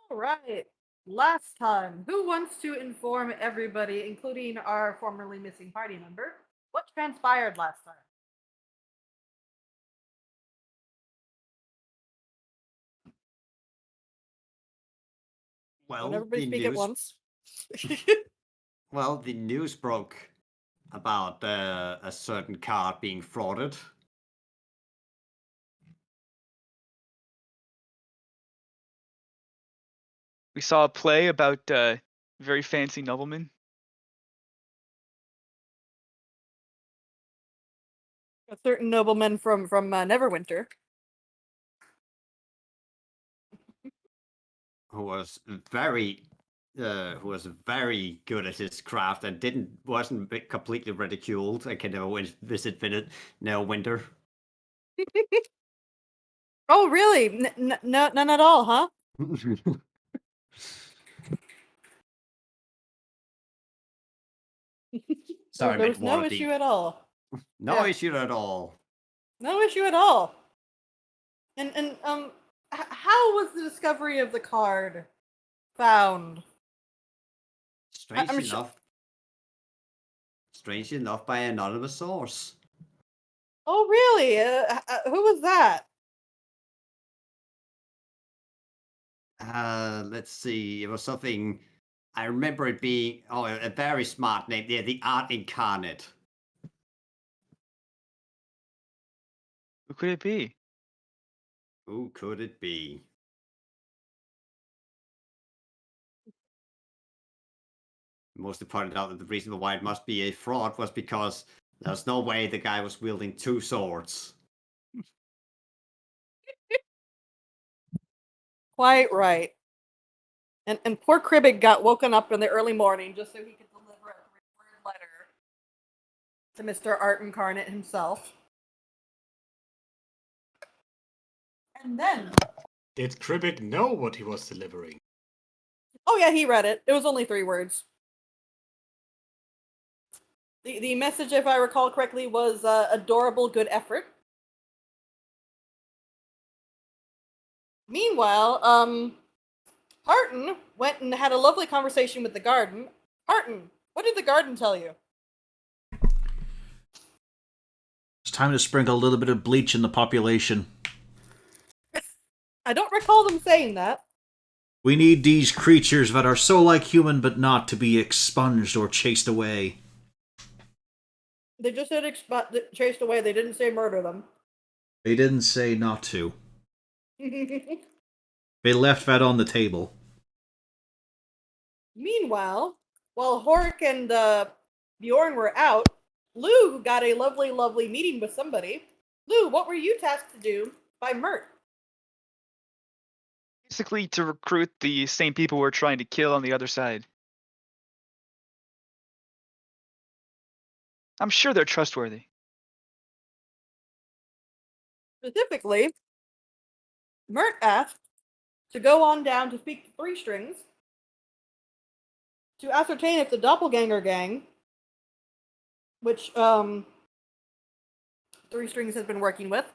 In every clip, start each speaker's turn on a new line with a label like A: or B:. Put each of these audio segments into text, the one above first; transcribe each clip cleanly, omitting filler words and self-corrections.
A: All right. Last time, who wants to inform everybody, including our formerly missing party member, what transpired last time? Don't
B: Well,
A: everybody speak at once.
B: the news broke about a certain card being frauded.
C: We saw a play about very fancy noblemen.
A: A certain nobleman from Neverwinter.
B: Who was very good at his craft and wasn't completely ridiculed. I can never visit Winter.
A: Oh, really? No, none at all, huh?
B: Sorry,
A: There
B: meant
A: was no
B: Waterdeep.
A: issue at all.
B: No issue at all.
A: No issue at all. And how was the discovery of the card found?
B: Strangely
A: I'm
B: enough, strangely enough, by an anonymous source.
A: Oh, really? Who was that?
B: Let's see. It was something. I remember it being a very smart name. Yeah, the Art Incarnate.
C: Who could it be?
B: Who could it be? Mostly pointed out that the reason why it must be a fraud was because there's no way the guy was wielding two swords.
A: Quite right. And poor Cribbig got woken up in the early morning just so he could deliver a three-word letter to Mr. Art Incarnate himself. And then,
D: Did Kribbig know what he was delivering?
A: oh yeah, he read it. It was only 3 words. The message, if I recall correctly, was adorable good effort. Meanwhile, Harton went and had a lovely conversation with the garden. Harton, what did the garden tell you?
E: It's time to sprinkle a little bit of bleach in the population.
A: I don't recall them saying that.
E: We need these creatures that are so like human but not to be expunged or chased away.
A: They just said chased away. They didn't say murder them.
E: They didn't say not to. They left that on the table.
A: Meanwhile, while Hork and Bjorn were out, Lou got a lovely, lovely meeting with somebody. Lou, what were you tasked to do by Mert?
C: Basically, to recruit the same people we're trying to kill on the other side. I'm sure they're trustworthy.
A: Specifically, Mert asked to go on down to speak to Three Strings to ascertain if the Doppelganger gang, which Three Strings has been working with,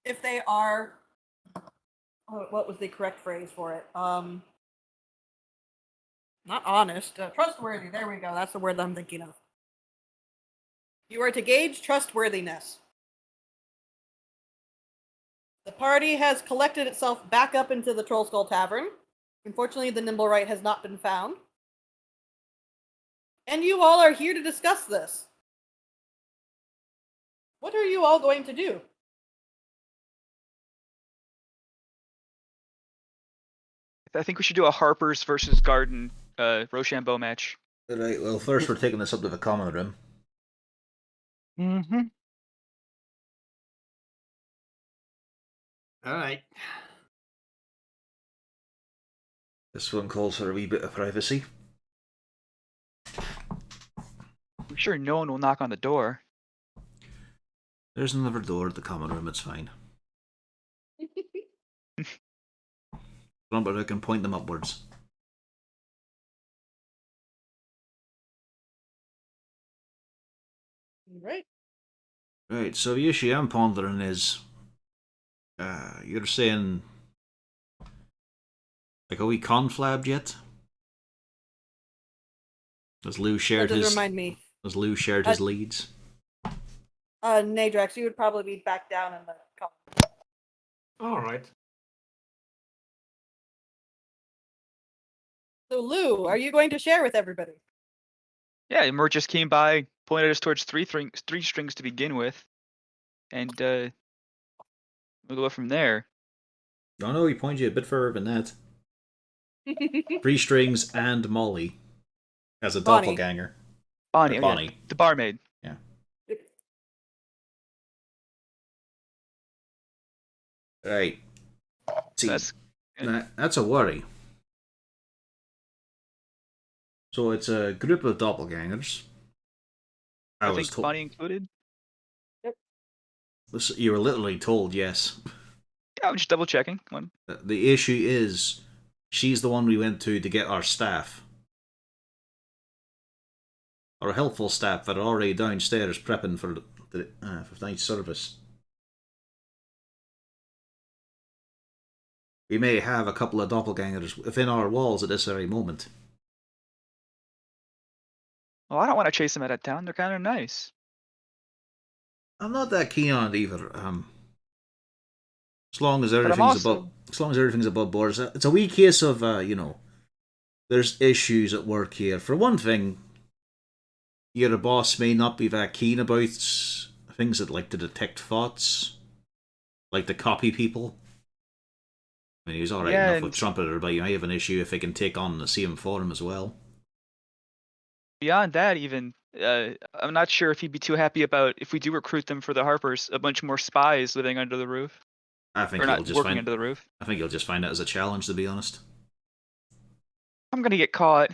A: if they are, what was the correct phrase for it? Not honest, trustworthy. There we go. That's the word I'm thinking of. You are to gauge trustworthiness. The party has collected itself back up into the Troll Skull Tavern. Unfortunately, the Nimble Right has not been found. And you all are here to discuss this. What are you all going to do?
C: I think we should do a Harper's versus Garden Rochambeau match.
E: Right, well, first we're taking this up to the common room.
C: Mm-hmm.
B: All right.
E: This one calls for a wee bit of privacy.
C: I'm sure no one will knock on the door.
E: There's another door at the common room, it's fine. But I can point them upwards.
A: Right.
E: Right, so the issue I'm pondering is, you're saying Like, are we conflabbed yet? Has Lou
A: That
E: shared
A: does
E: his?
A: remind me.
E: Has Lou shared his leads?
A: Nadrax, you would probably be back down in the column.
D: All right.
A: So, Lou, are you going to share with everybody?
C: Yeah, Mert just came by, pointed us towards three strings to begin with, and we'll go from there.
E: Oh no, he pointed you a bit further than that. 3 strings and Molly as a
A: Bonnie.
E: doppelganger.
C: Bonnie,
E: Bonnie.
C: Yeah, the barmaid.
E: Yeah. Right. See,
C: That's good.
E: that's a worry. So it's a group of doppelgangers. I was
C: think
E: told.
C: Bonnie included.
E: You were literally told yes.
C: Yeah, I'm just double checking. One.
E: The issue is, she's the one we went to get our staff. Our helpful staff that are already downstairs prepping for night service. We may have a couple of doppelgangers within our walls at this very moment.
C: Well, I don't want to chase them out of town. They're kind of nice.
E: I'm not that keen on it either. As long as
C: I'm
E: everything's
C: also-
E: above board, it's a wee case of there's issues at work here. For one thing, your boss may not be that keen about things that like to detect thoughts, like to copy people. I mean, he's alright enough with Trumpeter, but you may have an issue if they can take on the CM Forum as well.
C: Beyond that, even I'm not sure if he'd be too happy about if we do recruit them for the Harpers, a bunch more spies living under the roof.
E: I think
C: Or
E: he'll
C: not
E: just
C: working under the roof.
E: I think he'll just find it as a challenge, to be honest.
C: I'm gonna get caught.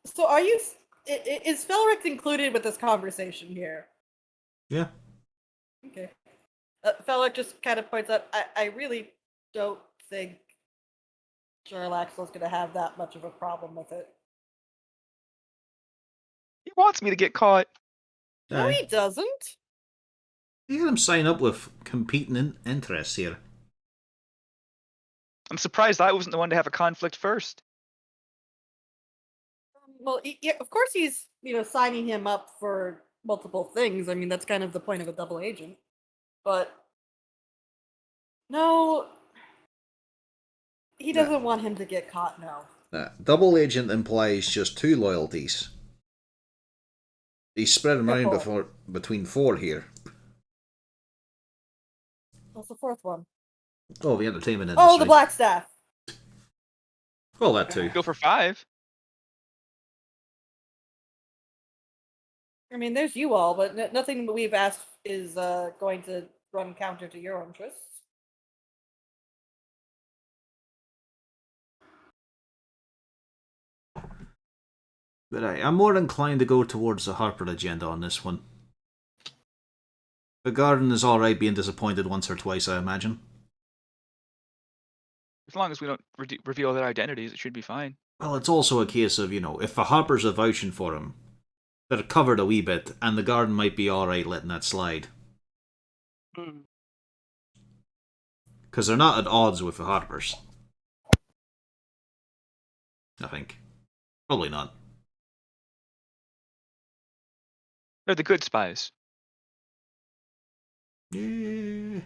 A: So are you? Is Felric included with this conversation here?
E: Yeah.
A: Okay. Felric just kind of points out. I really don't think Jarlaxle's going to have that much of a problem with it.
C: He wants me to get caught.
A: No, he doesn't.
E: You get him sign up with competing interests here.
C: I'm surprised I wasn't the one to have a conflict first.
A: Well, yeah, of course he's signing him up for multiple things. I mean, that's kind of the point of a double agent. But no, he doesn't want him to get caught now.
E: Double agent implies just 2 loyalties. He's spread them around between 4 here.
A: What's the 4th one?
E: Oh, the entertainment industry.
A: Oh, the Black Staff.
E: Well, that too.
C: Go for 5.
A: I mean, there's you all, but nothing that we've asked is going to run counter to your interests.
E: But I'm more inclined to go towards the Harper agenda on this one. The Garden is alright being disappointed once or twice, I imagine.
C: As long as we don't reveal their identities, it should be fine.
E: Well, it's also a case of, if the Harpers are vouching for him, they're covered a wee bit, and the Garden might be alright letting that slide. Because they're not at odds with the Harpers. I think. Probably not.
C: They're the good spies.
E: Yeah.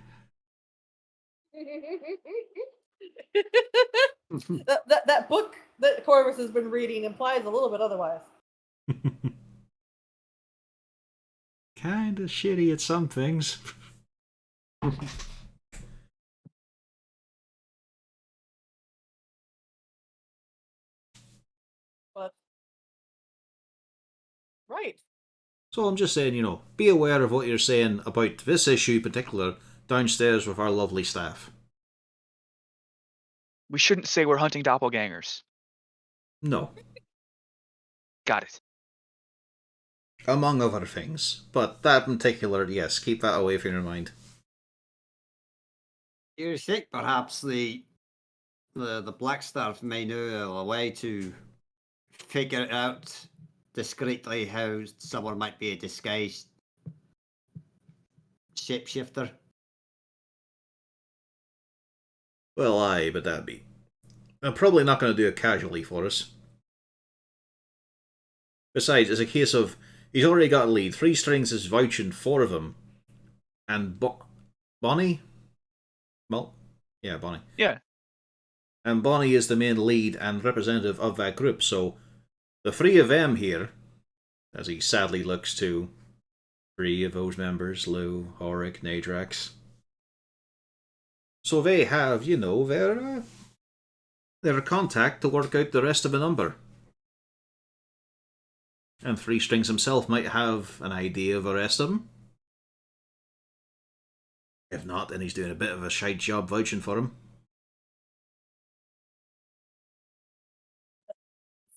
A: that book that Corvus has been reading implies a little bit otherwise.
E: Kinda shitty at some things.
A: But right.
E: So I'm just saying, be aware of what you're saying about this issue in particular downstairs with our lovely staff.
C: We shouldn't say we're hunting doppelgangers.
E: No.
C: Got it.
E: Among other things. But that in particular, yes, keep that away from your mind.
B: You think perhaps the Black Staff may know a way to figure out discreetly how someone might be a disguised shapeshifter?
E: Well, aye, but that'd be... I'm probably not going to do it casually for us. Besides, it's a case of he's already got a lead. 3 strings is vouching 4 of them. And Bonnie? Well, yeah, Bonnie.
C: Yeah.
E: And Bonnie is the main lead and representative of that group, so the 3 of them here, as he sadly looks to 3 of those members, Lou, Horik, Nadrax. So they have, you know, their contact to work out the rest of the number. And 3 Strings himself might have an idea of the rest of them. If not, then he's doing a bit of a shite job vouching for him.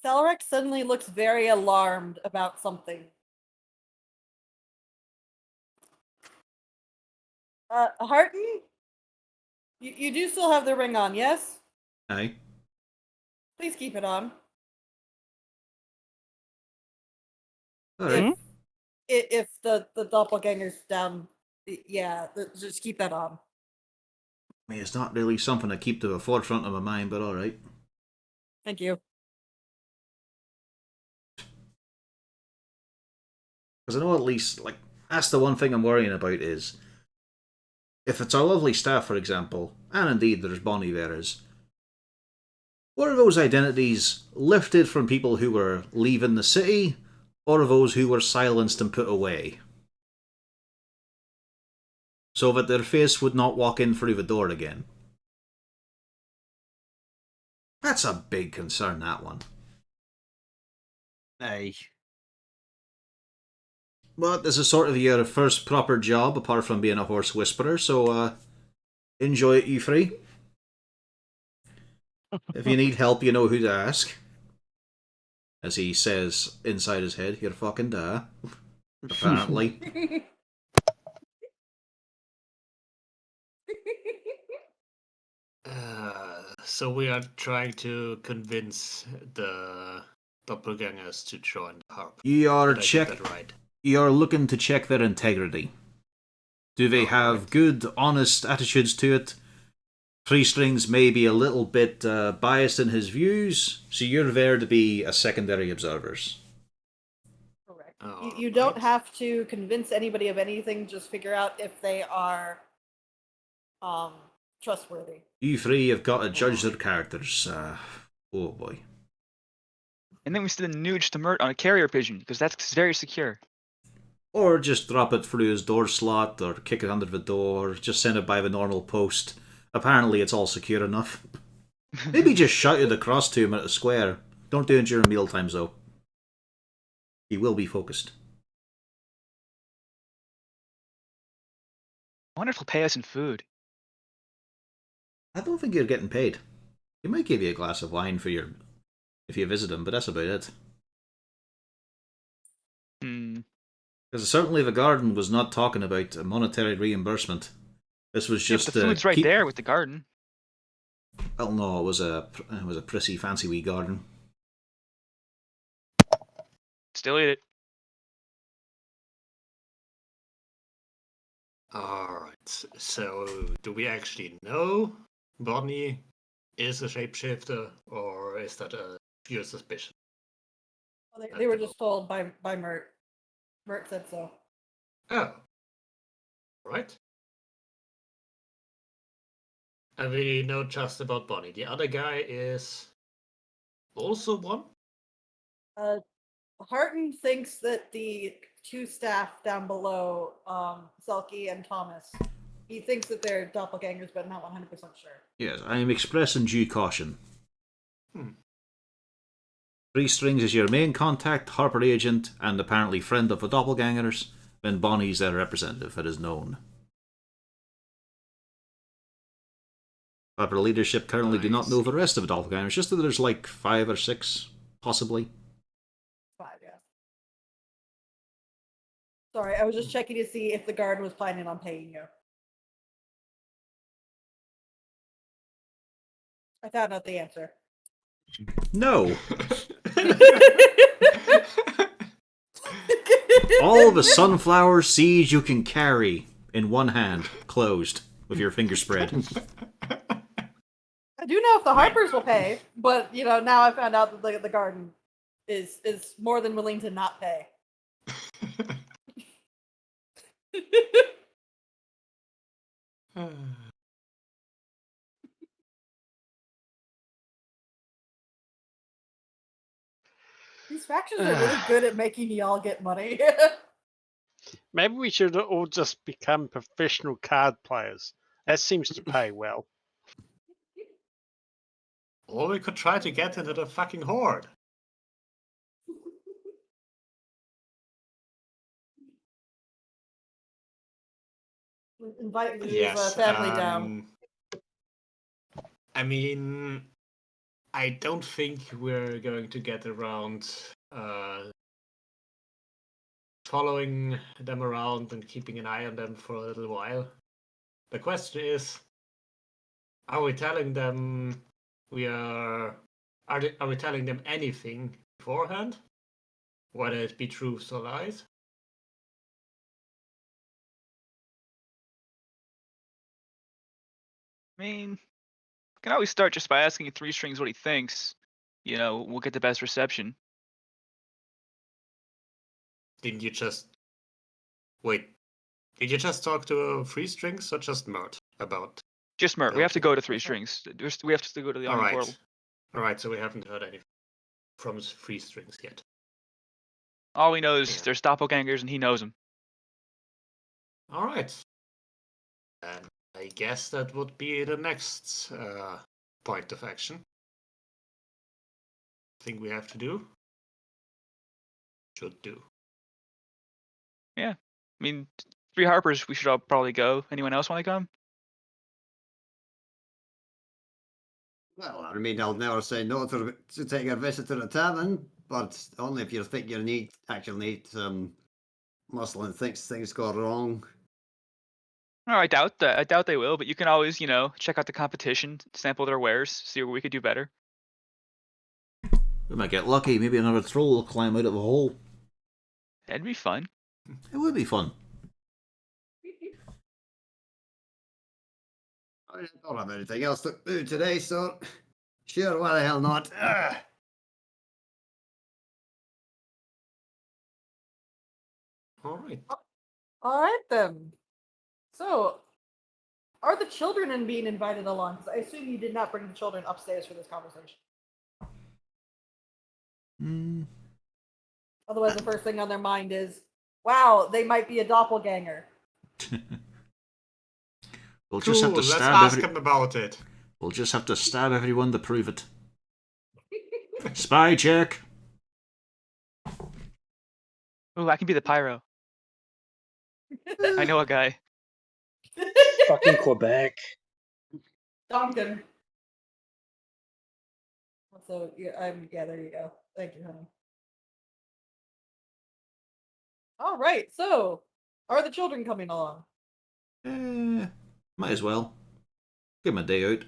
A: Celric suddenly looks very alarmed about something. Harton? You do still have the ring on, yes?
E: Aye.
A: Please keep it on.
E: Alright.
A: If the doppelganger's down, yeah, just keep that on.
E: I mean, it's not really something I keep to the forefront of my mind, but alright.
A: Thank you.
E: Because I know at least, like, that's the one thing I'm worrying about is, if it's our lovely staff, for example, and indeed there's Bonnie there is, what are those identities lifted from people who were leaving the city, or those who were silenced and put away? So that their face would not walk in through the door again. That's a big concern, that one.
B: Aye.
E: But this is sort of your first proper job, apart from being a horse whisperer, so enjoy it, you 3. If you need help, you know who to ask. As he says inside his head, you're fucking da. Apparently.
D: So we are trying to convince the doppelgangers to join the harp.
E: You're
D: Did I get that right?
E: You're looking to check their integrity. Do they have
D: right.
E: good, honest attitudes to it? 3 Strings may be a little bit biased in his views, so you're there to be a secondary observers.
A: Correct.
D: Oh,
A: You don't
D: right.
A: have to convince anybody of anything, just figure out if they are trustworthy.
E: You 3 have got to judge their characters. Oh boy.
C: And then we send a nudge to Mert on a carrier pigeon, because that's very secure.
E: Or just drop it through his door slot, or kick it under the door, just send it by the normal post. Apparently it's all secure enough. Maybe just shout it across to him at a square. Don't do it during meal times though. He will be focused.
C: I wonder if he'll pay us in food.
E: I don't think you're getting paid. He might give you a glass of wine for if you visit him, but that's about it. Because certainly the garden was not talking about a monetary reimbursement. This was just
C: the food's right there with the garden.
E: Well, no, it was a prissy, fancy wee garden.
C: Still eat it.
D: Alright, so do we actually know Bonnie is a shapeshifter, or is that a pure suspicion?
A: Well, they were just told by Mert. Mert said so.
D: Oh. Right. And we know just about Bonnie. The other guy is also one?
A: Harton thinks that the 2 staff down below, Selkie and Thomas, he thinks that they're doppelgangers, but not 100% sure.
E: Yes, I am expressing due caution. 3 Strings is your main contact, Harper agent, and apparently friend of the doppelgangers. Then Bonnie's their representative, it is known. However, leadership currently do not know the rest of the doppelgangers, just that there's like 5 or 6, possibly.
A: 5, yeah. Sorry, I was just checking to see if the guard was planning on paying you. I found out the answer.
E: No! All the sunflower seeds you can carry in one hand, closed, with your finger spread.
A: do know if the Harpers will pay, but now I found out that the garden is more than willing to not pay. These factions are really good at making y'all get money.
F: Maybe we should all just become professional card players. That seems to pay well.
D: Or we could try to get into the fucking horde.
A: Invite Lou's
D: Yes.
A: family down.
D: I mean, I don't think we're going to get around following them around and keeping an eye on them for a little while. The question is, are we telling them are we telling them anything beforehand? Whether it be truths or lies?
C: I mean, can always start just by asking Three Strings what he thinks. We'll get the best reception.
D: Didn't you just wait? Did you just talk to Free Strings or just Mert about?
C: Just Mert. We have to go to Three Strings. We have to go to the
D: All
C: Onion
D: right,
C: Portal.
D: all right. So we haven't heard anything from Free Strings yet.
C: All we know is
D: Yeah.
C: there's doppelgangers and he knows them.
D: All right. And I guess that would be the next point of action. Thing we have to do. Should do.
C: Yeah. I mean, 3 Harpers, we should all probably go. Anyone else want to come?
B: Well, I mean, I'll never say no to taking a visit to the tavern, but only if you think you actually need some muscle and things go wrong.
C: Oh, I doubt that. I doubt they will, but you can always, check out the competition, sample their wares, see where we could do better.
E: We might get lucky. Maybe another troll will climb out of a hole.
C: That'd be fun.
E: It would be fun.
B: I don't have anything else to do today, so sure, why the hell not?
D: All right.
A: All right then. So, are the children being invited along? Because I assume you did not bring the children upstairs for this conversation. Otherwise, the first thing on their mind is, "Wow, they might be a doppelganger."
E: We'll just have to
D: Let's
E: stab
D: ask him about it.
E: We'll just have to stab everyone to prove it. Spy check.
C: Ooh, I can be the pyro. I know a guy.
F: Fucking Quebec.
A: Duncan. So yeah, there you go. Thank you, honey. All right. So, are the children coming along?
E: Might as well. Give them a day out.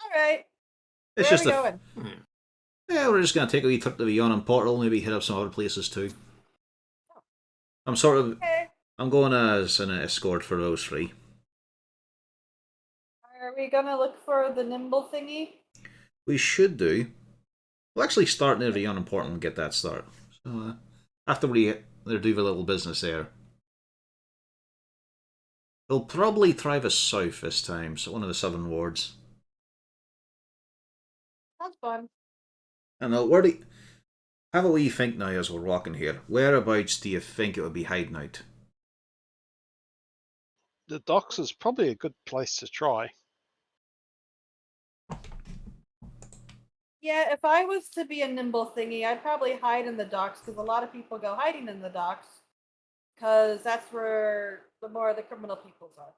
A: All right.
E: It's
A: Where
E: just
A: are we going?
E: Yeah, we're just gonna take a wee trip to the Yawning Portal. Maybe hit up some other places too. I'm
A: Okay.
E: I'm going as an escort for those 3.
A: Are we gonna look for the nimble thingy?
E: We should do. We'll actually start near the Yawning Portal and get that started. So after we do the little business there. We'll probably try the south this time, so one of the southern wards.
A: Sounds fun.
E: And have a wee think now as we're walking here. Whereabouts do you think it would be hiding out?
F: The docks is probably a good place to try.
A: Yeah, if I was to be a nimble thingy, I'd probably hide in the docks because a lot of people go hiding in the docks because that's where the more of the criminal peoples are.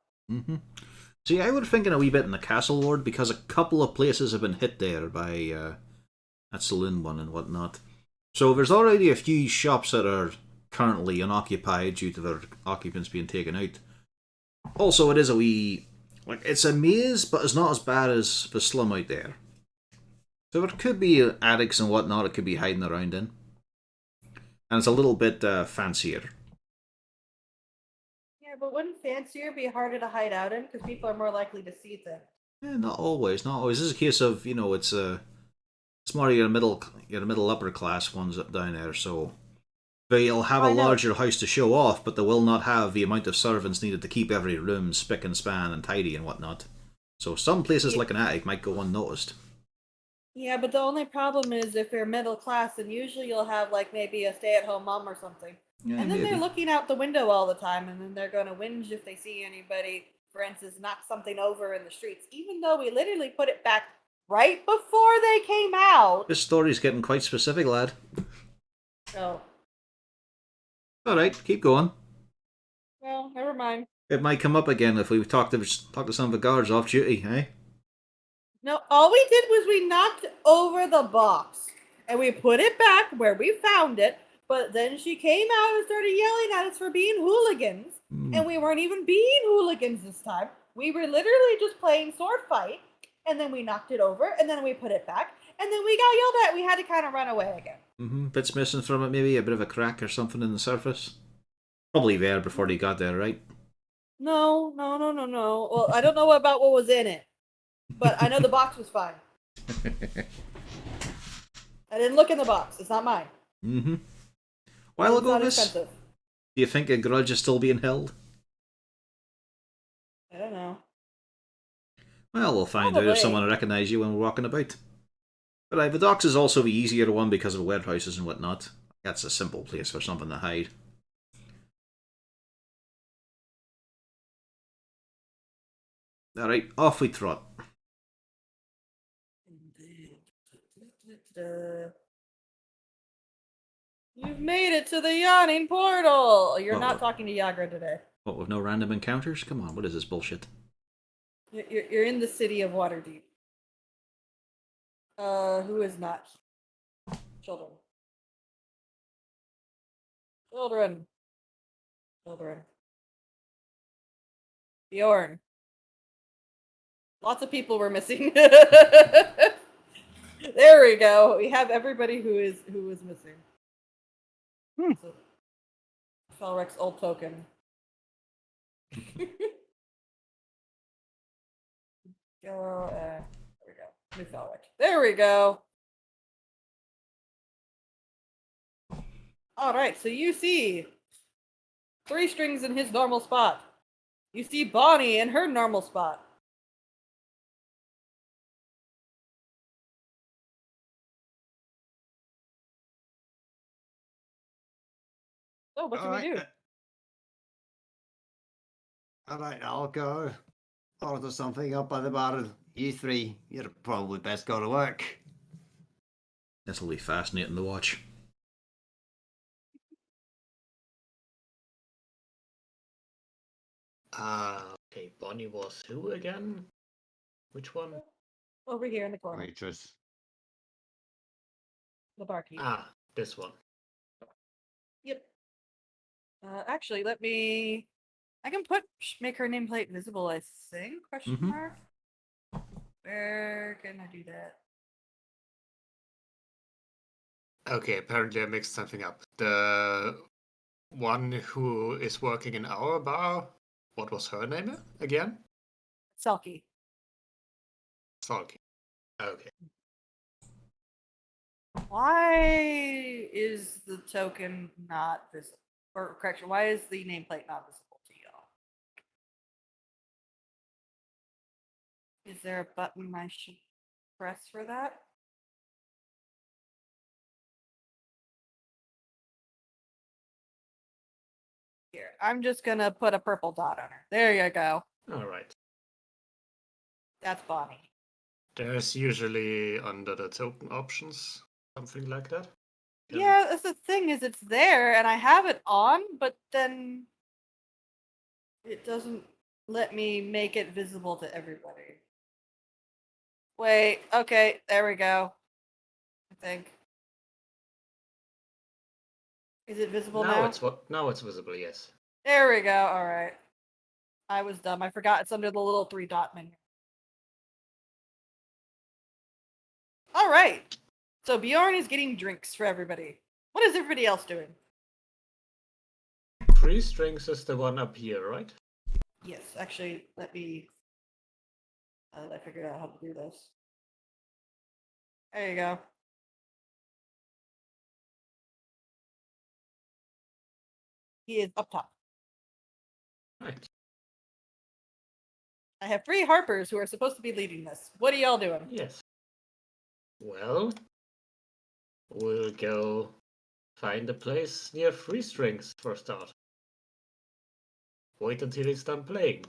E: See, I was thinking a wee bit in the Castle Ward because a couple of places have been hit there by that saloon one and whatnot. So there's already a few shops that are currently unoccupied due to their occupants being taken out. Also, it is a wee... it's a maze, but it's not as bad as the slum out there. So it could be attics and whatnot it could be hiding around in. And it's a little bit fancier.
A: Yeah, but wouldn't fancier be harder to hide out in because people are more likely to see things?
E: Not always, not always. This is a case of, it's more your middle upper class ones up down there, so they'll have a
A: I know.
E: larger house to show off, but they will not have the amount of servants needed to keep every room spick and span and tidy and whatnot. So some places
A: Yeah.
E: like an attic might go unnoticed.
A: Yeah, but the only problem is if you're middle class, then usually you'll have like maybe a stay-at-home mom or something.
E: Yeah,
A: And then
E: maybe.
A: they're looking out the window all the time, and then they're going to whinge if they see anybody, for instance, knock something over in the streets, even though we literally put it back right before they came out.
E: This story's getting quite specific, lad.
A: So,
E: Alright, keep going.
A: well, never mind.
E: It might come up again if we talk to some of the guards off duty, eh?
A: No, all we did was we knocked over the box and we put it back where we found it. But then she came out and started yelling at us for being hooligans. And we weren't even being hooligans this time. We were literally just playing sword fight. And then we knocked it over and then we put it back. And then we got yelled at. We had to kind of run away again.
E: Bits missing from it, maybe a bit of a crack or something in the surface. Probably there before they got there, right?
A: No. Well, I don't know about what was in it. But I know the box was fine. I didn't look in the box. It's not mine.
E: While
A: It's
E: ago,
A: not
E: this.
A: expensive.
E: Do you think a grudge is still being held?
A: I don't know.
E: Well, we'll find out if
A: Probably.
E: someone recognise you when we're walking about. But the docks is also the easier one because of warehouses and whatnot. That's a simple place for something to hide. Alright, off we trot.
A: You've made it to the yawning portal. You're
E: Uh-oh.
A: not talking to Yagra today.
E: What, with no random encounters? Come on, what is this bullshit?
A: You're in the city of Waterdeep. Who is not? Children. Bjorn. Lots of people were missing. There we go. We have everybody who is missing. So, Felrex's old token. There we go. New Felrex. There we go. All right, so you see 3 strings in his normal spot. You see Bonnie in her normal spot. So what do we do?
B: Alright, I'll go. Order something up by the bar. You 3, you're probably best go to work.
E: This'll be fascinating to watch.
D: Okay, Bonnie was who again? Which one?
A: Over here in the corner.
B: Waitress.
A: The barkeep.
D: Ah, this one.
A: Yep. Actually, I can make her nameplate visible, I think, question mark. Where can I do that?
D: Okay, apparently I mixed something up. The one who is working in our bar, what was her name again?
A: Selkie.
D: Salky. Okay.
A: Why is the token not visible? Or correction, why is the nameplate not visible to y'all? Is there a button I should press for that? Here, I'm just gonna put a purple dot on her. There you go.
D: Alright.
A: That's Bonnie.
D: There's usually under the token options something like that.
A: Yeah, that's the thing is it's there and I have it on, but then it doesn't let me make it visible to everybody. Wait, okay, there we go. I think. Is it visible now?
D: Now it's visible, yes.
A: There we go. All right. I was dumb. I forgot it's under the little 3 dot menu. All right. So Bjorn is getting drinks for everybody. What is everybody else doing?
D: 3 strings is the one up here, right?
A: Yes, actually, let me I figured out how to do this. There you go. He is up top.
D: Right.
A: I have 3 harpers who are supposed to be leading this. What are y'all doing?
D: Yes. Well, we'll go find a place near Free Strings for a start. Wait until he's done playing.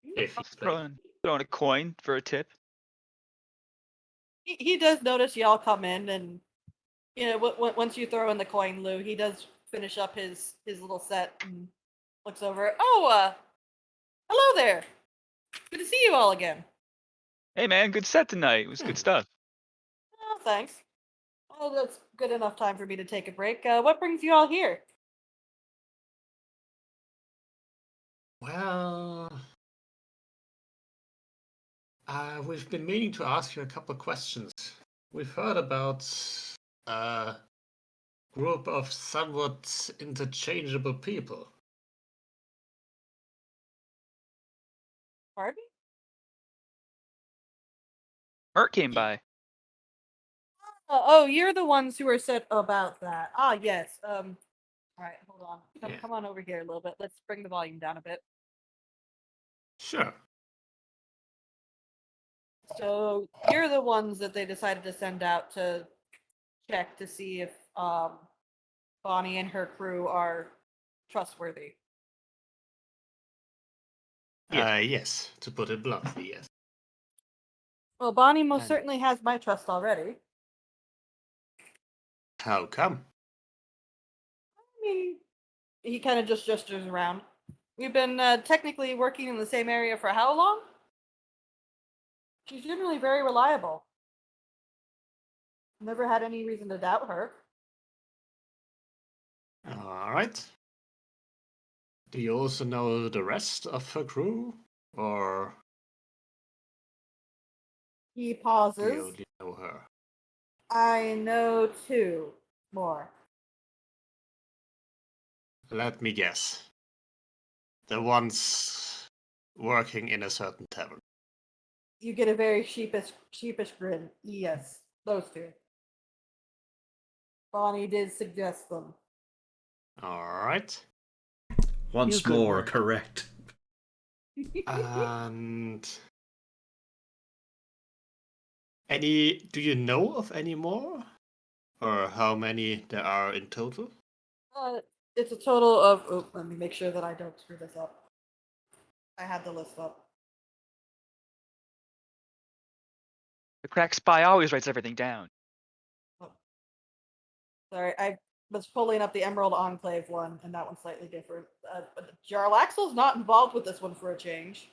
D: If he's playing.
C: Throwing a coin for a tip.
A: He does notice y'all come in, and once you throw in the coin, Lou, he does finish up his little set and looks over. Oh, hello there. Good to see you all again.
C: Hey man, good set tonight. It was good stuff.
A: Oh, thanks. Oh, that's good enough time for me to take a break. What brings you all here?
D: Well, we've been meaning to ask you a couple of questions. We've heard about a group of somewhat interchangeable people.
A: Pardon?
C: Mert came by.
A: Oh, you're the ones who were said about that. Ah, yes. All right, hold on.
D: Yeah.
A: Come on over here a little bit. Let's bring the volume down a bit.
D: Sure.
A: So you're the ones that they decided to send out to check to see if Bonnie and her crew are trustworthy.
D: Yes, to put it bluntly, yes.
A: Well, Bonnie most
D: And-
A: certainly has my trust already.
D: How come?
A: I mean, he kind of just gestures around. We've been technically working in the same area for how long? She's generally very reliable. Never had any reason to doubt her.
D: All right. Do you also know the rest of her crew? Or
A: He
D: do
A: pauses.
D: you only know her?
A: I know 2 more.
D: Let me guess. The ones working in a certain tavern.
A: You get a very sheepish grin. Yes, those 2. Bonnie did suggest them.
D: All right.
E: Once
F: Good
E: more,
F: work.
E: correct.
D: And do you know of any more? Or how many there are in total?
A: It's a total of. Oh, let me make sure that I don't screw this up. I had the list up.
C: The crack spy always writes everything down.
A: Oh. Sorry, I was pulling up the Emerald Enclave one, and that one's slightly different. Jarl Axel's not involved with this one for a change.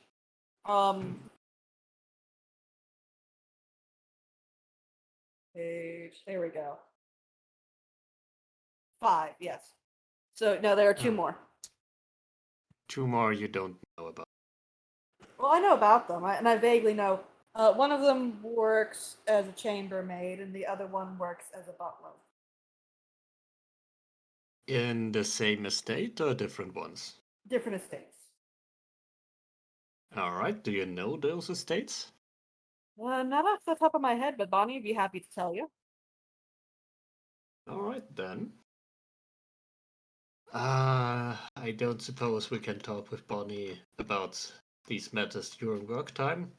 A: Page. There we go. 5, yes. So no, there are 2
D: Oh.
A: more.
D: 2 more you don't know about.
A: Well, I know about them, and I vaguely know. One of them works as a chambermaid, and the other one works as a butler.
D: In the same estate or different ones?
A: Different estates.
D: All right. Do you know those estates?
A: Not off the top of my head, but Bonnie would be happy to tell you.
D: All right then. I don't suppose we can talk with Bonnie about these matters during work time.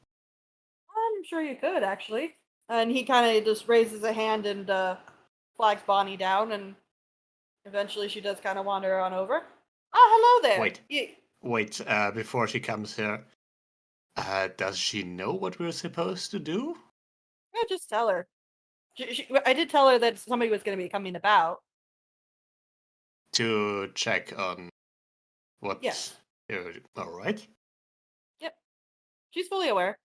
A: I'm sure you could, actually. And he kind of just raises a hand and flags Bonnie down, and eventually she does kind of wander on over. Hello there.
D: Wait. Wait, before she comes here, does she know what we're supposed to do?
A: Yeah, just tell her. I did tell her that somebody was going to be coming about.
D: To check on what?
A: Yes.
D: All right.
A: Yep. She's fully aware.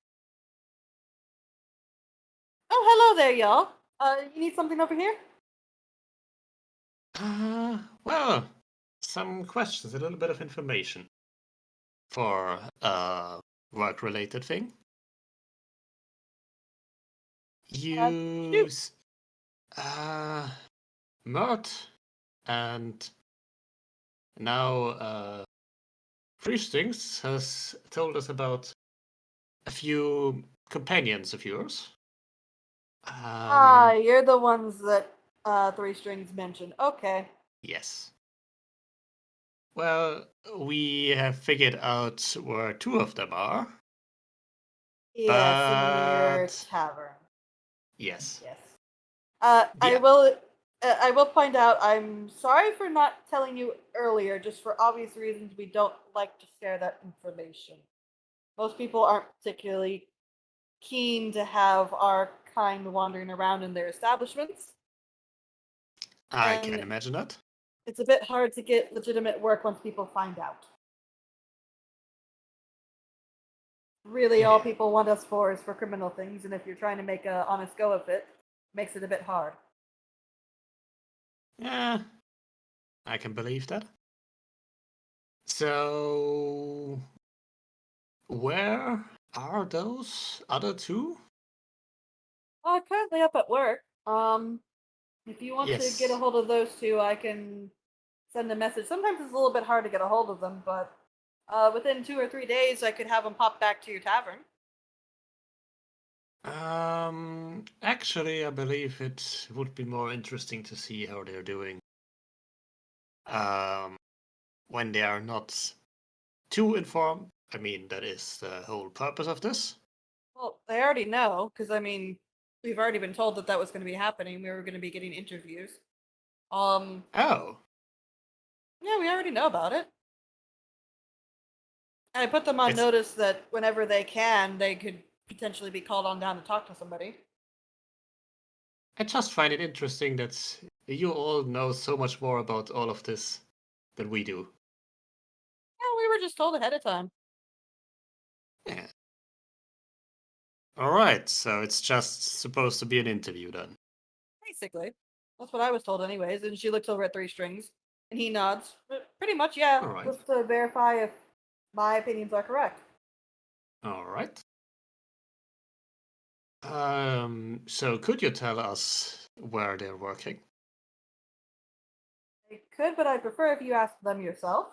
A: Oh, hello there, y'all. You need something over here?
D: Well, some questions, a little bit of information for a work-related thing. You, Mert, and now Free Strings has told us about a few companions of yours. Um,
A: You're the ones that Three Strings mentioned. Okay.
D: yes. Well, we have figured out where two of them are.
A: Yes, in your
D: But-
A: tavern.
D: Yes.
A: Yes.
D: Yeah.
A: I will point out. I'm sorry for not telling you earlier. Just for obvious reasons, we don't like to share that information. Most people aren't particularly keen to have our kind wandering around in their establishments.
D: I
A: And
D: can imagine that.
A: it's a bit hard to get legitimate work once people find out. Really, all
D: Yeah.
A: people want us for is for criminal things, and if you're trying to make an honest go of it, makes it a bit hard.
D: Yeah. I can believe that. So, where are those other two?
A: Currently up at work. If you want to
D: Yes.
A: get a hold of those two, I can send a message. Sometimes it's a little bit hard to get a hold of them, but within 2 or 3 days, I could have them pop back to your tavern.
D: Actually, I believe it would be more interesting to see how they're doing. When they are not too informed. I mean, that is the whole purpose of this.
A: Well, they already know, because I mean, we've already been told that that was going to be happening. We were going to be getting interviews.
D: Oh,
A: Yeah, we already know about it. I put them on
D: It's-
A: notice that whenever they can, they could potentially be called on down to talk to somebody.
D: I just find it interesting that you all know so much more about all of this than we do.
A: Yeah, we were just told ahead of time.
D: Yeah. All right, so it's just supposed to be an interview then.
A: Basically. That's what I was told, anyways. And she looks over at Three Strings, and he nods. Pretty much, yeah.
D: All right.
A: Just to verify if my opinions are correct.
D: All right. So could you tell us where they're working?
A: I could, but I'd prefer if you asked them yourself.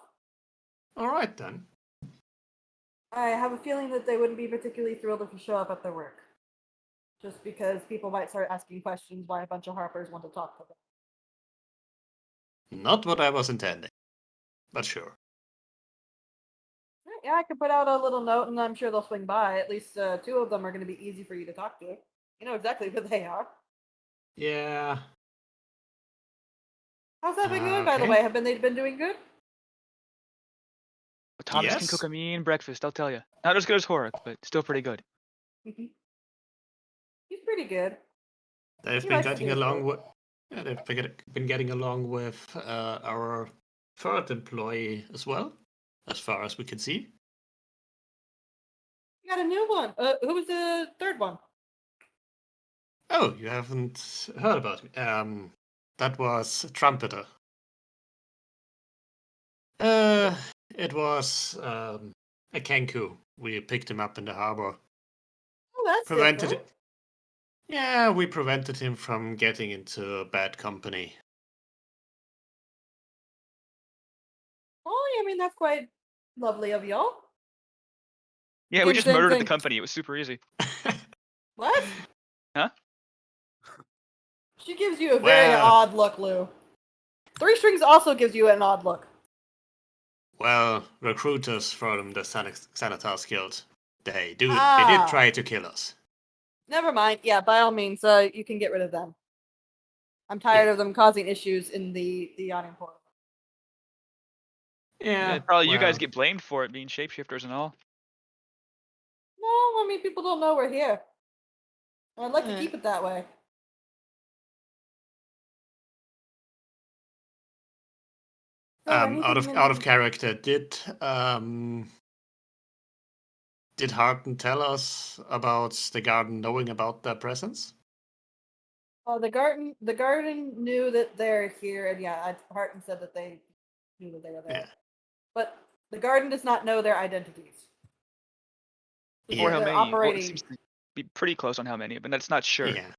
D: All right then.
A: I have a feeling that they wouldn't be particularly thrilled if you show up at their work. Just because people might start asking questions why a bunch of Harpers want to talk to them.
D: Not what I was intending, but sure.
A: Yeah, I could put out a little note, and I'm sure they'll swing by. At least two of them are going to be easy for you to talk to. You know exactly who they are.
D: Yeah.
A: How's that been going, by the
D: Okay.
A: way? Have they been doing good?
C: Thomas can cook
D: Yes.
C: a mean breakfast, I'll tell you. Not as good as Horace, but still pretty good.
A: He's pretty good.
D: They've
A: He
D: been
A: likes to
D: getting
A: do his
D: along
A: work.
D: with. Yeah, been getting along with our third employee as well, as far as we can see.
A: You got a new one. Who was the third one?
D: Oh, you haven't heard about me. That was Trumpeter. Uh, it was a Kenku. We picked him up in the harbor.
A: Oh, that's
D: Prevented
A: different.
D: it. Yeah, we prevented him from getting into bad company.
A: Oh, I mean, that's quite lovely of y'all.
C: Yeah, we
A: Gives
C: just
A: them
C: murdered the
A: things-
C: company. It was super easy.
A: What?
C: Huh?
A: She gives you a very
D: Well-
A: odd look, Lou. Three Strings also gives you an odd look.
D: Well, recruiters from the Xanatas Guild. They did
A: Ah.
D: try to kill us.
A: Never mind. Yeah, by all means, you can get rid of them. I'm tired
D: Yeah.
A: of them causing issues in the yawning portal.
D: Yeah,
C: Yeah, probably you guys
D: well,
C: get blamed for it, being shapeshifters and all.
A: No, I mean people don't know we're here. And I'd like to
D: Eh.
A: keep it that way. So,
D: out of
A: anything
D: out of
A: in-
D: character, did Harton tell us about the garden knowing about their presence?
A: The garden knew that they're here, and yeah, Harton said that they knew that they were there.
D: Yeah.
A: But the garden does not know their identities. Just
C: Or
A: that
C: how
A: they're
C: many? Well, it
A: operating.
C: seems to be pretty close on how many, but that's not sure.
D: Yeah.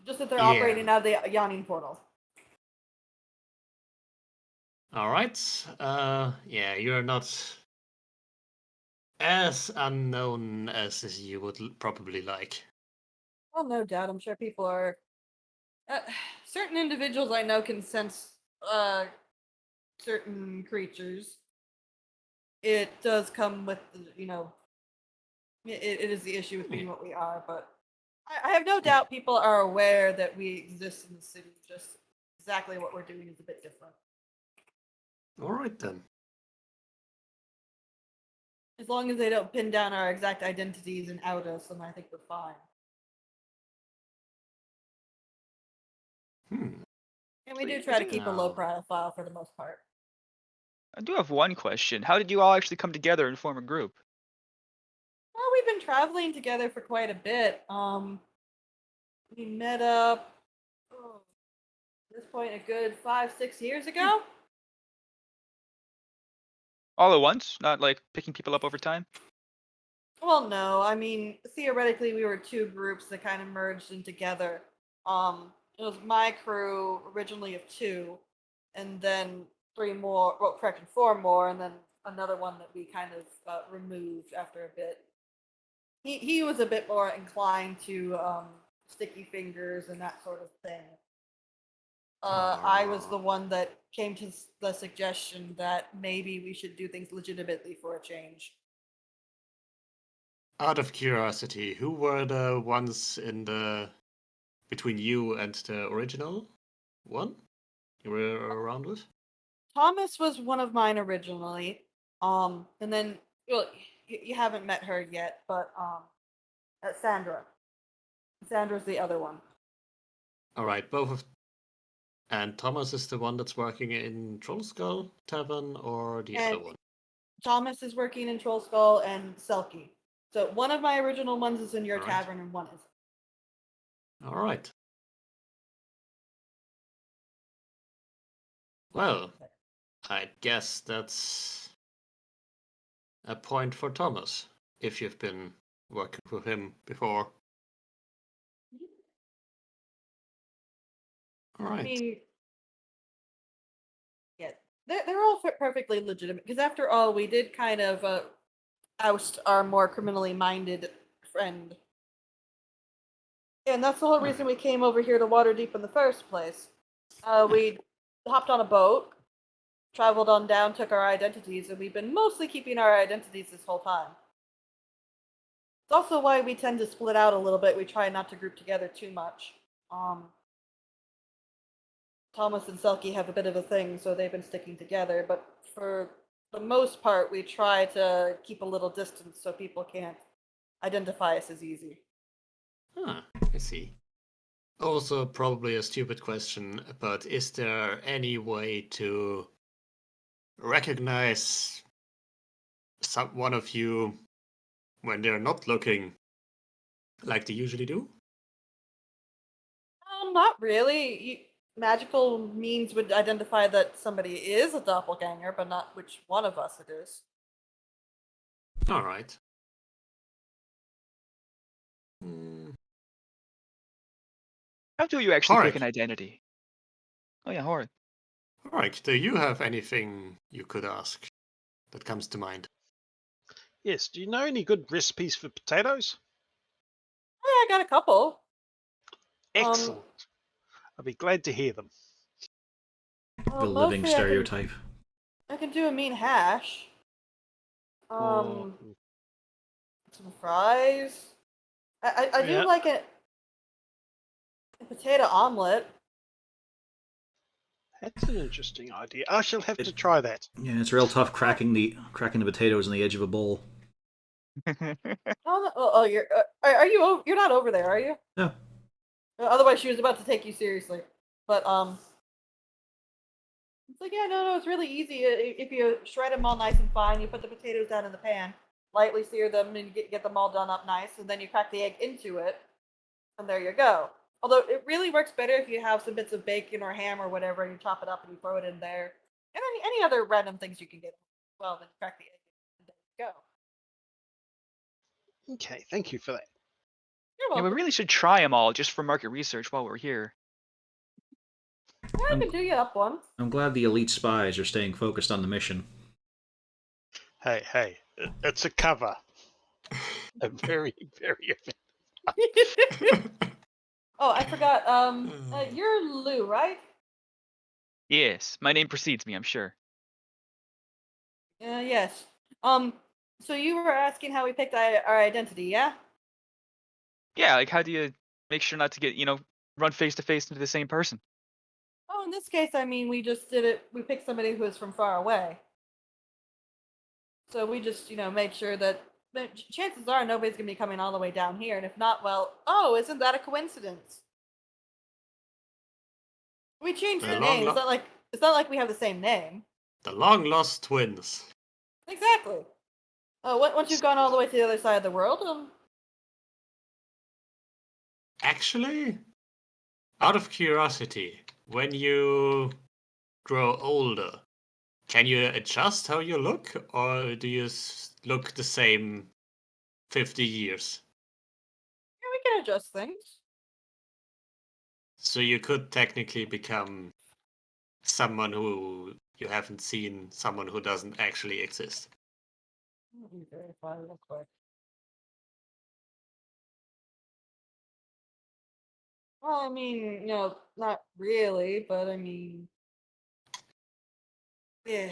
A: Just that they're
D: Yeah.
A: operating out of the yawning portal.
D: All right. Yeah, you're not as unknown as you would probably like.
A: Well, no doubt. I'm sure people are. Certain individuals I know can sense certain creatures. It does come with, it is the issue with being what we are, but I have no doubt people are aware that we exist in the city. Just exactly what we're doing is a bit different.
D: All right then.
A: As long as they don't pin down our exact identities and out us, then I think we're fine. And we do
C: Sweet.
A: try to keep a low
B: No.
A: profile for the most part.
C: I do have one question. How did you all actually come together and form a group?
A: Well, we've been traveling together for quite a bit. We met up at this point a good 5-6 years ago.
C: All at once? Not like picking people up over time?
A: Well, no, I mean theoretically we were two groups that kind of merged in together. It was my crew originally of 2, and then 3 more. Well, correction, 4 more, and then another one that we kind of removed after a bit. He was a bit more inclined to sticky fingers and that sort of thing. I was the one that came to the suggestion that maybe we should do things legitimately for a change.
D: Out of curiosity, who were the ones in the between you and the original one you were around with?
A: Thomas was one of mine originally. And then well, you haven't met her yet, but Sandra. Sandra's the other one.
D: All right, both of. And Thomas is the one that's working in Trollskull Tavern, or the other
A: And
D: one?
A: Thomas is working in Troll Skull and Selkie. So one of my original ones is in your
D: Alright.
A: tavern and one isn't.
D: All right. Well, I guess that's a point for Thomas, if you've been working with him before. All
A: I
D: right.
A: mean, yeah, they're all perfectly legitimate because after all, we did kind of oust our more criminally minded friend, and that's the whole reason we came over here to Waterdeep in the first place. We hopped on a boat, traveled on down, took our identities, and we've been mostly keeping our identities this whole time. It's also why we tend to split out a little bit. We try not to group together too much. Thomas and Selkie have a bit of a thing, so they've been sticking together, but for the most part, we try to keep a little distance so people can't identify us as easy.
D: I see. Also, probably a stupid question, but is there any way to recognize one of you when they're not looking like they usually do?
A: Not really. Magical means would identify that somebody is a doppelganger, but not which one of us it is.
D: All right. Hmm.
C: How do you actually pick
D: Horrid.
C: an identity? Oh yeah, Horrid.
D: All right. Do you have anything you could ask that comes to mind?
F: Yes. Do you know any good recipes for potatoes?
A: Yeah, I got a couple.
F: Excellent. I'll be glad to hear them.
E: The living
A: Mostly
E: stereotype.
A: I can do a mean hash.
F: Or-
A: Some fries. I do
F: Yeah.
A: like a potato omelet.
F: That's an interesting idea. I shall have to try that.
E: Yeah, it's real tough cracking the potatoes on the edge of a bowl.
A: You're are you you're not over there, are you?
E: No.
A: Otherwise, she was about to take you seriously. But it's like no, it's really easy. If you shred them all nice and fine, you put the potatoes down in the pan, lightly sear them, and get them all done up nice, and then you crack the egg into it, and there you go. Although it really works better if you have some bits of bacon or ham or whatever, and you chop it up and you throw it in there, and any other random things you can get. Well, then you crack the egg, and there you go.
F: Okay, thank you for that.
A: You're
C: Yeah, we
A: welcome.
C: really should try them all just for market research while we're here.
A: I can do you up one.
E: I'm glad the elite spies are staying focused on the mission.
F: Hey, it's a cover. A very, very
A: Oh, I forgot. You're Lou, right?
C: Yes, my name precedes me, I'm sure.
A: Yes. So you were asking how we picked our identity, yeah?
C: Yeah, like how do you make sure not to get, run face to face into the same person?
A: Oh, in this case, I mean, we just did it. We picked somebody who was from far away. So we just, made sure that chances are nobody's gonna be coming all the way down here, and if not, well, oh, isn't that a coincidence? We changed
D: The
A: the
D: long
A: name.
D: lo-
A: It's not like we have the same name.
D: The long lost twins.
A: Exactly. Oh, once you've gone all the way to the other side of the world,
D: Actually, out of curiosity, when you grow older, can you adjust how you look, or do you look the same 50 years?
A: yeah, we can adjust things.
D: So you could technically become someone who you haven't seen, someone who doesn't actually exist.
A: Let me verify real quick. Well, I mean, not really, but I mean, yeah,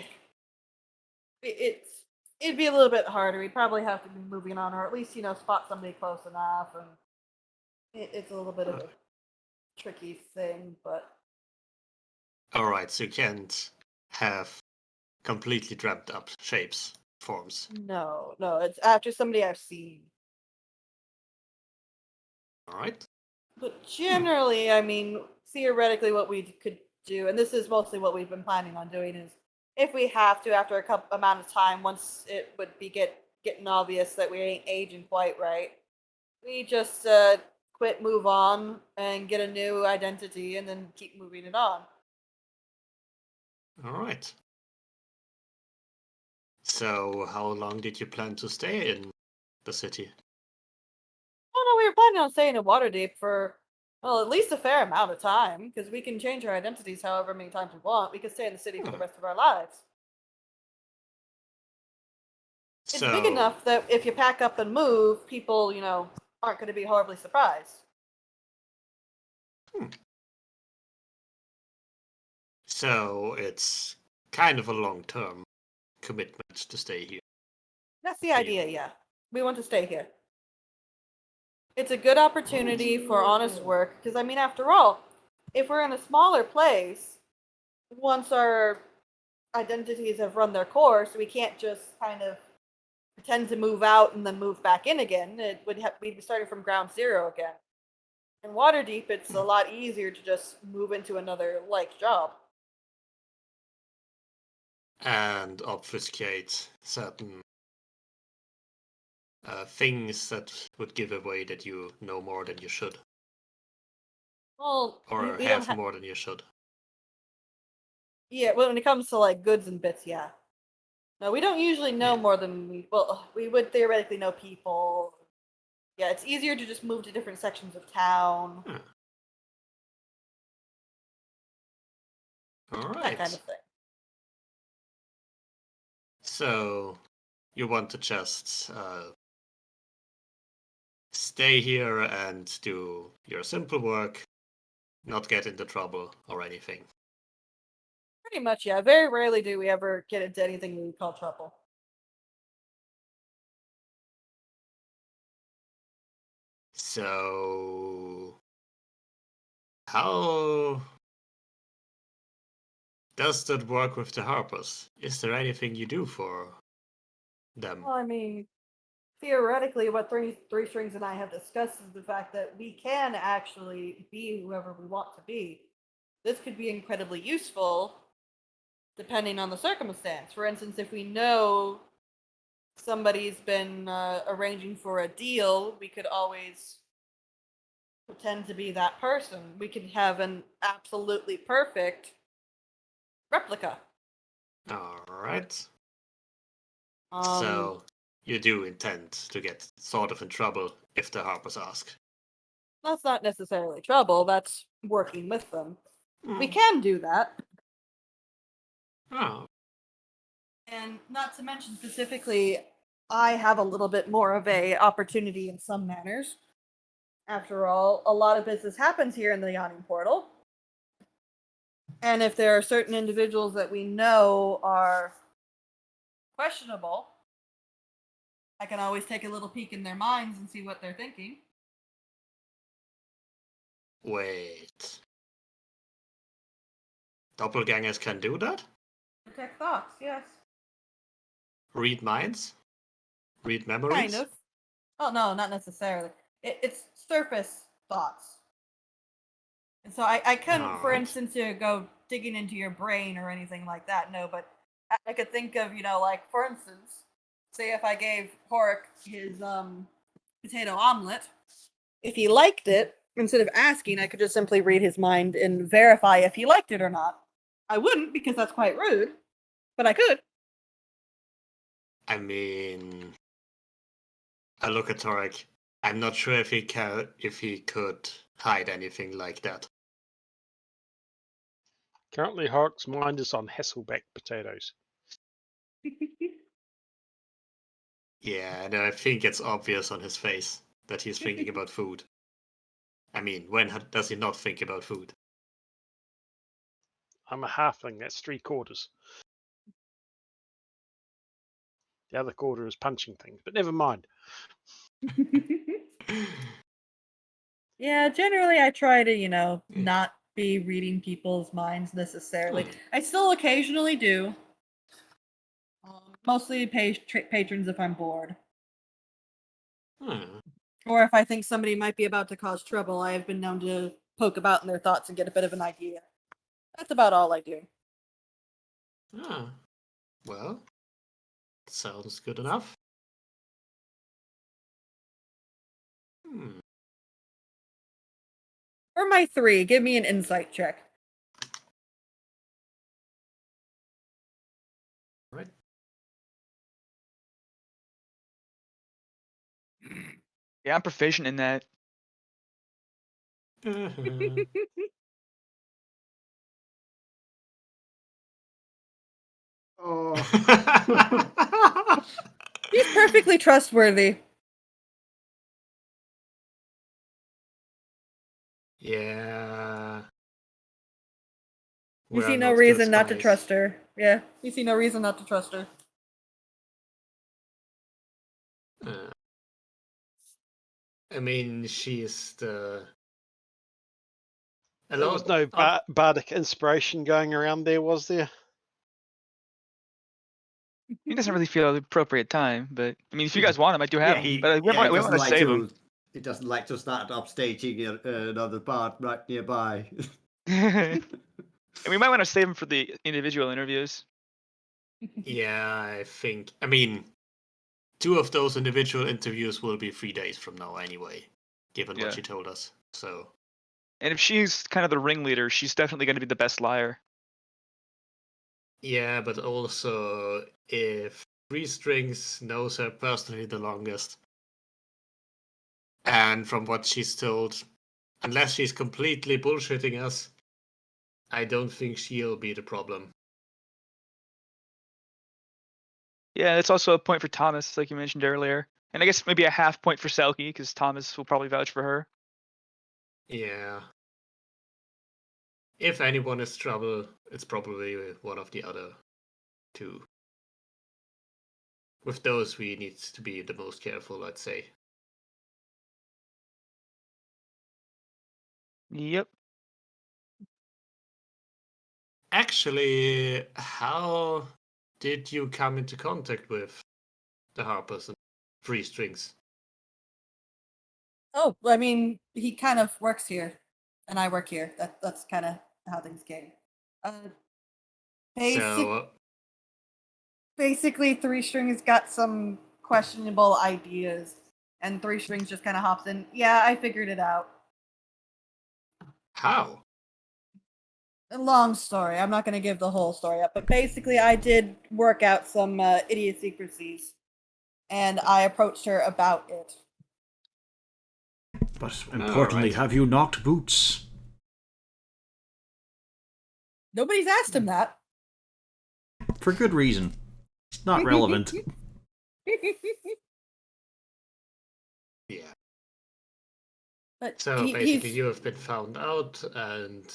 A: it'd be a little bit harder. We'd probably have to be moving on, or at least spot somebody close enough, and it's a little bit of a tricky thing. But
D: Alright, so you can't have completely dreamt up shapes, forms.
A: no, it's after somebody I've seen.
D: Alright?
A: But generally, I mean, theoretically, what we could do, and this is mostly what we've been planning on doing, is if we have to, after a couple amount of time, once it would be getting obvious that we ain't aging quite right, we just quit, move on, and get a new identity, and then keep moving it on.
D: Alright. So, how long did you plan to stay in the city?
A: Oh no, we were planning on staying in Waterdeep for, well, at least a fair amount of time, because we can change our identities however many times we want. We could stay in the city for the rest of our lives. It's big
D: So,
A: enough that if you pack up and move, people, aren't going to be horribly surprised.
D: so it's kind of a long-term commitment to stay here.
A: That's the idea, yeah. We want to stay here. It's a good opportunity for honest work, because, I mean, after all, if we're in a smaller place, once our identities have run their course, we can't just kind of pretend to move out and then move back in again. We'd be starting from ground zero again. In Waterdeep, it's a lot easier to just move into another job.
D: And obfuscate certain things that would give away that you know more than you should,
A: Well,
D: or
A: we
D: have
A: don't
D: more than you should.
A: Yeah, when it comes to goods and bits, yeah. No, we don't usually know
D: Yeah.
A: more than we would theoretically know people. Yeah, it's easier to just move to different sections of town,
D: All
A: that kind
D: right.
A: of thing.
D: So, you want to just stay here and do your simple work, not get into trouble or anything.
A: Pretty much, yeah. Very rarely do we ever get into anything we would call trouble.
D: So, how does that work with the Harpers? Is there anything you do for them?
A: Well, I mean, theoretically, what three strings and I have discussed is the fact that we can actually be whoever we want to be. This could be incredibly useful, depending on the circumstance. For instance, if we know somebody's been arranging for a deal, we could always pretend to be that person. We could have an absolutely perfect replica.
D: All right.
A: Um,
D: So, you do intend to get sort of in trouble if the Harpers ask.
A: that's not necessarily trouble. That's working with them. We
D: Mm.
A: can do that.
D: Oh,
A: And not to mention specifically, I have a little bit more of a opportunity in some manners. After all, a lot of business happens here in the Yawning Portal. And if there are certain individuals that we know are questionable, I can always take a little peek in their minds and see what they're thinking.
D: Wait. Doppelgangers can do that?
A: Detect thoughts, yes.
D: Read minds? Read memories?
A: Kind of. Oh, no, not necessarily. It's surface thoughts. And so I couldn't, for
D: Alright.
A: instance, go digging into your brain or anything like that, no, but I could think of, like, for instance, say if I gave Horik his potato omelet, if he liked it, instead of asking, I could just simply read his mind and verify if he liked it or not. I wouldn't, because that's quite rude, but I could.
D: I mean, I look at Torek. I'm not sure if he could hide anything like that.
F: Currently, Hork's mind is on Hasselback potatoes.
D: Yeah, and I think it's obvious on his face that he's thinking about food. I mean, when does he not think about food?
F: I'm a halfling, that's 3/4. The other quarter is punching things, but never mind.
A: Yeah, generally I try to, not be reading people's minds necessarily. I still occasionally do. Mostly patrons if I'm bored. Or if I think somebody might be about to cause trouble, I have been known to poke about in their thoughts and get a bit of an idea. That's about all I do.
D: Well, sounds good enough.
A: For my 3, give me an insight check.
D: Right.
C: Yeah, I'm proficient in that.
B: Oh.
A: He's perfectly trustworthy.
D: Yeah.
A: You
D: We're
A: see no
D: not good
A: reason not to
D: spies.
A: trust her. Yeah, you see no reason not to trust her.
D: I mean, she's the.
F: There was no bardic inspiration going around there, was there?
C: He doesn't really feel the appropriate time, but I mean, if you guys want him, I do have him.
B: he
C: But we
B: doesn't
C: want to
B: like
C: save
B: to.
C: him.
B: He doesn't like to start upstaging another part right nearby.
C: And we might want to save him for the individual interviews.
D: Yeah, I think. I mean, 2 of those individual interviews will be 3 days from now anyway, given
C: Yeah.
D: what she told us. So.
C: And if she's kind of the ringleader, she's definitely going to be the best liar.
D: Yeah, but also if 3 Strings knows her personally the longest, and from what she's told, unless she's completely bullshitting us, I don't think she'll be the problem.
C: Yeah, it's also a point for Thomas, like you mentioned earlier. And I guess maybe a half point for Selkie, because Thomas will probably vouch for her.
D: Yeah. If anyone is trouble, it's probably one of the other 2. With those, we need to be the most careful, I'd say.
C: Yep.
D: Actually, how did you come into contact with the Harpers and 3 Strings?
A: Oh, I mean, he kind of works here, and I work here. That's kind of how things came.
D: So,
A: Basically, 3 Strings got some questionable ideas, and 3 Strings just kind of hops in. Yeah, I figured it out.
D: how?
A: A long story. I'm not going to give the whole story up, but basically, I did work out some idiosyncrasies, and I approached her about it.
E: But importantly,
D: right.
E: have you knocked boots?
A: Nobody's asked him that.
E: For good reason. It's not relevant.
D: Yeah.
A: But
D: So
A: he-
D: basically,
A: he's
D: you have been found out, and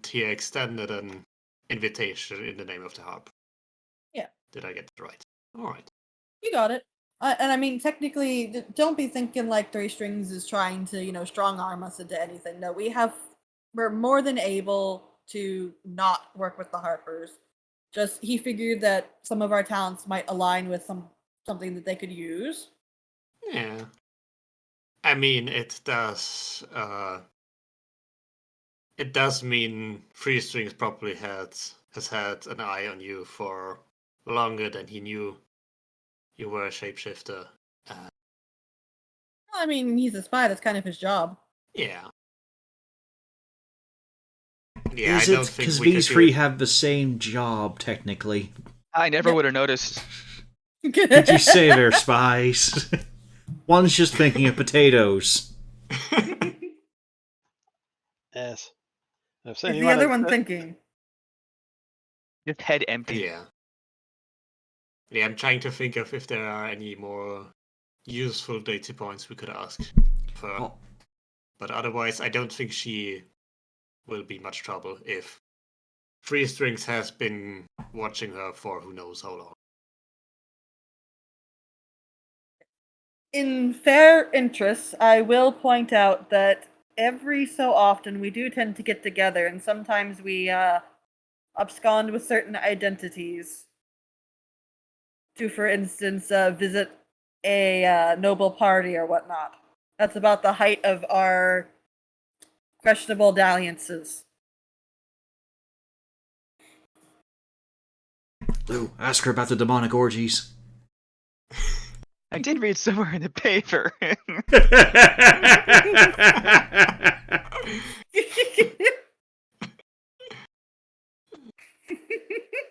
D: he extended an invitation in the name of the harp.
A: Yeah.
D: Did I get it right? All right.
A: You got it. And I mean, technically, don't be thinking like Three Strings is trying to, strong arm us into anything. No, we're more than able to not work with the Harpers. Just he figured that some of our talents might align with something that they could use.
D: Yeah. I mean, it does. It does mean Free Strings probably has had an eye on you for longer than he knew you were a shapeshifter.
A: I mean, he's a spy. That's kind of his job.
D: Yeah. Yeah,
E: Is
D: I don't
E: it
D: think
E: because
D: we could
E: these
D: do
E: three
D: it.
E: have the same job, technically?
C: I never
A: Yep.
C: would have noticed.
E: Did you say they're spies? One's just thinking of potatoes.
F: Yes. If
A: Is the
F: anyone
A: other
F: has-
A: one thinking?
C: Just head empty.
D: Yeah. Yeah, I'm trying to think of if there are any more useful data points we could ask for.
E: Oh.
D: But otherwise, I don't think she will be much trouble if Free Strings has been watching her for who knows how long.
A: In fair interest, I will point out that every so often we do tend to get together, and sometimes we abscond with certain identities. To, for instance, visit a noble party or whatnot. That's about the height of our questionable dalliances.
E: Lou, ask her about the demonic orgies.
C: I did read somewhere in the paper.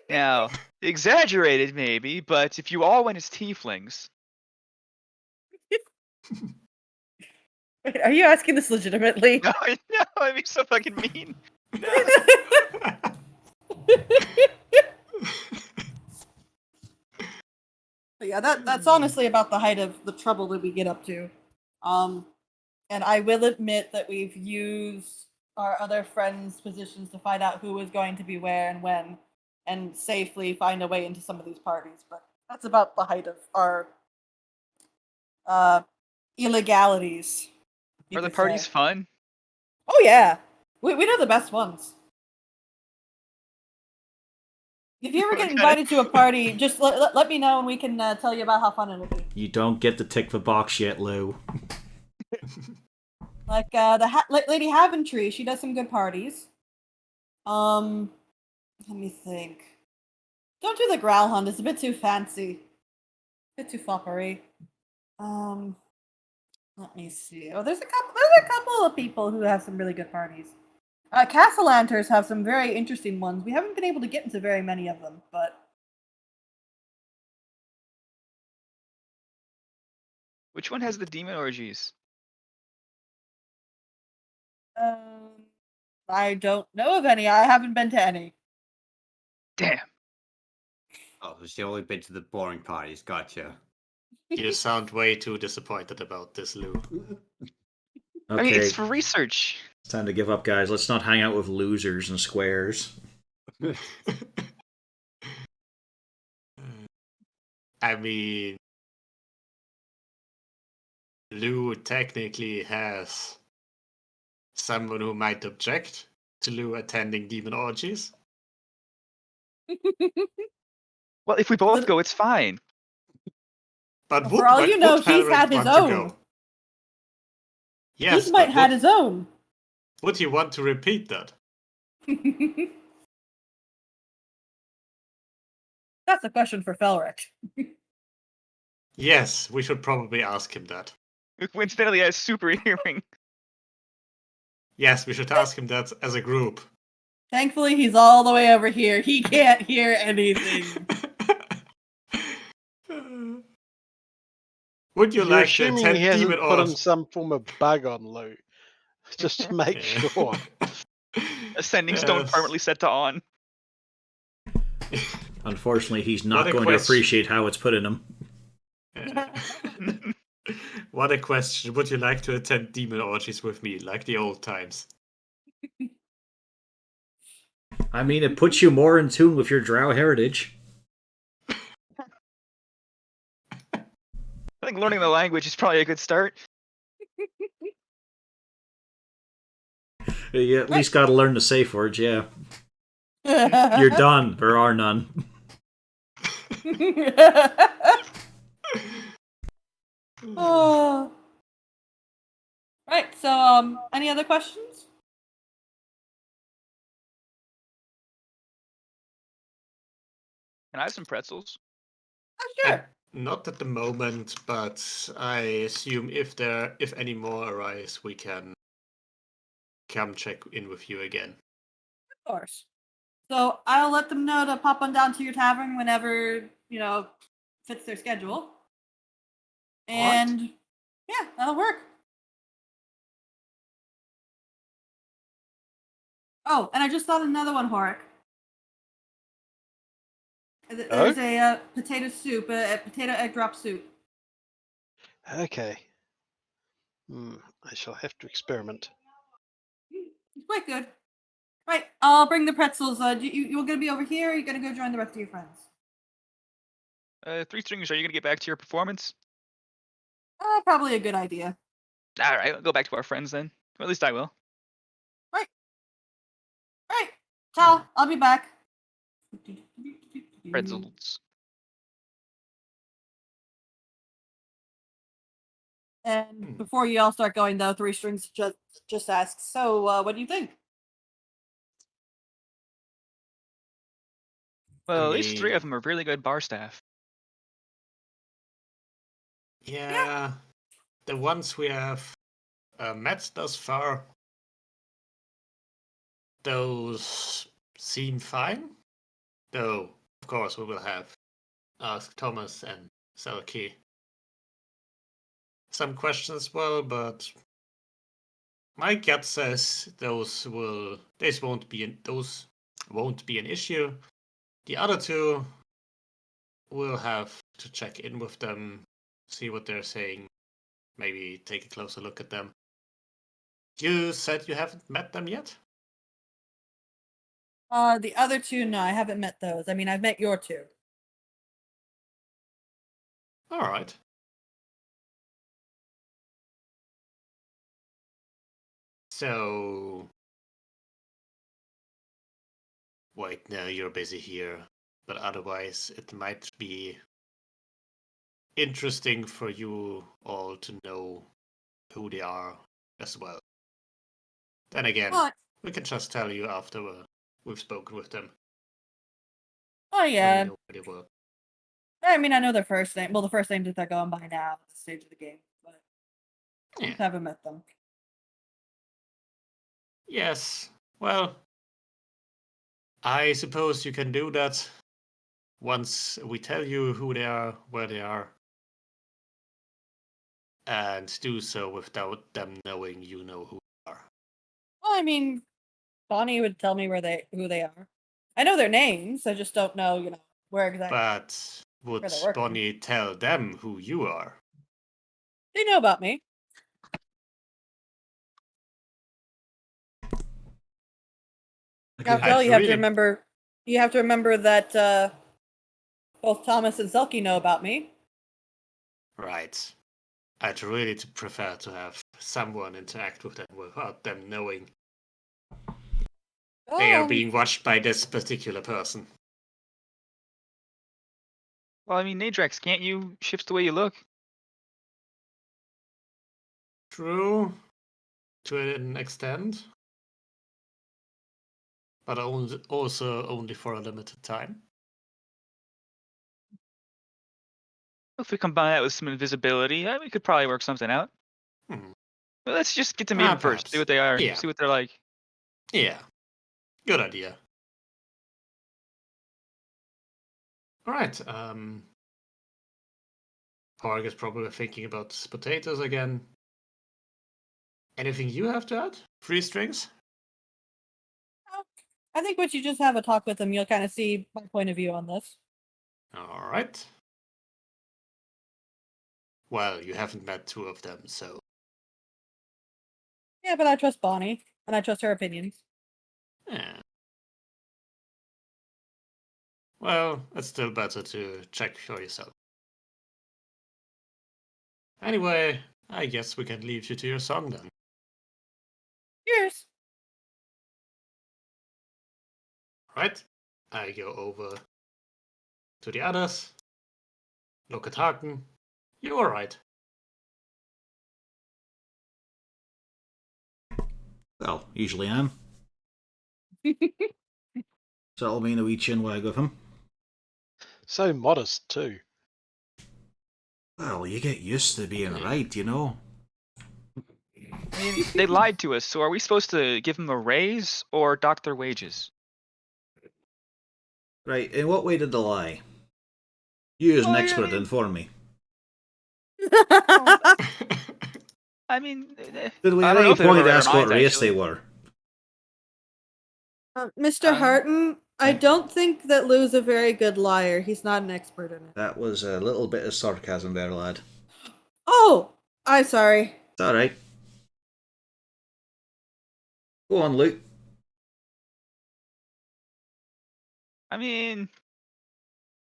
C: Now, exaggerated maybe, but if you all went as tieflings,
A: Wait, are you asking this legitimately?
C: no, I'd be so fucking mean.
A: But yeah, that's honestly about the height of the trouble that we get up to. And I will admit that we've used our other friends' positions to find out who is going to be where and when, and safely find a way into some of these parties. But that's about the height of our illegalities. you
C: Are the
A: could
C: parties
A: say.
C: fun?
A: Oh yeah, we know the best ones. If you ever get
C: Okay.
A: invited to a party, just let me know and we can tell you about how fun it'll be.
E: You don't get to tick the box yet, Lou.
A: Like Lady Haventry, she does some good parties. Let me think. Don't do the Growl Hunt; it's a bit too fancy, a bit too foppery. Let me see. Oh, there's a couple of people who have some really good parties. Castle Lanterns have some very interesting ones. We haven't been able to get into very many of them, but
C: Which one has the demon orgies?
A: I don't know of any. I haven't been to any.
C: Damn.
B: Oh, she only been to the boring parties. Gotcha.
D: You sound way too disappointed about this, Lou.
C: I mean,
E: Okay,
C: it's for research.
E: it's time to give up, guys. Let's not hang out with losers and squares.
D: I mean, Lou technically has someone who might object to Lou attending demon orgies.
C: Well, if we both go, it's fine.
D: But
A: For all you know,
D: would
A: he's
D: Valorant
A: had his
D: want to
A: own.
D: go? Yes,
A: He's might
D: but
A: had
D: would,
A: his own.
D: would he want to repeat that?
A: That's a question for Felric.
D: Yes, we should probably ask him that.
C: Coincidentally, has super hearing.
D: Yes, we should ask him that as a group.
A: Thankfully, he's all the way over here. He can't hear anything.
D: Would you
F: You're
D: like to
F: assuming
D: attend
F: he hasn't
D: demon
F: put in
D: orgies?
F: some form of bug on Lou, just to make sure.
C: Ascending stone
D: Yes.
C: permanently set to on.
E: Unfortunately, he's not
D: What a
E: going to
D: question.
E: appreciate how it's put in him.
D: What a question. Would you like to attend demon orgies with me, like the old times?
E: I mean, it puts you more in tune with your drow heritage.
C: I think learning the language is probably a good start.
E: You at least got to learn the safe words, yeah. You're done. There are none.
A: Oh. Right. So, any other questions?
C: And I have some pretzels.
A: Oh, sure.
D: Not at the moment, but I assume if any more arise, we can come check in with you again.
A: Of course. So I'll let them know to pop on down to your tavern whenever fits their schedule. And yeah, that'll work. Oh, and I just thought of another one, Horik. There's a potato soup, a potato egg drop soup.
F: Okay. I shall have to experiment.
A: It's quite good. Right, I'll bring the pretzels. You're gonna be over here. Or you're gonna go join the rest of your friends.
C: Three strings, are you gonna get back to your performance?
A: Probably a good idea.
C: Alright, we'll go back to our friends then. Or at least I will.
A: Right, ciao. I'll be back.
C: Pretzels.
A: And before you all start going, though, Three Strings just asks, so what do you think?
C: Well, at least 3
D: mean-
C: of them are really good bar staff.
D: Yeah, the ones we have met thus far, those seem fine. Though, of course, we will have ask Thomas and Selkie some questions as well, but my gut says those won't be an issue. The other two, we'll have to check in with them, see what they're saying, maybe take a closer look at them. You said you haven't met them yet?
A: The other two, no, I haven't met those. I mean, I've met your two.
D: All right. So, wait, no, you're busy here, but otherwise it might be interesting for you all to know who they are as well. Then again,
A: Oh,
D: we can just tell you after we've spoken with them.
A: oh
D: When we
A: yeah.
D: know where they were.
A: I mean, I know their first name. Well, the first names that they're going by now at this stage of the game, but I
D: Yeah.
A: just haven't met them.
D: Yes. Well, I suppose you can do that once we tell you who they are, where they are, and do so without them knowing you know who they are.
A: Well, I mean, Bonnie would tell me who they are. I know their names. I just don't know, where exactly.
D: But would
A: Where they're working.
D: Bonnie tell them who you are?
A: They know about me. After all,
D: I'd
A: you have to
D: really-
A: remember. You have to remember that both Thomas and Selkie know about me.
D: Right. I'd really prefer to have someone interact with them without them knowing they are being watched by this particular person.
C: Well, I mean, Nadrax, can't you shift the way you look?
D: True, to an extent, but also only for a limited time.
C: If we combine that with some invisibility, we could probably work something out.
D: Hmm.
C: But let's just get to meet them first. See
D: Perhaps.
C: what they are.
D: Yeah.
C: See what they're like.
D: Yeah, good idea. All right. Parg is probably thinking about potatoes again. Anything you have to add? 3 strings?
A: I think once you just have a talk with him, you'll kind of see my point of view on this.
D: All right. Well, you haven't met two of them, so.
A: Yeah, but I trust Bonnie, and I trust her opinions.
D: Yeah. Well, it's still better to check for yourself. Anyway, I guess we can leave you to your song then.
A: Cheers.
D: Right? I go over to the others. Look at Haken. You were right.
E: Well, usually am. So that'll mean a wee chin wag of him.
F: So modest too.
E: Well, you get used to being right, you know.
C: I mean, they lied to us, so are we supposed to give them a raise or dock their wages?
E: Right, in what way did they lie? You as an
C: Well, I
E: expert,
C: mean-
E: inform me.
C: I mean,
E: Did we
C: I
E: at
C: don't know
E: any
C: if they've ever
E: point
C: read our
E: ask what
C: minds,
E: race
C: actually.
E: they were?
A: Mr. Harton, I don't think that Lou's a very good liar. He's not an expert in it.
E: That was a little bit of sarcasm there, lad.
A: Oh, I'm sorry.
E: It's alright. Go on, Luke.
C: I mean,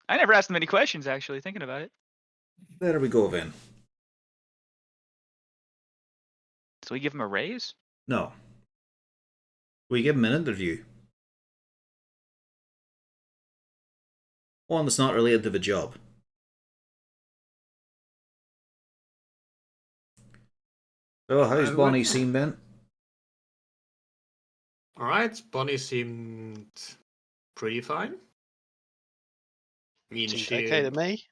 C: I never asked them any questions, actually, thinking about it.
E: There we go then.
C: So we give them a raise?
E: No. We give him an interview. One that's not related to the job. So, how's Bonnie seen then?
D: Alright, Bonnie seemed pretty fine. I mean,
F: Seems
D: she.
F: okay to me.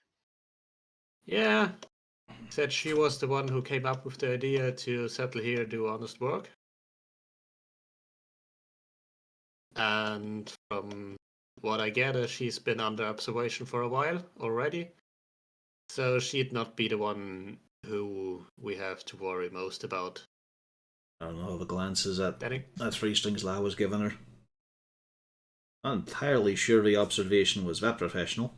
D: Yeah. Said she was the one who came up with the idea to settle here, do honest work. And from what I gather, she's been under observation for a while already. So she'd not be the one who we have to worry most about.
E: I don't know the glances that
D: Danny?
E: Three Strings La was giving her. Not entirely sure the observation was that professional.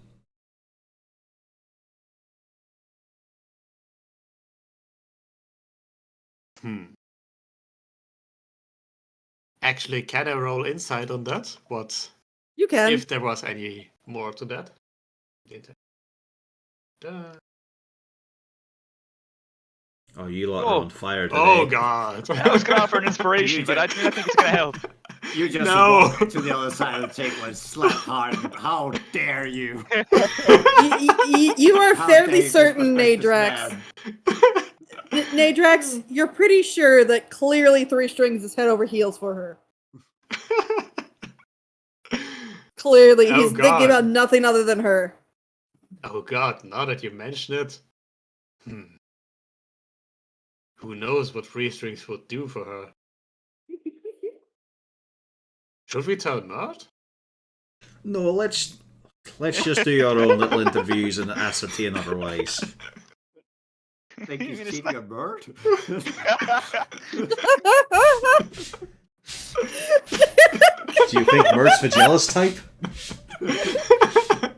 D: Actually, can I roll insight on that? What
A: You can.
D: if there was any more to that?
E: Oh, you lot are
C: Oh.
E: on fire today.
D: Oh god!
C: I was going to offer an inspiration, but I think it's going to help.
B: You just
D: No.
B: walked to the other side of the table and slapped hard. How dare you?
A: You are
B: How
A: fairly
B: dare you
A: certain,
B: disrespect this
A: Nadrax.
B: man?
A: Nadrax, you're pretty sure that clearly Three Strings is head over heels for her. Clearly,
D: Oh,
A: he's thinking
D: God.
A: about nothing other than her.
D: Oh god, now that you mention it. Who knows what Three Strings would do for her? Should we tell Mert?
E: No, let's just do our own little interviews and ascertain otherwise.
B: Think he's
C: It's
B: cheating a bird?
E: Do you think Mert's the jealous type?
C: I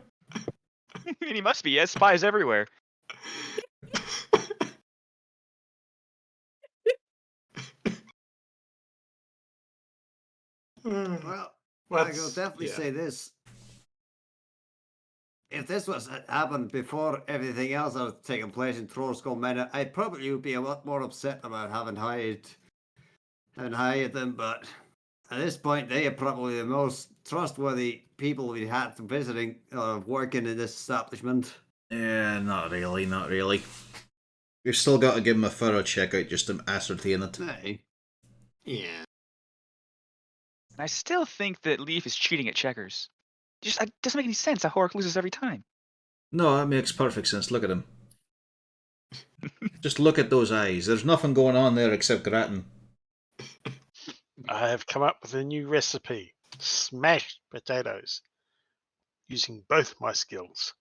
C: mean, he must be. He has spies everywhere.
B: Well, I
D: What's-
B: will definitely
D: yeah.
B: say this. If this was happened before everything else that was taking place in Trollskull Manor, I probably would be a lot more upset about having hired them, but at this point they are probably the most trustworthy people we had visiting or working in this establishment.
E: Yeah, not really, not really. We've still got to give him a thorough check out just to ascertain it.
B: Hey.
D: Yeah.
C: I still think that Leaf is cheating at checkers. It doesn't make any sense. How Hork loses every time.
E: No, that makes perfect sense. Look at him. Just look at those eyes. There's nothing going on there except gratin.
F: I have come up with a new recipe. Smashed potatoes. Using both my skills.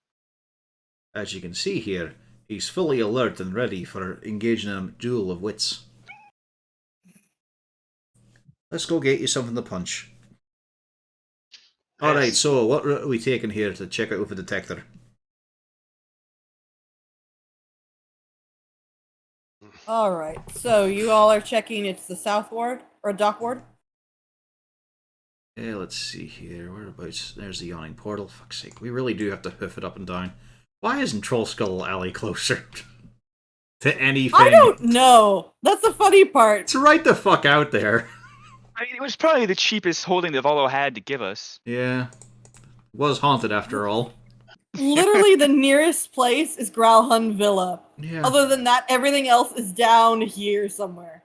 E: As you can see here, he's fully alert and ready for engaging in a duel of wits. Let's go get you something to punch. Alright,
D: Yes.
E: so what route are we taking here to check out with the detector?
A: All right. So you all are checking. It's the south ward or dock ward.
E: Yeah, let's see here. Whereabouts? There's the yawning portal. Fuck's sake. We really do have to hoof it up and down. Why isn't Troll Skull Alley closer to anything?
A: I don't know. That's the funny part.
E: It's right the fuck out there.
C: I mean, it was probably the cheapest holding that Volo had to give us.
E: Yeah. Was haunted after all.
A: Literally, the nearest place is Growlhund Villa.
E: Yeah.
A: Other than that, everything else is down here somewhere.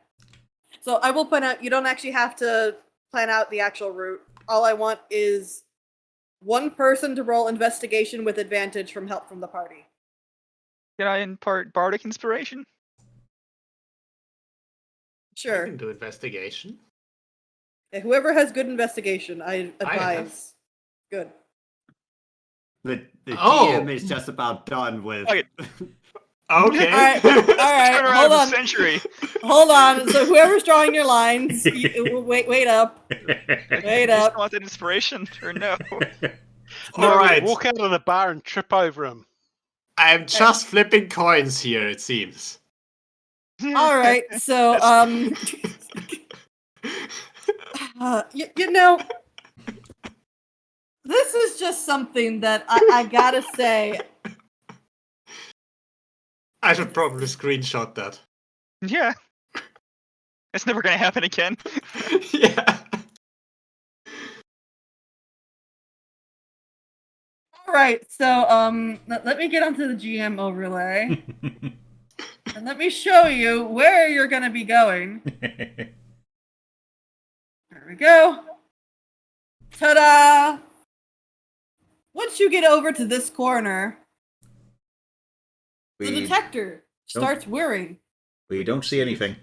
A: So I will point out, you don't actually have to plan out the actual route. All I want is one person to roll investigation with advantage from help from the party.
C: Can I impart bardic inspiration?
D: I
A: Sure.
D: can do investigation.
A: Yeah, whoever has good investigation, I
D: have.
A: advise. Good.
B: The
D: Oh.
B: GM is just about done with.
C: Okay.
D: Okay.
A: Alright, alright,
C: Turnaround
A: hold
C: of a
A: on.
C: century.
A: Hold on. So whoever's drawing your lines, wait up. Wait
C: You
A: up.
C: still want that inspiration or no?
D: All right.
F: Walk out of the bar and trip over him.
D: I'm just flipping coins here, it seems.
A: All right. So you know, this is just something that I gotta say.
D: I should probably screenshot that.
C: Yeah. It's never gonna happen again.
D: Yeah.
A: All right. So let me get onto the GM overlay and let me show you where you're gonna be going. There we go. Ta-da! Once you get over to this corner, the detector starts whirring.
E: We don't see anything.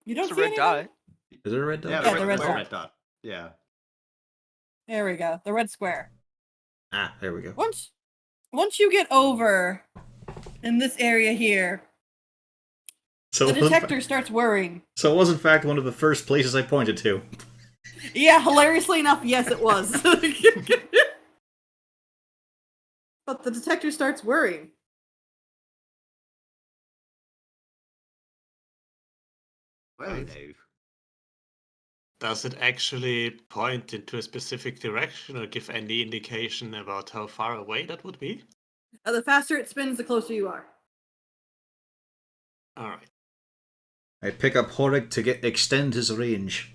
A: You don't
C: It's a
A: see
C: red
A: anything?
C: dot.
E: Is there a red dot?
B: Yeah,
A: Yeah, the red
B: the
A: dot.
B: red dot. Yeah.
A: There we go. The red square.
E: Ah, there we go.
A: Once you get over in this area here,
E: So
A: the
E: it was in
A: detector starts whirring.
E: So it was in fact one of the first places I pointed to.
A: Yeah, hilariously enough, yes, it was. But the detector starts whirring.
B: Well,
D: Right.
B: no.
D: Does it actually point into a specific direction or give any indication about how far away that would be?
A: The faster it spins, the closer you are.
D: All right.
E: I pick up Horig to extend his range.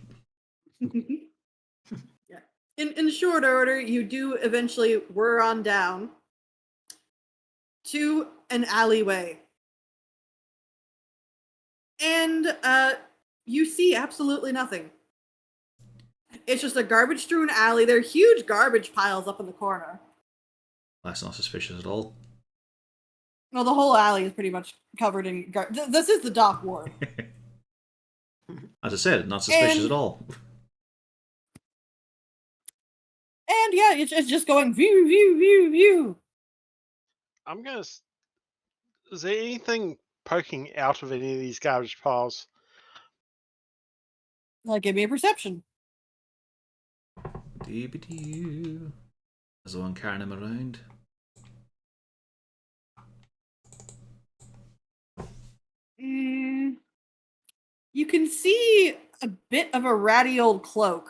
A: Yeah. In short order, you do eventually whir on down to an alleyway. And you see absolutely nothing. It's just a garbage-strewn alley. There are huge garbage piles up in the corner.
E: That's not suspicious at all.
A: No, the whole alley is pretty much covered in this is the dock ward.
E: As I said, not suspicious
A: And-
E: at all.
A: And yeah, it's just going view, view, view, view.
F: I'm gonna. Is there anything poking out of any of these garbage piles?
A: Give me a perception.
E: Dee-ba-dee. There's the one carrying him around.
A: You can see a bit of a ratty old cloak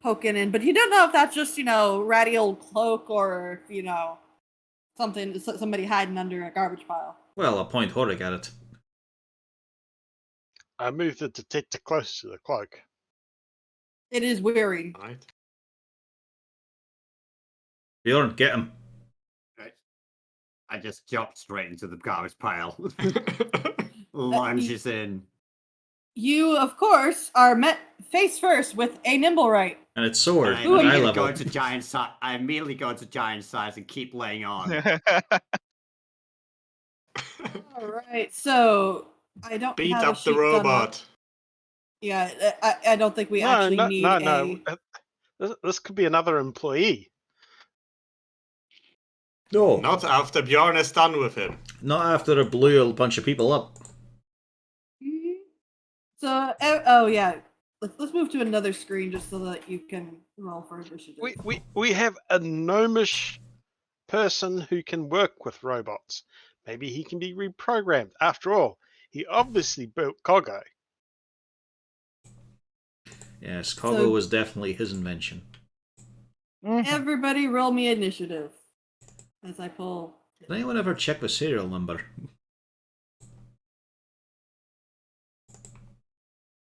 A: poking in, but you don't know if that's just, ratty old cloak or, something, somebody hiding under a garbage pile.
E: Well, I'll point Horig at it.
F: I move the detector close to the cloak.
A: It is weary.
D: All right.
E: Bjorn, get him.
B: Right. I just jumped straight into the garbage pile. Lunges in.
A: You, of course, are met face first with a nimble right.
E: And it's sword
B: And
E: at
A: Who are
E: eye
A: you?
E: level.
B: I immediately go into giant size and keep laying on.
A: All right, so I don't
D: Beat
A: have a
D: up the
A: sheet done up.
D: robot.
A: Yeah, I don't think we actually need
F: no. This could be another employee.
E: No,
D: Not after Bjorn is done with him.
E: not after I blew a bunch of people up.
A: Mhm. So, oh yeah, let's move to another screen just so that you can roll for initiative.
F: We have a gnomish person who can work with robots. Maybe he can be reprogrammed. After all, he obviously built Coggo.
E: Yes, Coggo
A: So-
E: was definitely his invention.
A: Everybody roll me initiative as I pull.
E: Did anyone ever check the serial number?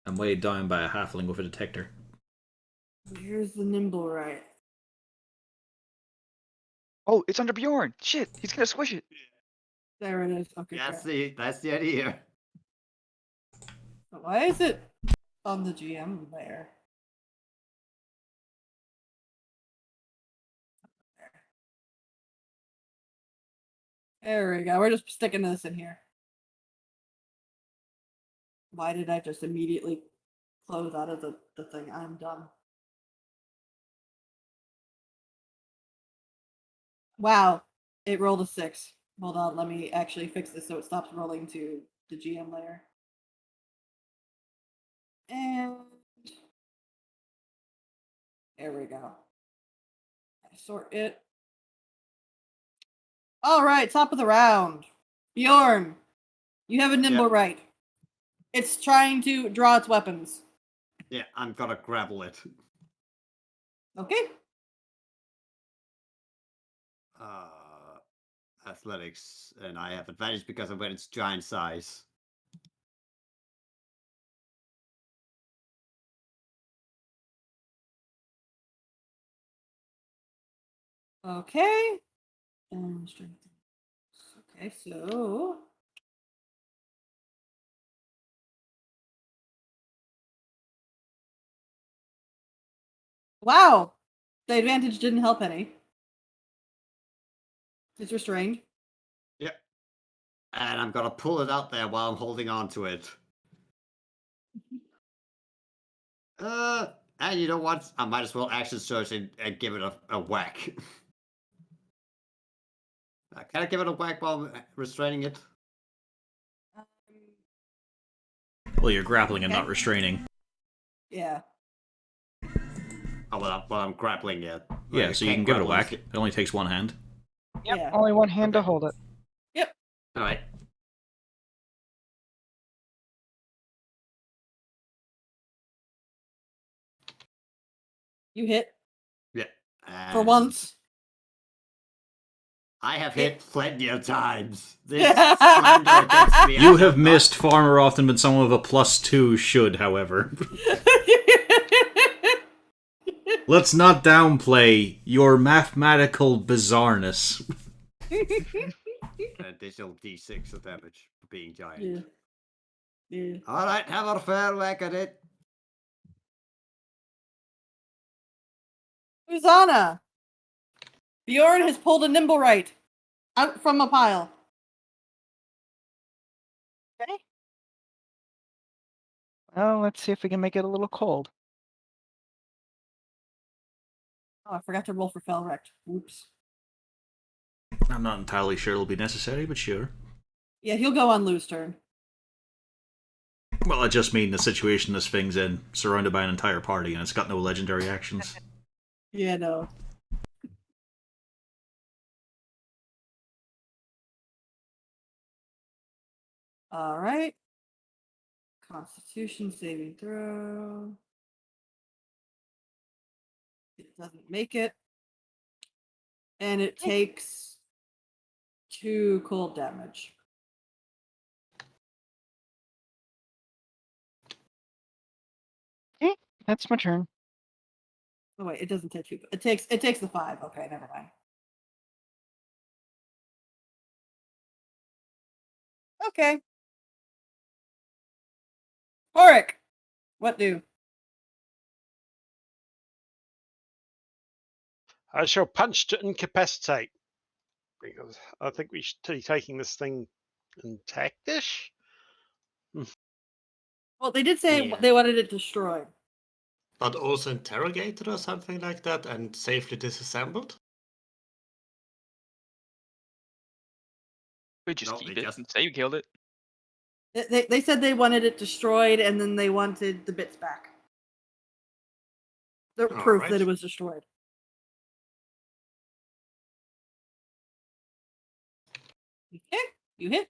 E: I'm weighed down by a halfling with a detector.
A: Here's the nimble right.
C: Oh, it's under Bjorn. Shit, he's gonna squish it.
A: There it is. Okay.
B: That's the idea.
A: But why is it on the GM layer? There we go. We're just sticking this in here. Why did I just immediately close out of the thing? I'm done. Wow. It rolled a 6. Hold on. Let me actually fix this so it stops rolling to the GM layer. And there we go. I sort it. All right, top of the round. Bjorn, you have a nimble
B: Yep.
A: right. It's trying to draw its weapons.
B: Yeah, I'm gonna grapple it.
A: Okay.
B: Athletics, and I have advantage because of its giant size.
A: Okay. And strength. Okay, so wow, the advantage didn't help any. It's restrained.
B: Yep. And I'm gonna pull it out there while I'm holding on to it. And you know what? I might as well action search and give it a whack. Can I give it a whack while I'm restraining it?
E: Well, you're grappling and
A: Okay.
E: not restraining.
A: Yeah.
B: Oh, well, I'm grappling it.
E: Yeah, so you can give it a whack. It only takes one hand.
G: Yep,
A: Yeah.
G: only one hand to
B: Okay.
G: hold it.
B: All right.
A: You hit
B: Yeah.
A: for
B: And
A: once.
B: I have
A: It-
B: hit plenty of times. This slander against me.
E: You
B: I
E: have
B: not-
E: missed far more often than someone with a +2 should, however. Let's not downplay your mathematical bizarreness.
B: An additional d6 of damage for being giant.
A: Yeah. Yeah.
B: All right, have a fair whack at it.
A: Uzana. Bjorn has pulled a nimble right out from a pile.
G: Okay. Well, let's see if we can make it a little cold.
A: Oh, I forgot to roll for fell wrecked. Oops.
E: I'm not entirely sure it'll be necessary, but sure.
A: Yeah, he'll go on Lou's turn.
E: Well, I just mean the situation this thing's in, surrounded by an entire party, and it's got no legendary actions.
A: Yeah, no. All right. Constitution saving throw. It doesn't make it. And it takes 2 cold damage.
G: Okay, that's my turn.
A: Oh wait, it doesn't take 2. It takes the 5. Okay, never mind. Okay. Auric, what do?
F: I shall punch to incapacitate. Because I think we should be taking this thing intactish.
A: Well, they did say
D: Yeah.
A: they wanted it destroyed.
D: But also interrogated or something like that and safely disassembled?
C: We just
B: No,
C: keep
B: they
C: it
B: just-
C: and say you killed it.
A: They said they wanted it destroyed and then they wanted the bits back. The proof that
D: Alright.
A: it was destroyed. Okay, you hit.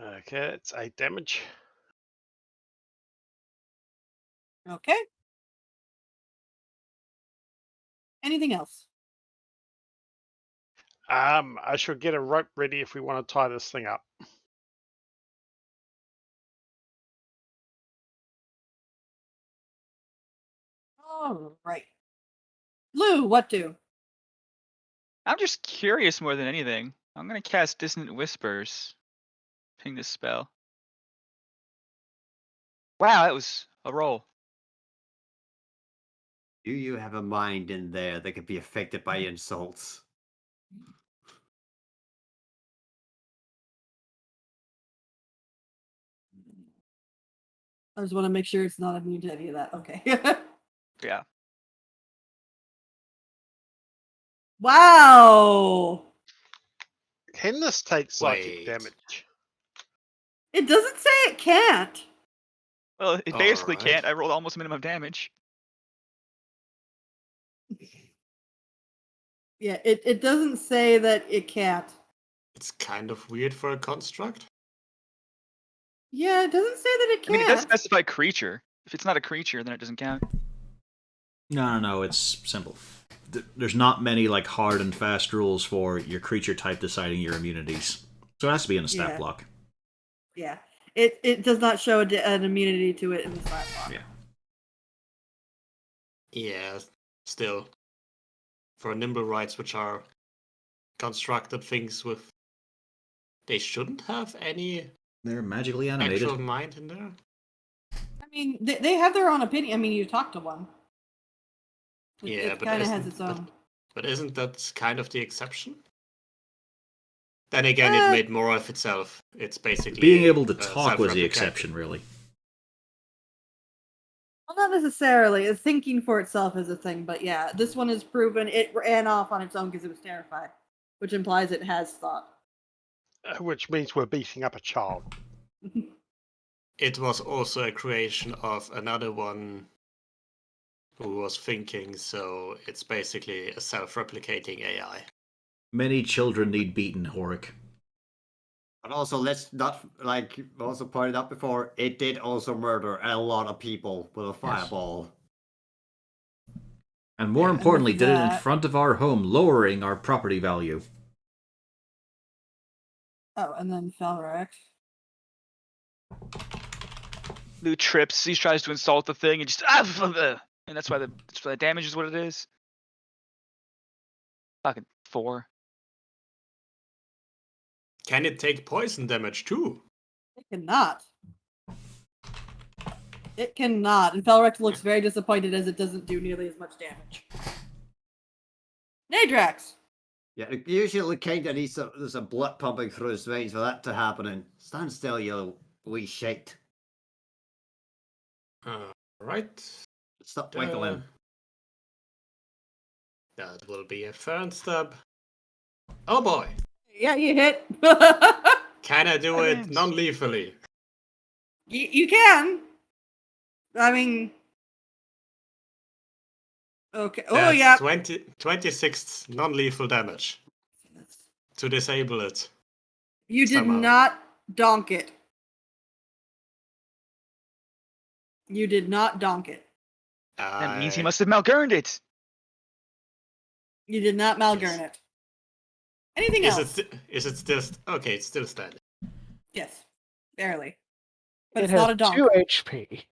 F: Okay, it's 8 damage.
A: Okay. Anything else?
F: I should get a rope ready if we want to tie this thing up.
A: All right. Lou, what do?
C: I'm just curious more than anything. I'm gonna cast Dissonant Whispers. Ping this spell. Wow, that was a roll.
B: Do you have a mind in there that could be affected by insults?
A: I just want to make sure it's not immune to any of that. Okay.
C: Yeah.
A: Wow.
F: Can this take psychic
D: Wait.
F: damage?
A: It doesn't say it can't.
C: Well, it basically
D: Alright.
C: can't. I rolled almost minimum damage.
A: Yeah, it doesn't say that it can't.
D: It's kind of weird for a construct.
A: Yeah, it doesn't say that it
C: I
A: can't.
C: mean, it does specify creature. If it's not a creature, then it doesn't count.
E: No, it's simple. There's not many like hard and fast rules for your creature type deciding your immunities, so it has to be in a stat
A: Yeah.
E: block.
A: Yeah. It does not show an immunity to it in the stat block.
E: Yeah.
D: Yeah, still. For nimble rights, which are constructed things with. They shouldn't have any
E: They're magically animated.
D: actual mind in there.
A: I mean, they have their own opinion. I mean, you talk to one.
D: Yeah,
A: it
D: but
A: kind of has
D: isn't-
A: its own.
D: But isn't that kind of the exception? Then again,
A: Uh,
D: it made more of itself. It's basically
E: Being able to
D: uh,
E: talk was the
D: self-replicating.
E: exception, really.
A: Well, not necessarily. Thinking for itself is a thing, but yeah, this one is proven it ran off on its own because it was terrified, which implies it has thought.
F: Which means we're beating up a child.
D: It was also a creation of another one who was thinking, so it's basically a self-replicating AI.
E: Many children need beaten, Horik.
B: But also, let's not, like also pointed out before, it did also murder a lot of people with a fireball.
E: And more
A: Yeah,
E: importantly,
A: and
E: did it in
A: that-
E: front of our home, lowering our property value.
A: Oh, and then Felrex.
C: Lou trips. He tries to insult the thing and just and that's why the damage is what it is. Fucking 4.
D: Can it take poison damage too?
A: It cannot. It cannot. And Felrex looks very disappointed as it doesn't do nearly as much damage. Nadrax!
B: Yeah, usually kind of needs there's a blood pumping through his veins for that to happen. And stand still, you wee shite.
D: Right.
B: Stop wiggling.
D: That will be a third stab. Oh boy!
A: Yeah, you hit.
D: Can I do it
C: Thanks.
D: non-lethally?
A: You can. I mean. Okay. Oh,
D: That's
A: yeah.
D: 26 non-lethal damage to disable it.
A: You did
D: Somehow.
A: not donk it. You did not donk it.
C: That means he
D: I-
C: must have malgurned it.
A: You did not malgurn it. Anything
D: Is
A: else?
D: is it still okay? It's still standing.
A: Yes. Barely. But
G: It
A: it's
G: has
A: not a donk.
G: 2 HP.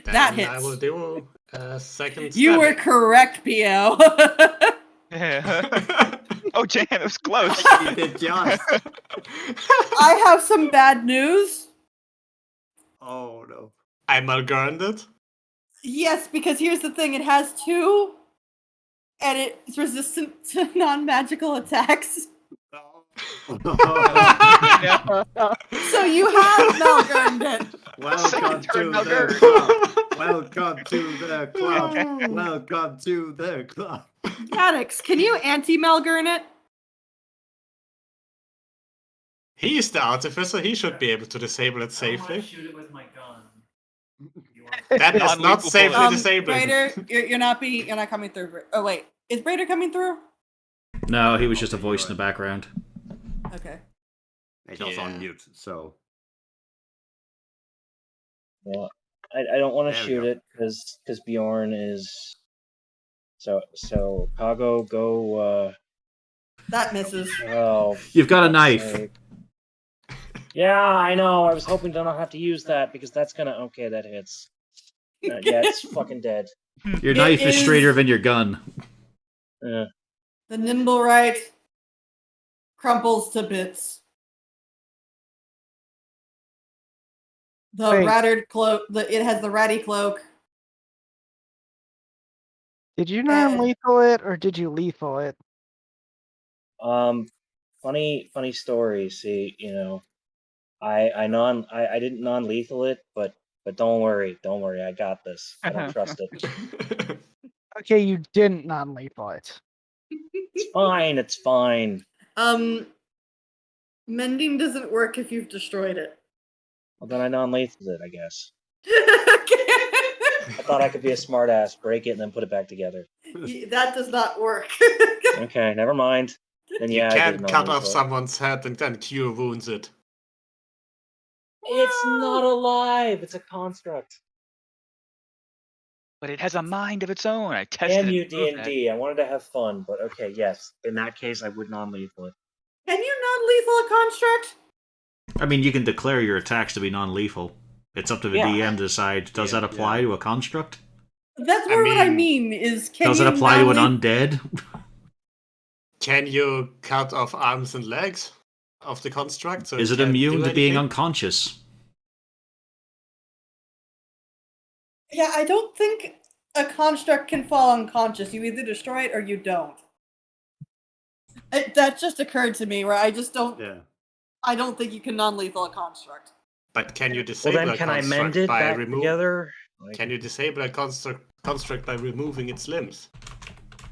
A: That
D: Then I
A: hits.
D: will do a second.
A: You were
D: stabbing.
A: correct, P.O.
C: Oh damn, it was close.
B: You did just.
A: I have some bad news.
B: Oh no.
D: I malgurned it.
A: Yes, because here's the thing: it has 2, and it's resistant to non-magical attacks.
C: Yeah.
A: So you have malgurned it.
B: Welcome to
C: turn,
B: the
C: Malgurn.
B: club. Welcome to the club. Welcome to the club.
A: Maddox, can you anti-malgurn it?
D: He's the artificer. He should be able to disable it safely.
H: shoot it with my gun.
D: That is not
C: Non-lethal
D: safely
C: bullet.
D: disabling.
A: Braider, you're not coming through. Oh wait, is Braider coming through?
E: No, he was just a voice in the background.
A: Okay.
B: He's also on
D: Yeah.
B: mute, so
I: Yeah, I don't want to
B: There we
I: shoot
B: go.
I: it because Bjorn is. So Kago, go.
A: That misses.
I: Oh,
E: You've got a
I: fuck's
E: knife.
I: sake. Yeah, I know. I was hoping to not have to use that because that's gonna. Okay, that hits. Yeah, it's fucking dead.
E: Your
A: It
E: knife is
A: is-
E: straighter than your gun.
I: Yeah.
A: The nimble right crumples to bits. The
G: Wait.
A: ratted cloak. It has the ratty cloak.
G: Did you
A: And-
G: non-lethal it or did you lethal it?
I: Funny story. See, I didn't non-lethal it, but don't worry, I got this. I don't trust it.
G: Okay, you didn't non-lethal it.
I: It's fine.
A: Mending doesn't work if you've destroyed it.
I: Well, then I non-lethal it, I guess.
A: Okay.
I: I thought I could be a smartass, break it, and then put it back together.
A: That does not work.
I: Okay, never mind. Then
D: You
I: yeah, I
D: can't
I: did
D: cut off
I: non-lethal it.
D: someone's head and then cure wounds it.
I: It's not alive. It's a construct.
C: But it has a mind of its own. I tested
I: Damn
C: it.
I: you,
C: to prove that.
I: D&D. I wanted to have fun, but okay, yes. In that case, I would non-lethal it.
A: Can you non-lethal a construct?
E: I mean, you can declare your attacks to be non-lethal. It's up to the
I: Yeah.
E: DM to decide, does
B: Yeah,
E: that apply
B: yeah.
E: to a construct?
A: That's
D: I
A: more what I
D: mean,
A: mean. Is can
E: Does
A: you
E: it apply to an
A: non-lethal-
E: undead?
D: Can you cut off arms and legs of the construct? So
E: Is it
D: can't
E: immune
D: do
E: to being
D: anything?
E: unconscious?
A: Yeah, I don't think a construct can fall unconscious. You either destroy it or you don't. That just occurred to me, where I just don't.
B: yeah.
A: I don't think you can non-lethal a construct.
D: But can you
I: Well,
D: disable
I: then
D: a
I: can I
D: construct
I: mend it
D: by
I: back
D: remove?
I: together? Like,
D: Can you disable a construct by removing its limbs?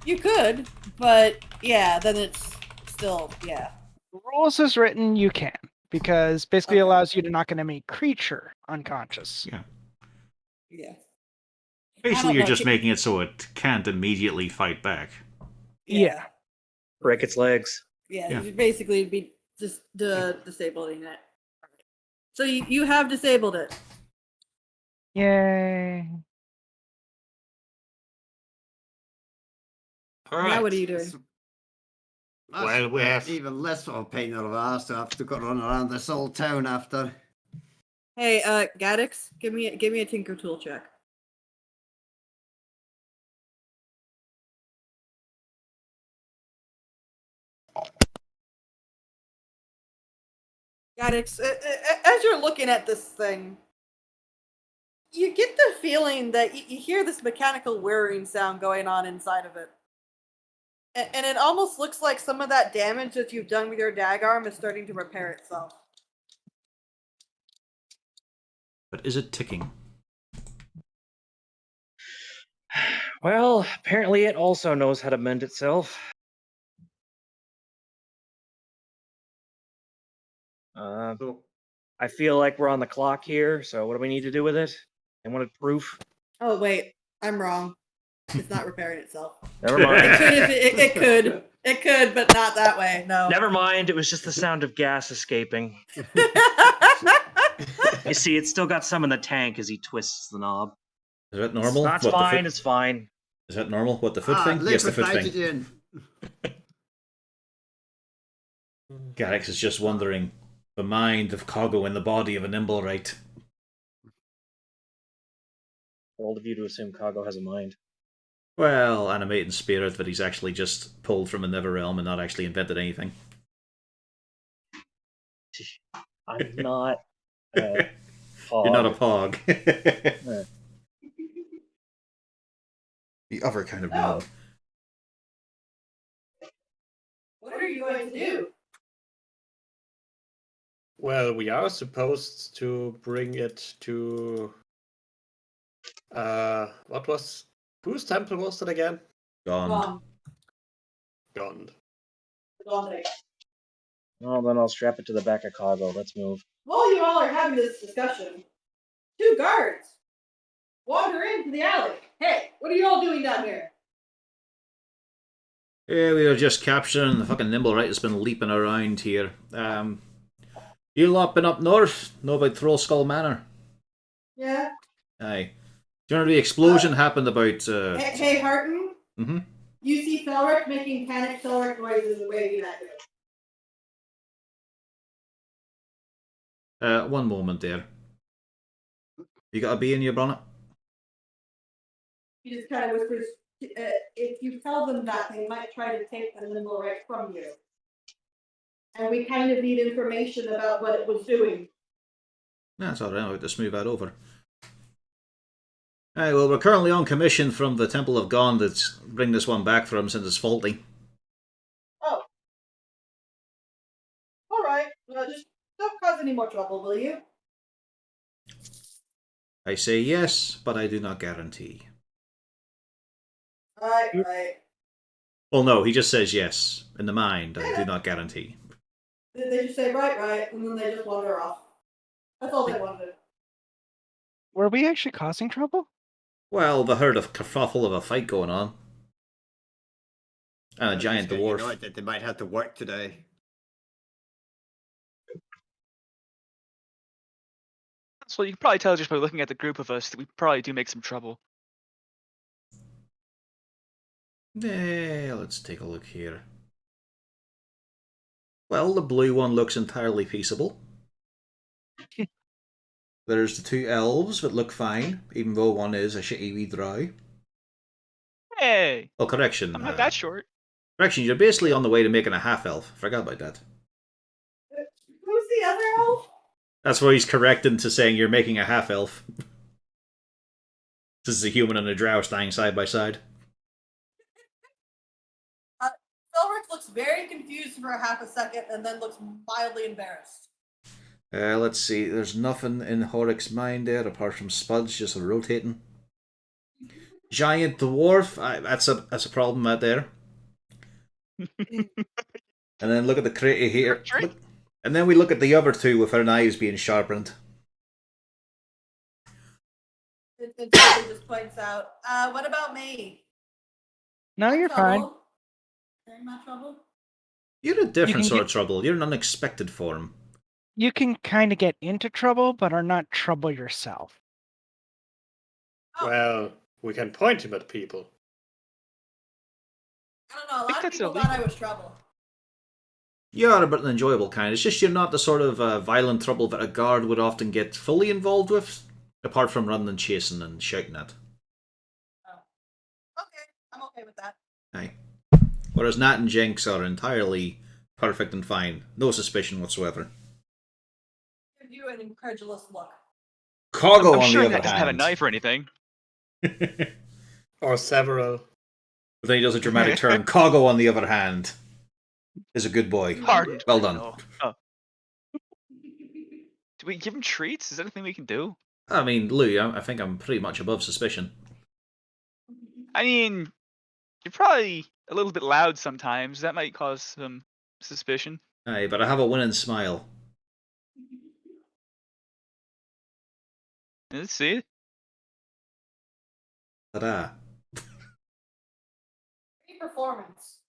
A: You could, but yeah, then it's still yeah.
G: The rules as written, you can, because basically
A: Okay.
G: allows you to knock an enemy creature unconscious.
E: Yeah.
A: Yeah.
E: Basically,
A: don't
E: you're
A: know,
E: just
A: can-
E: making it so it can't immediately fight back.
G: Yeah.
I: break its legs.
A: Yeah,
E: Yeah.
A: you basically be just disabling it. So you have disabled it.
G: Yay.
D: All
A: Now
D: right.
A: what are you doing?
B: That's
D: Well, we have-
B: even less of a pain in the ass to have to go run around this whole town after.
A: Hey, Gaddix, give me a Tinker Tool check. Gaddix, as you're looking at this thing, you get the feeling that you hear this mechanical whirring sound going on inside of it. And it almost looks like some of that damage that you've done with your dag arm is starting to repair itself.
E: But is it ticking?
I: Well, apparently it also knows how to mend itself.
B: So
I: I feel like we're on the clock here, so what do we need to do with it? I wanted proof.
A: Oh wait, I'm wrong. It's not repairing itself.
I: Never mind.
A: It could if it could, but not that way. No.
I: Never mind, it was just the sound of gas escaping. You see, it's still got some in the tank as he twists the knob.
E: Is that normal?
I: That's
E: What, the
I: fine,
E: foot-
I: it's fine.
E: Is that normal? What, the foot thing? Yes, the
B: liquid
E: foot thing.
B: nitrogen.
E: Garrix is just wondering, the mind of Coggo in the body of a Nimblewright.
I: Bold of you to assume Kago has a mind.
E: Well, animating spirit that he's actually just pulled from another realm and not actually invented anything.
I: I'm not.
E: You're not a pog. The other kind of gnome.
A: What are you going to do?
D: Well, we are supposed to bring it to. Whose temple was it again?
E: Gone.
D: Gond.
A: Gone.
I: Well, then I'll strap it to the back of Cargo. Let's move.
A: While you all are having this discussion, 2 guards wander into the alley. Hey, what are you all doing down here?
E: Yeah, we were just capturing the fucking nimble right that's been leaping around here. You lot been up north? Know about Trollskull Manor?
A: Yeah.
E: Aye. Do you remember the explosion happened about...
A: Hey, Harton.
E: Mm-hmm.
A: You see Felric making panic Felric noises and waving at you.
E: One moment there. You got a bee in your bonnet?
A: He just kind of whispers, if you tell them that, they might try to take the nimble right from you. And we kind of need information about what it was doing.
E: That's alright, I'll just move that over. Aye, well, we're currently on commission from the Temple of Gond to bring this one back for him since it's faulty.
A: Oh. Alright, just don't cause any more trouble, will you?
E: I say yes, but I do not guarantee.
A: Right.
E: Well, no, he just says yes. In the mind, I do not guarantee.
A: They just say right, and then they just wander off. That's all they wanted.
G: Were we actually causing trouble?
E: Well, the heard of kerfuffle of a fight going on. And a giant dwarf.
B: You know that they might have to work today.
C: So you can probably tell just by looking at the group of us that we probably do make some trouble.
E: Yeah, let's take a look here. Well, the blue one looks entirely peaceable. There's the 2 elves that look fine, even though one is a shitty wee drow.
C: Hey!
E: Oh, correction.
C: I'm not that short.
E: Correction, you're basically on the way to making a half-elf. Forgot about that.
A: Who's the other elf?
E: That's why he's correcting to saying you're making a half-elf. This is a human and a drow standing side by side.
A: Felric looks very confused for a half a second and then looks mildly embarrassed.
E: Let's see. There's nothing in Horik's mind there apart from Spuds just rotating. Giant dwarf. That's a problem right there. And then look at the critter here. Look, and then we look at the other 2 with their knives being sharpened.
A: And Toby just points out, what about me?
G: No, you're fine.
A: They're not trouble?
E: You're a different
G: can
E: sort of trouble. You're an unexpected form.
G: You can kind of get into trouble, but are not trouble yourself.
A: Oh.
D: Well, we can point him at people.
A: I don't know, a
C: think
A: lot of
C: that's
A: people
C: illegal.
A: thought I was trouble.
E: You are a bit an enjoyable kind. It's just you're not the sort of violent trouble that a guard would often get fully involved with, apart from running and chasing and shouting at.
A: Oh. Okay, I'm okay with that.
E: Aye. Whereas Nat and Jinx are entirely perfect and fine. No suspicion whatsoever.
A: Give you an incredulous look.
E: Coggo,
C: I'm
E: on
C: sure
E: the
C: that
E: other
C: doesn't have a
E: hand.
C: knife or anything.
D: Or several.
E: But then he does a dramatic turn. Coggo, on the other hand, is a good boy.
C: Pardon.
E: Well done.
C: No. Oh. Do we give him treats? Is that anything we can do?
E: I mean, Lou, I think I'm pretty much above suspicion.
C: I mean, you're probably a little bit loud sometimes. That might cause some suspicion.
E: Aye, but I have a winning smile.
C: Let's see.
E: Ta-da.
A: Great performance.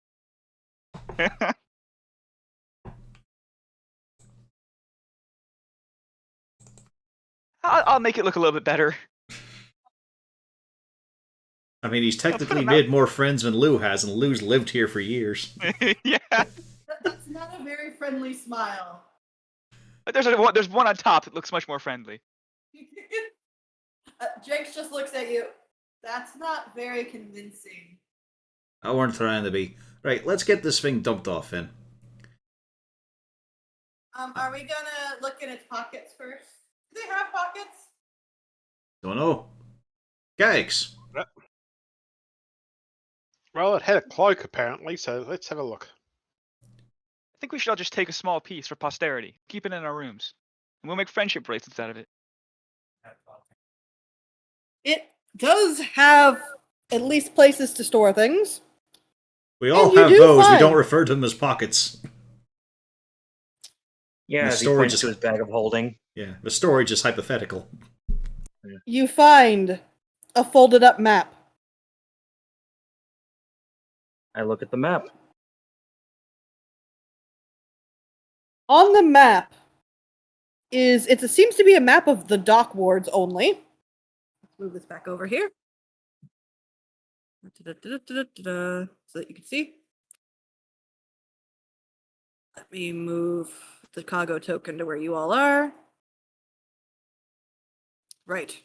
C: I'll make it look a little bit better.
E: I mean, he's technically
C: him
E: made more friends than Lou has, and Lou's lived here for years.
C: Yeah.
A: That's not a very friendly smile.
C: But there's one on top that looks much more friendly.
A: Jinx just looks at you. That's not very convincing.
E: I weren't trying to be. Right, let's get this thing dumped off then.
A: Are we gonna look in its pockets first? Do they have pockets?
E: Don't know. Gags.
F: Well, it had a cloak apparently, so let's have a look.
C: I think we should all just take a small piece for posterity. Keep it in our rooms. And we'll make friendship bracelets out of it.
A: It does have at least places to store things.
E: We all
A: And you
E: have
A: do
E: those. We
A: find-
E: don't refer to them as pockets.
I: Yeah,
E: The
I: as he
E: storage
I: points
E: is-
I: to his bag of holding.
E: Yeah, the storage is hypothetical.
A: You find a folded up map.
I: I look at the map.
A: On the map it seems to be a map of the dock wards only. Let's move this back over here. So that you can see. Let me move the cargo token to where you all are. Right.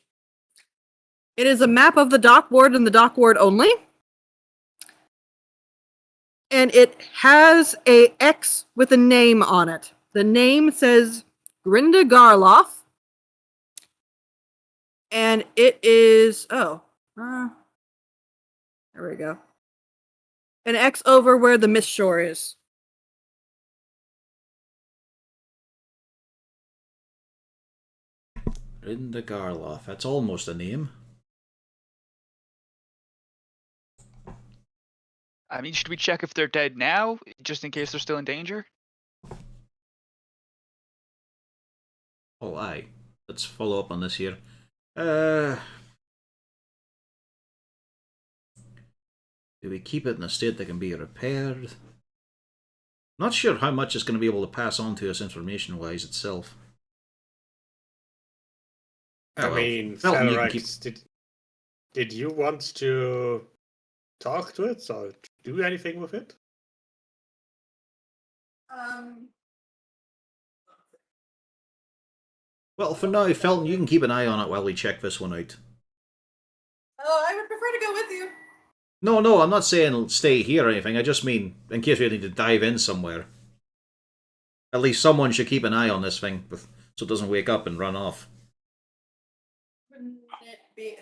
A: It is a map of the dock ward and the dock ward only. And it has a X with a name on it. The name says Grinda Garloff. And it is there we go. An X over where the Mist Shore is.
E: Rinda Garloff. That's almost a name.
C: I mean, should we check if they're dead now, just in case they're still in danger?
E: Oh, aye. Let's follow up on this here. Do we keep it in a state that can be repaired? Not sure how much it's going to be able to pass on to us information-wise itself.
D: I
E: well,
D: mean,
E: Felton, you can
D: Felrax, did you want to talk to it or do anything with it?
E: Well, for now, Felton, you can keep an eye on it while we check this one out.
A: Oh, I would prefer to go with you.
E: No, I'm not saying stay here or anything. I just mean, in case we need to dive in somewhere. At least someone should keep an eye on this thing, so it doesn't wake up and run off.
A: Wouldn't it be...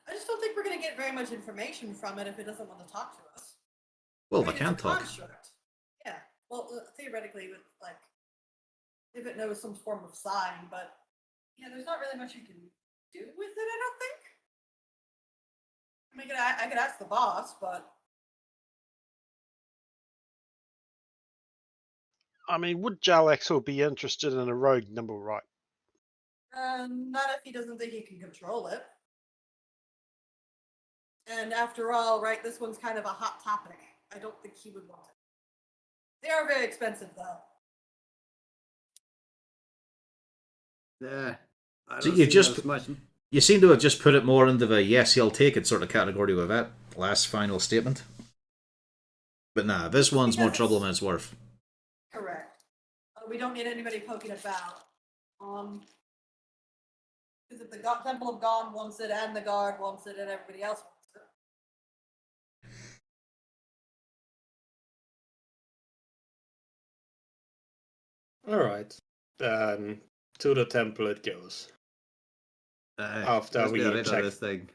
A: I just don't think we're going to get very much information from it if it doesn't want to talk to us.
E: Well,
A: I mean,
E: if I can
A: it's a
E: talk.
A: construct. Yeah. Well, theoretically, with like, if it knows some form of sign, but yeah, there's not really much you can do with it. I don't think. I mean, I could ask the boss, but
F: I mean, would Jalexo be interested in a rogue nimble right?
A: not if he doesn't think he can control it. And after all, right, this one's kind of a hot topic. I don't think he would want it. They are very expensive, though.
B: Yeah. I
E: So
B: don't
E: you
B: see
E: just-
B: there's much.
E: You seem to have just put it more into the yes, he'll take it sort of category with that last final statement. But nah, this one's more
A: Because
E: trouble
A: it's-
E: than it's worth.
A: Correct. We don't need anybody poking about. Because if the Temple of God wants it, and the guard wants it, and everybody else wants it.
D: Alright. Then to the temple it goes. After
B: let's
D: we
B: get rid of
D: check-
B: this thing.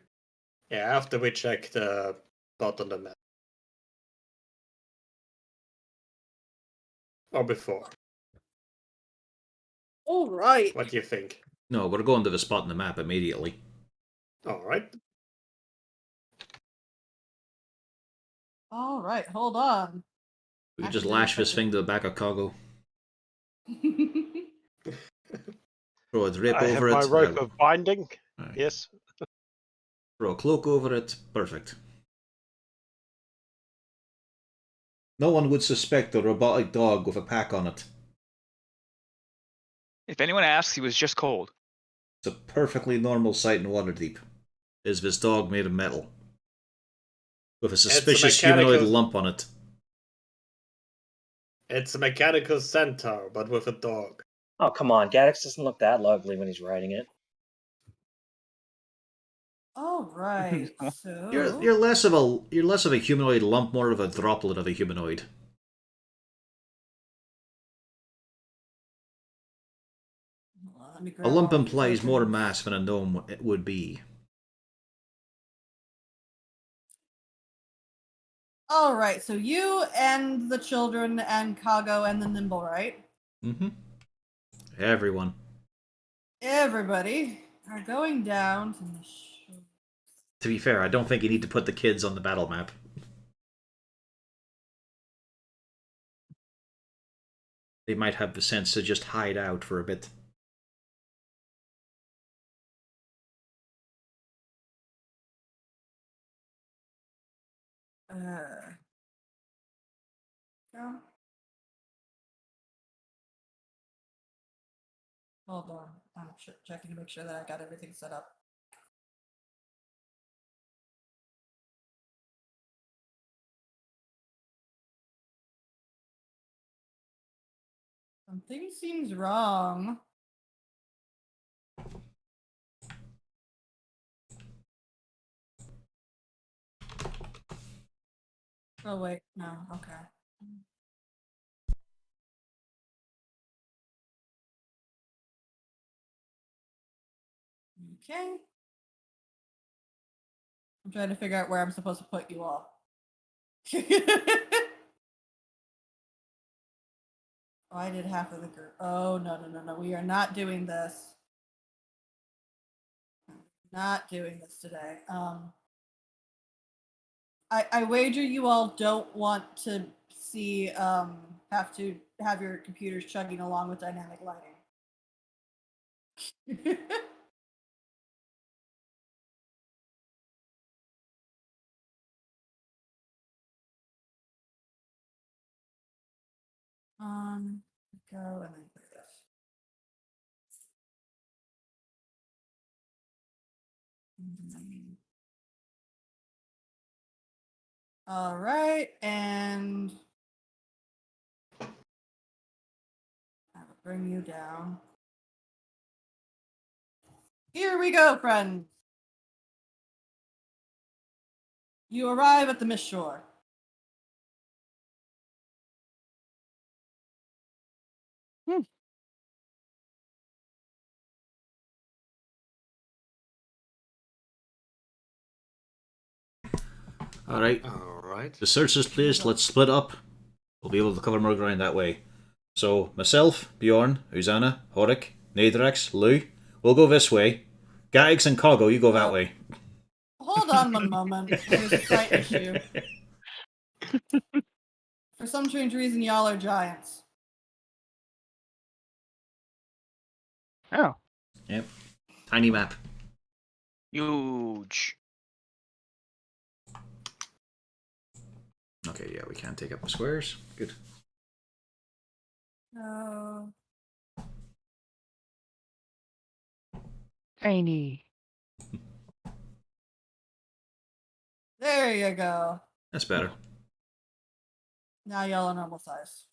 D: Yeah, after we check the dot on the map. Or before.
A: All right.
D: What do you think?
E: No, we're going to the spot on the map immediately.
D: Alright.
A: All right. Hold on.
E: We can just
A: Actually,
E: lash this
A: that's
E: thing to the back of cargo. Throw a drape
F: I have
E: over
F: my
E: it.
F: rope of binding.
E: Aye.
F: Yes.
E: Throw a cloak over it. Perfect. No one would suspect a robotic dog with a pack on it.
C: If anyone asks, he was just cold.
E: It's a perfectly normal sight in Waterdeep. Is this dog made of metal? With a suspicious
D: mechanical-
E: humanoid lump on it.
D: It's a mechanical centaur, but with a dog.
I: Oh, come on. Gaddix doesn't look that ugly when he's riding it.
A: All right. So
E: You're less of a humanoid lump, more of a droplet of a humanoid.
A: Hold on, let me
E: A
A: grab
E: lump
A: all these
E: implies more
A: tokens.
E: mass than a gnome would be.
A: All right. So you and the children and Kago and the Nimble, right?
E: Mm-hmm. Everyone.
A: Everybody are going down to the shore.
E: To be fair, I don't think you need to put the kids on the battle map. they might have the sense to just hide out for a bit.
A: No. Hold on. I'm checking to make sure that I got everything set up. Something seems wrong. Oh wait, no, okay. Okay. I'm trying to figure out where I'm supposed to put you all. Oh, I did half of the group. Oh, no. We are not doing this. Not doing this today. I wager you all don't want to see, have to have your computers chugging along with dynamic lighting. Go and then click this. All right, and I will bring you down. Here we go, friends. You arrive at the Mist Shore.
E: Alright,
D: Alright.
E: the search is placed, let's split up. We'll be able to cover more ground that way. So, myself, Bjorn, Uzana, Horik, Nadrax, Lou, we'll go this way. Gags and Kogo, you go that way.
A: Hold on one moment. There's a slight issue. For some strange reason, y'all are giants.
G: Oh.
E: Yep. Tiny map.
C: Huge.
E: Okay, yeah, we can't take up the squares. Good.
A: No.
G: Tiny.
A: There you go.
E: That's better.
A: Now y'all are normal size.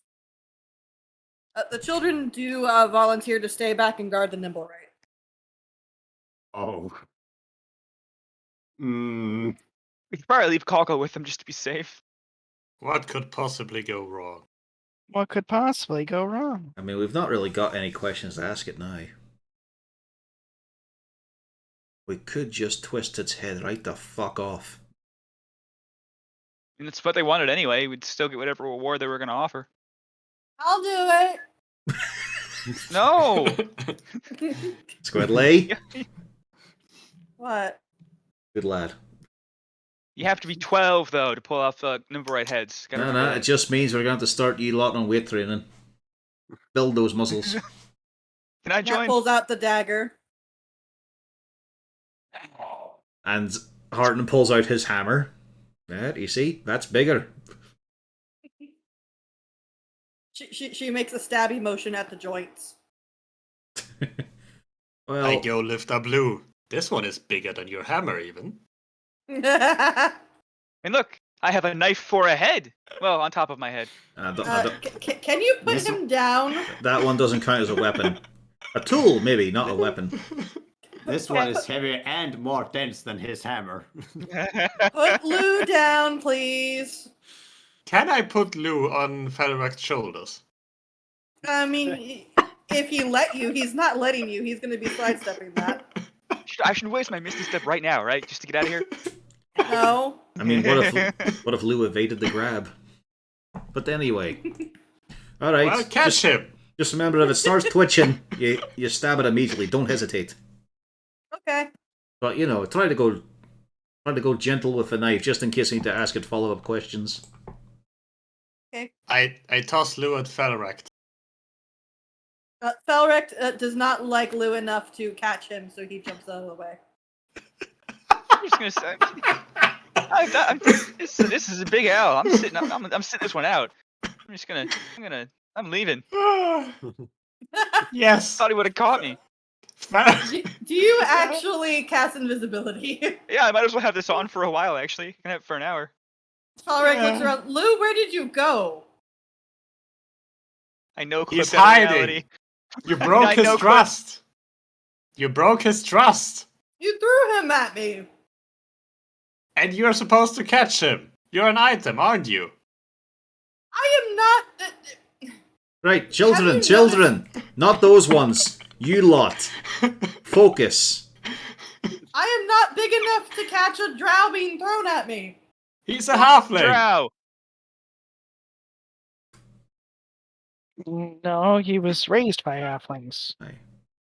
A: The children do volunteer to stay back and guard the nimble right.
B: Oh.
C: We could probably leave Kalko with them just to be safe.
D: What could possibly go wrong?
G: What could possibly go wrong?
E: I mean, we've not really got any questions to ask it now. We could just twist its head right the fuck off.
C: And that's what they wanted anyway. We'd still get whatever reward they were going to offer.
A: I'll do it.
C: No!
E: Squidley?
A: What?
E: Good lad.
C: You have to be 12, though, to pull off Nimblewright heads. Gotta
E: No,
C: remember
E: it
C: that.
E: just means we're going to start you lot on weight training. Build those muscles.
C: Can I
A: Matt
C: join?
A: pulls out the dagger.
E: And Harton pulls out his hammer. Yeah, you see? That's bigger.
A: She makes a stabby motion at the joints.
E: Well,
D: I go lift a blue. This one is bigger than your hammer, even.
C: And look, I have a knife for a head. Well, on top of my head.
A: Can you put him down?
E: that one doesn't count as a weapon. A tool, maybe, not a weapon.
B: This one is heavier and more dense than his hammer.
A: Put Lou down, please.
D: Can I put Lou on Felrak's shoulders?
A: I mean, if he let you, he's not letting you. He's going to be sidestepping that.
C: I should waste my Misty Step right now, right? Just to get out of here?
A: No.
E: I mean, what if Lou evaded the grab? But anyway. Alright.
D: Well, catch him!
E: Just remember, if it starts twitching, you stab it immediately. Don't hesitate.
A: Okay.
E: But, you know, try to go gentle with the knife, just in case you need to ask it follow-up questions.
A: Okay.
D: I toss Lou at Felrak.
A: Felric does not like Lou enough to catch him, so he jumps out of the way.
C: I'm just gonna say, this is a big L. I'm sitting this one out. I'm leaving.
D: Yes.
C: Thought he would have caught me.
A: Do you actually cast invisibility?
C: Yeah, I might as well have this on for a while. Actually, I can have it for an hour.
A: Felric looks around. Lou, where did you go?
C: I know.
D: He's
C: clip that
D: hiding.
C: reality.
D: You broke
C: I
D: his
C: know,
D: trust. You broke his trust.
A: You threw him at me.
D: And you're supposed to catch him. You're an item, aren't you?
A: I am not.
E: Right,
A: Have
E: children,
A: you
E: children, not those ones. You lot. Focus.
A: I am not big enough to catch a drow being thrown at me.
D: He's a halfling.
C: Drow.
G: No, he was raised by halflings.
E: Aye.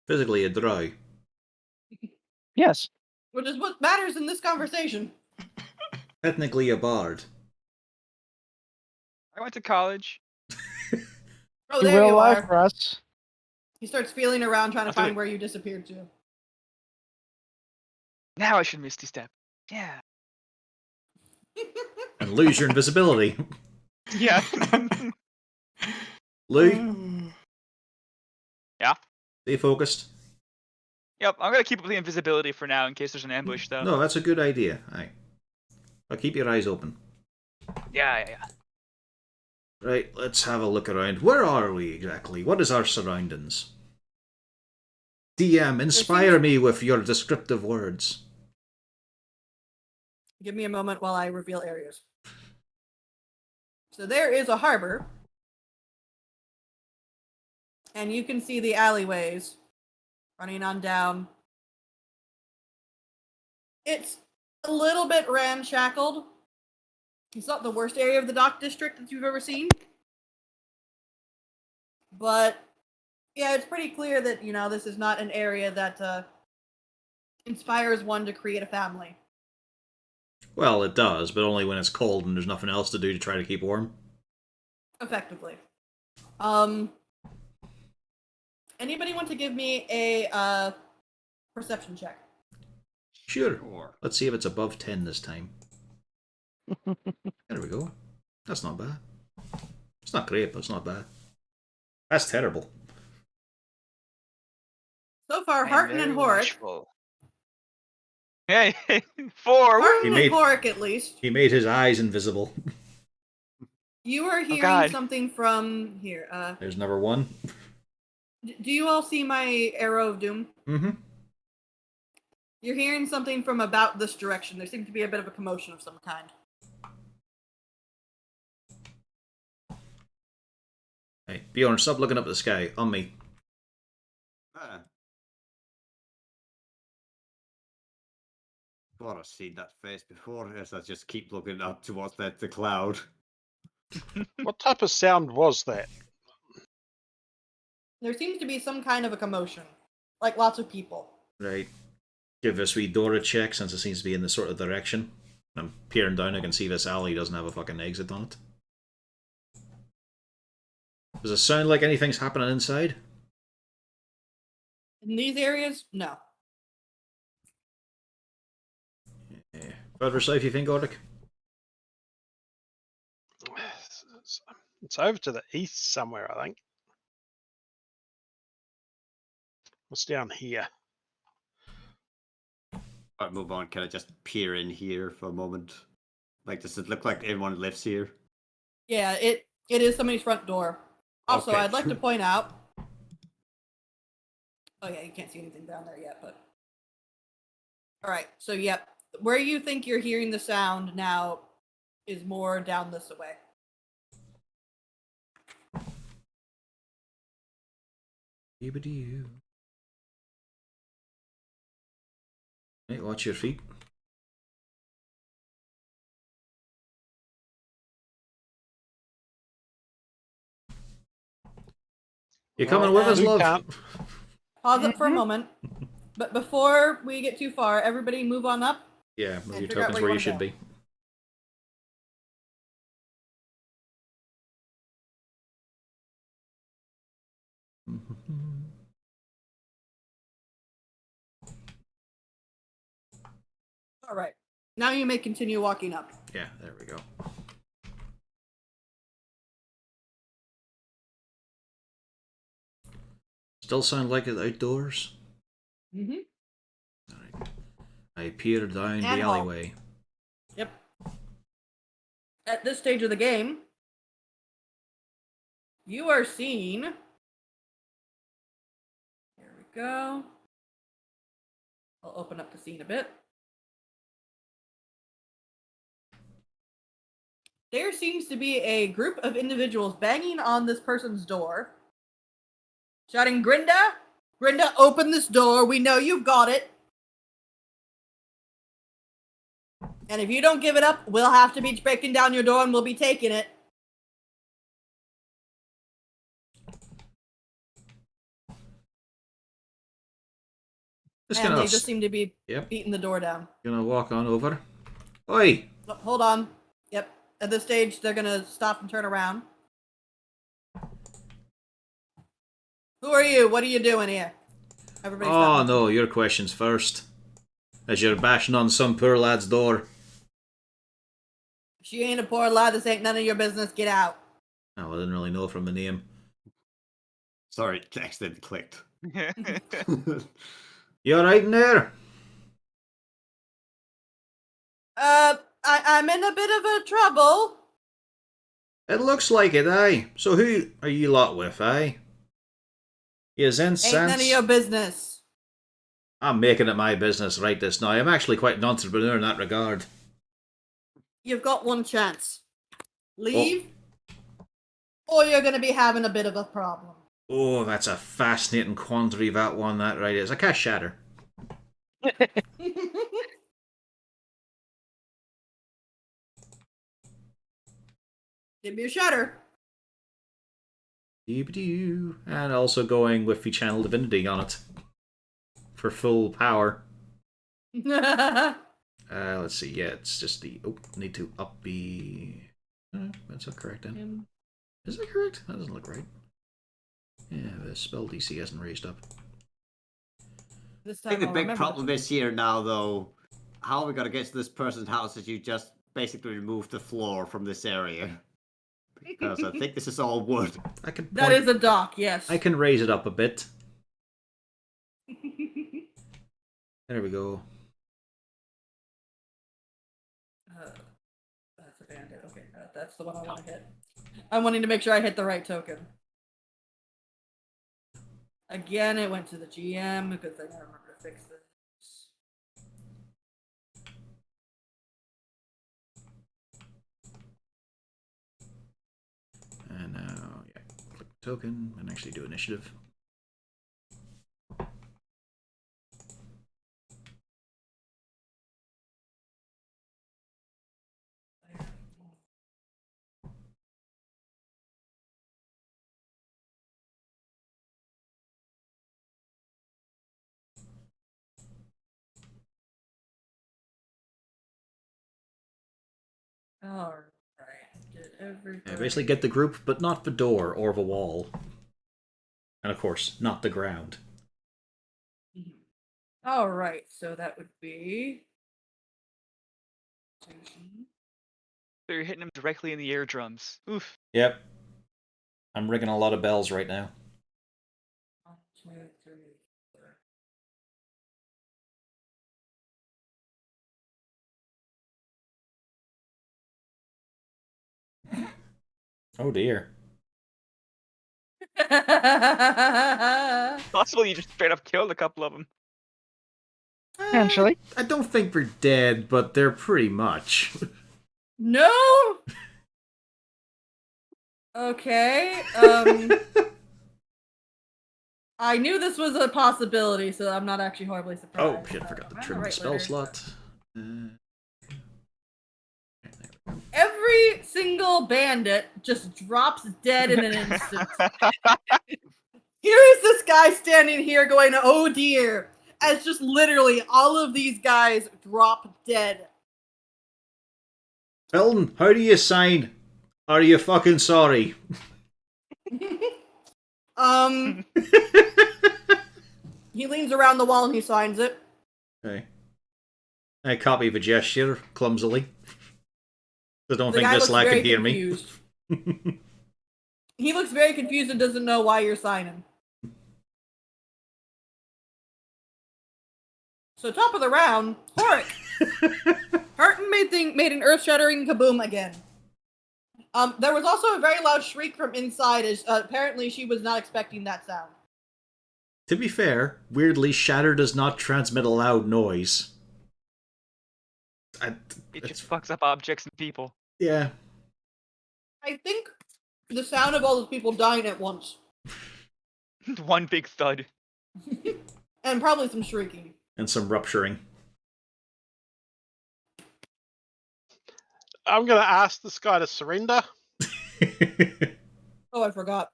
E: Physically a drow.
G: Yes.
A: Which is what matters in this conversation.
E: Technically a bard.
C: I went to college.
A: Oh,
G: You
A: there
G: will
A: you
G: lie
A: are.
G: for us.
A: He starts feeling around trying to
C: I'll do
A: find
C: it.
A: where you disappeared to.
C: Now I should Misty Step. Yeah.
E: And lose your invisibility.
C: Yeah.
E: Lou,
C: Yeah.
E: stay focused.
C: Yep. I'm gonna keep up the invisibility for now in case there's an ambush, though.
E: No, that's a good idea. Aye. But keep your eyes open.
C: Yeah.
E: Right, let's have a look around. Where are we exactly? What is our surroundings? DM, inspire me with your descriptive words.
A: Give me a moment while I reveal areas. So there is a harbor. And you can see the alleyways running on down. It's a little bit ramshackled. It's not the worst area of the dock district that you've ever seen. But yeah, it's pretty clear that, this is not an area that inspires one to create a family.
E: Well, it does, but only when it's cold and there's nothing else to do to try to keep warm.
A: Effectively. Anybody want to give me a perception check?
E: Sure. Let's see if it's above 10 this time. There we go. That's not bad. It's not great, but it's not bad. That's terrible.
A: So far,
C: I'm
A: Harton
C: very
A: and Horik.
C: watchful. Hey, 4.
A: Harton
E: He
A: and Horik, at least.
E: He made his eyes invisible.
A: You are hearing
C: God.
A: something from here.
E: There's number 1.
A: Do you all see my arrow of doom?
E: Mm-hmm.
A: You're hearing something from about this direction. There seems to be a bit of a commotion of some kind.
E: Hey, Bjorn, stop looking up at the sky. On me.
B: Ah. Thought I've seen that face before, as I just keep looking up towards the cloud.
F: What type of sound was that?
A: There seems to be some kind of a commotion. Like lots of people.
E: Right. Give this wee door a check since it seems to be in this sort of direction. I'm peering down, I can see this alley doesn't have a fucking exit on it. Does it sound like anything's happening inside?
A: In these areas, no.
E: Yeah. Further south, you think, Oric?
F: It's over to the east somewhere, I think. What's down here?
B: Alright, move on. Can I just peer in here for a moment? Like, does it look like everyone lives here?
A: Yeah, it is somebody's front door. Also,
B: Okay.
A: I'd like to point out... Oh yeah, you can't see anything down there yet, but... Alright, so yep. Where you think you're hearing the sound now is more down this way.
E: Right, watch your feet. You coming with us,
F: You
E: love?
F: can't.
A: Pause it for a moment. But before we get too far, everybody move on up.
E: Yeah, move
A: And
E: your
A: figure out
E: tokens
A: where
E: where
A: you
E: you should
A: wanna
E: be.
A: All right. Now you may continue walking up.
E: Yeah, there we go. Still sound like it's outdoors?
A: Mm-hmm.
E: Alright. I peer down
A: And
E: the
A: hall.
E: alleyway.
A: Yep. At this stage of the game, you are seeing. Here we go. I'll open up the scene a bit. There seems to be a group of individuals banging on this person's door, shouting, Grinda! Grinda, open this door. We know you've got it. And if you don't give it up, we'll have to be breaking down your door and we'll be taking it.
E: Just
A: And
E: gonna
A: they just seem to be
E: Yep.
A: beating the door down.
E: Gonna walk on over. Oi!
A: Oh, hold on. Yep. At this stage, they're gonna stop and turn around. Who are you? What are you doing here? Everybody
E: Oh
A: stop.
E: no, your questions first. As you're bashing on some poor lad's door.
A: She ain't a poor lad. This ain't none of your business. Get out.
E: Oh, I didn't really know from the name.
B: Sorry, accidentally clicked.
E: You alright in there?
A: I'm in a bit of a trouble.
E: It looks like it, aye. So who are you lot with, aye? You in
A: Ain't none of
E: sense?
A: your business.
E: I'm making it my business right this now. I'm actually quite an entrepreneur in that regard.
A: You've got one chance. Leave, or you're gonna be having a bit of a problem.
E: Oh, that's a fascinating quandary, that one, that right is. I can't shatter.
A: Give me a shutter.
E: Dee-ba-doo. And also going with the channel divinity on it. For full power. Let's see. Yeah, it's just the... Oh, need to up the... that's not correct then. Is that correct? That doesn't look right. Yeah, the spell DC hasn't raised up.
A: This
B: I
A: time
B: think the
A: I'll
B: big
A: remember
B: problem is here now, though. How are we gonna get to this person's house if you just basically remove the floor from this area? Because I think this is all wood.
E: I can
A: That
E: point-
A: is a dock, yes.
E: I can raise it up a bit. There we go.
A: That's a bandit. Okay, that's the one I want to hit. I'm wanting to make sure I hit the right token. Again, it went to the GM because I gotta remember to fix this.
E: And now, yeah, click token and actually do initiative.
A: Alright, did everybody...
E: Yeah, basically get the group, but not the door or the wall. And of course, not the ground.
A: Alright, so that would be...
C: So you're hitting them directly in the eardrums. Oof.
E: Yep. I'm ringing a lot of bells right now.
A: 1, 2, 3, 4.
E: Oh dear.
C: Possible you just straight up killed a couple of them.
G: Potentially.
E: I don't think they're dead, but they're pretty much.
A: No! Okay, I knew this was a possibility, so I'm not actually horribly surprised.
E: Oh shit, I forgot to
A: I'm
E: trim the
A: right
E: spell
A: later.
E: slot.
A: Every single bandit just drops dead in an instant. Here is this guy standing here going, oh dear, as just literally all of these guys drop dead.
E: Hilton, how do you sign? Are you fucking sorry?
A: He leans around the wall and he signs it.
E: Okay. I copy the gesture clumsily. I don't
A: The
E: think
A: guy
E: this
A: looks
E: lad
A: very
E: can hear
A: confused.
E: me.
A: He looks very confused and doesn't know why you're signing. So top of the round, Horik. Harton made an earth-shattering kaboom again. There was also a very loud shriek from inside, as apparently she was not expecting that sound.
E: To be fair, weirdly, shatter does not transmit a loud noise.
C: It just fucks up objects and people.
E: Yeah.
A: I think the sound of all those people dying at once.
C: One big thud.
A: And probably some shrieking.
E: And some rupturing.
F: I'm going to ask this guy to surrender.
A: Oh, I forgot.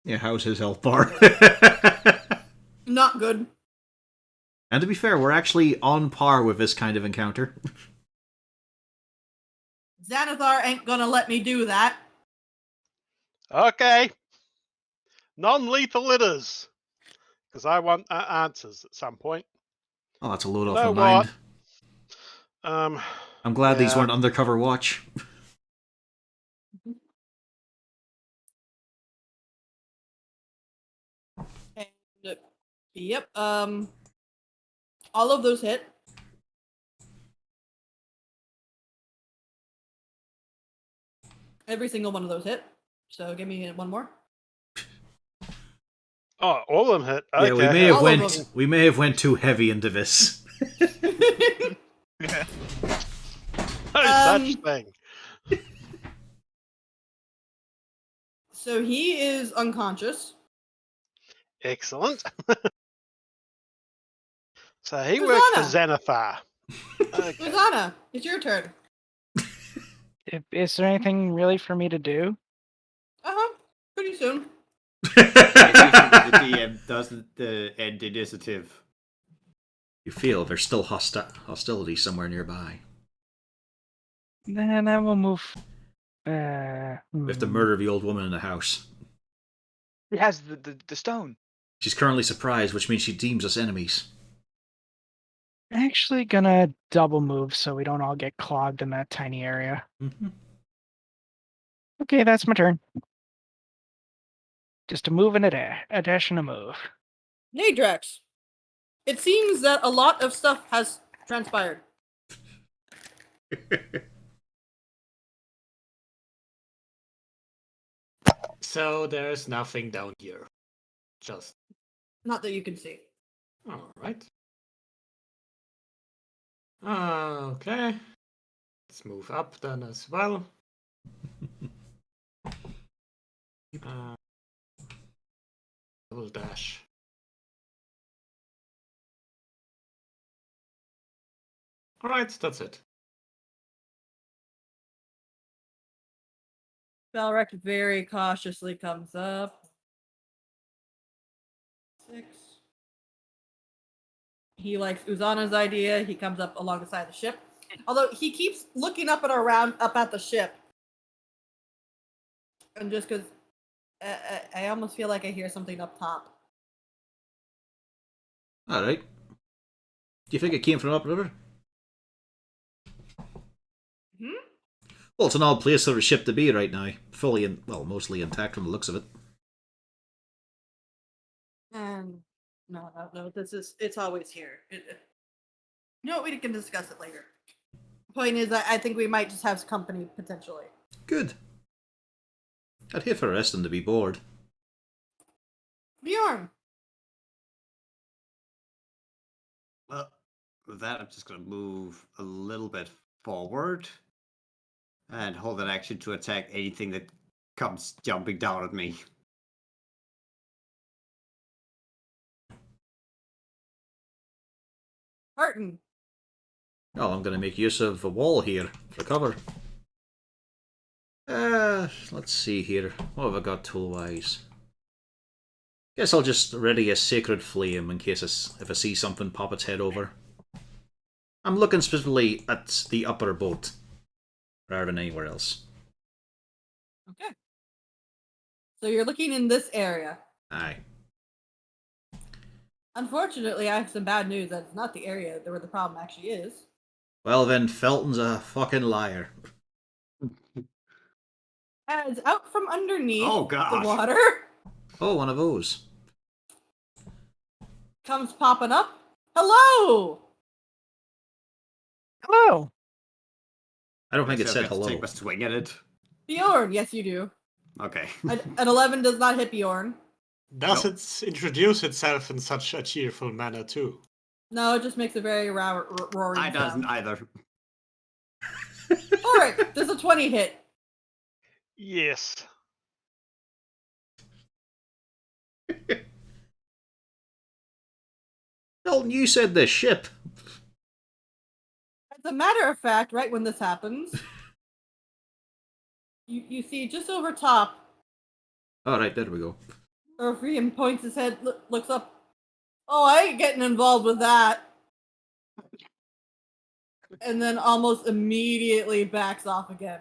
E: Yeah, how's his health bar?
A: Not good.
E: And to be fair, we're actually on par with this kind of encounter.
A: Xanathar ain't gonna let me do that.
F: Okay. Non-lethal it is. Because I want answers at some point.
E: Oh, that's a load
F: You
E: off
F: know
E: my mind. I'm glad these
F: yeah.
E: weren't undercover watch.
A: And, yep, all of those hit. Every single one of those hit. So give me one more.
F: Oh, all of them hit. Okay.
E: Yeah, we may have went too heavy into this.
F: No such thing.
A: So he is unconscious.
F: Excellent. So he works for Xanathar. Okay.
A: Susanna, it's your turn.
G: Is there anything really for me to do?
A: Pretty soon.
B: The DM doesn't end initiative.
E: You feel there's still hostility somewhere nearby.
G: Then I will move.
E: We have to murder the old woman in the house.
C: He has the stone.
E: She's currently surprised, which means she deems us enemies.
G: Actually gonna double move so we don't all get clogged in that tiny area.
E: Mm-hmm.
G: Okay, that's my turn. Just a move and a dash and a move.
A: Nadrax. It seems that a lot of stuff has transpired.
D: So there's nothing down here. Just.
A: Not that you can see.
D: Alright. Okay. Let's move up then as well. Double dash. Alright, that's it.
A: Balrek very cautiously comes up. 6. He likes Uzana's idea. He comes up along the side of the ship. Although he keeps looking up and around up at the ship. And just because I almost feel like I hear something up top.
E: Alright. Do you think it came from upriver? Well, it's an odd place for a ship to be right now. Mostly intact from the looks of it.
A: No. It's always here. No, we can discuss it later. Point is, I think we might just have company potentially.
E: Good. I'd hate for the rest of them to be bored.
A: Bjorn.
B: Well, with that, I'm just going to move a little bit forward and hold an action to attack anything that comes jumping down at me.
A: Harton.
E: Oh, I'm going to make use of a wall here for cover. Let's see here. What have I got tool-wise? Guess I'll just ready a sacred flame in case if I see something pop its head over. I'm looking specifically at the upper boat, rather than anywhere else.
A: Okay. So you're looking in this area.
E: Aye.
A: Unfortunately, I have some bad news. That's not the area where the problem actually is.
E: Well, then Felton's a fucking liar.
A: As out from underneath
B: Oh,
A: the
B: gosh.
A: water
E: Oh, one of those.
A: comes popping up. Hello!
G: Hello.
E: I don't think it
B: So I
E: said
B: get to
E: hello.
B: take my swing at it.
A: Bjorn, yes you do.
B: Okay.
A: An 11 does not hit Bjorn.
D: Does
B: Nope.
D: it introduce itself in such a cheerful manner too?
A: No, it just makes a very roaring
B: I doesn't
A: sound.
B: either.
A: Ulrich, does a 20 hit?
F: Yes.
E: Felton, you said the ship.
A: As a matter of fact, right when this happens, you see just over top,
E: Alright, there we go.
A: Orpheum points his head, looks up. Oh, I ain't getting involved with that. And then almost immediately backs off again.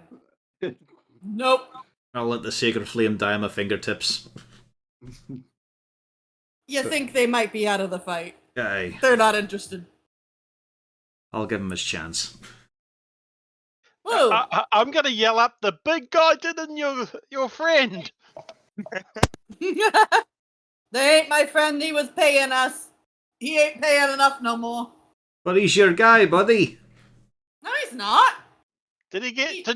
A: Nope.
E: I'll let the sacred flame die on my fingertips.
A: You think they might be out of the fight.
E: Aye.
A: They're not interested.
E: I'll give him his chance.
A: Whoa!
F: I'm gonna yell up, the big guy didn't your friend.
A: They ain't my friend, he was paying us. He ain't paying enough no more.
E: But he's your guy, buddy.
A: No, he's not.
F: Did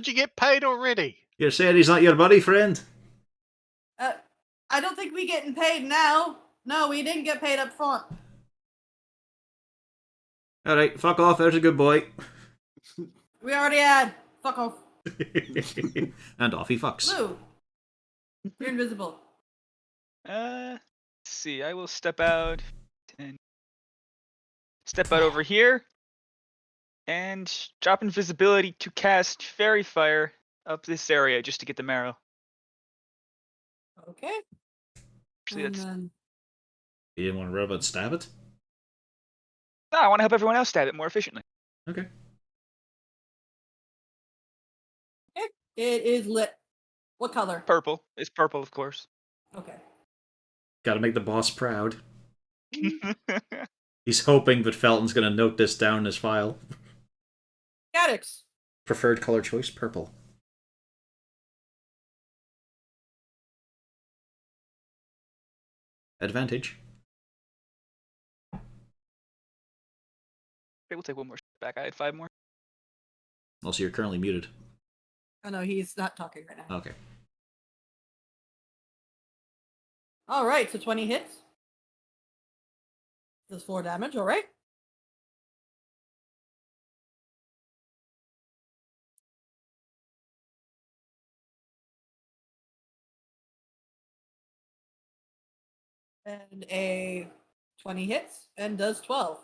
F: you get paid already?
E: You're saying he's not your buddy friend?
A: I don't think we getting paid now. No, we didn't get paid up front.
E: Alright, fuck off, there's a good boy.
A: We already had. Fuck off.
E: And off he fucks.
A: Blue. You're invisible.
C: Let's see. I will step out and step out over here and drop invisibility to cast Fairy Fire up this area just to get the marrow.
A: Okay.
C: Actually,
A: And
C: that's.
A: then
E: You didn't want to robot stab it?
C: No, I want to help everyone else stab it more efficiently.
E: Okay.
A: it is lit. What color?
C: Purple. It's purple, of course.
A: Okay.
E: Gotta make the boss proud. He's hoping that Felton's gonna note this down in his file.
A: Gadix.
E: Preferred color choice, purple. Advantage.
C: Okay, we'll take one more step back. I had 5 more.
E: Also, you're currently muted.
A: Oh no, he's not talking right now.
E: Okay.
A: Alright, so 20 hits. Does 4 damage, alright. And a 20 hits and does 12.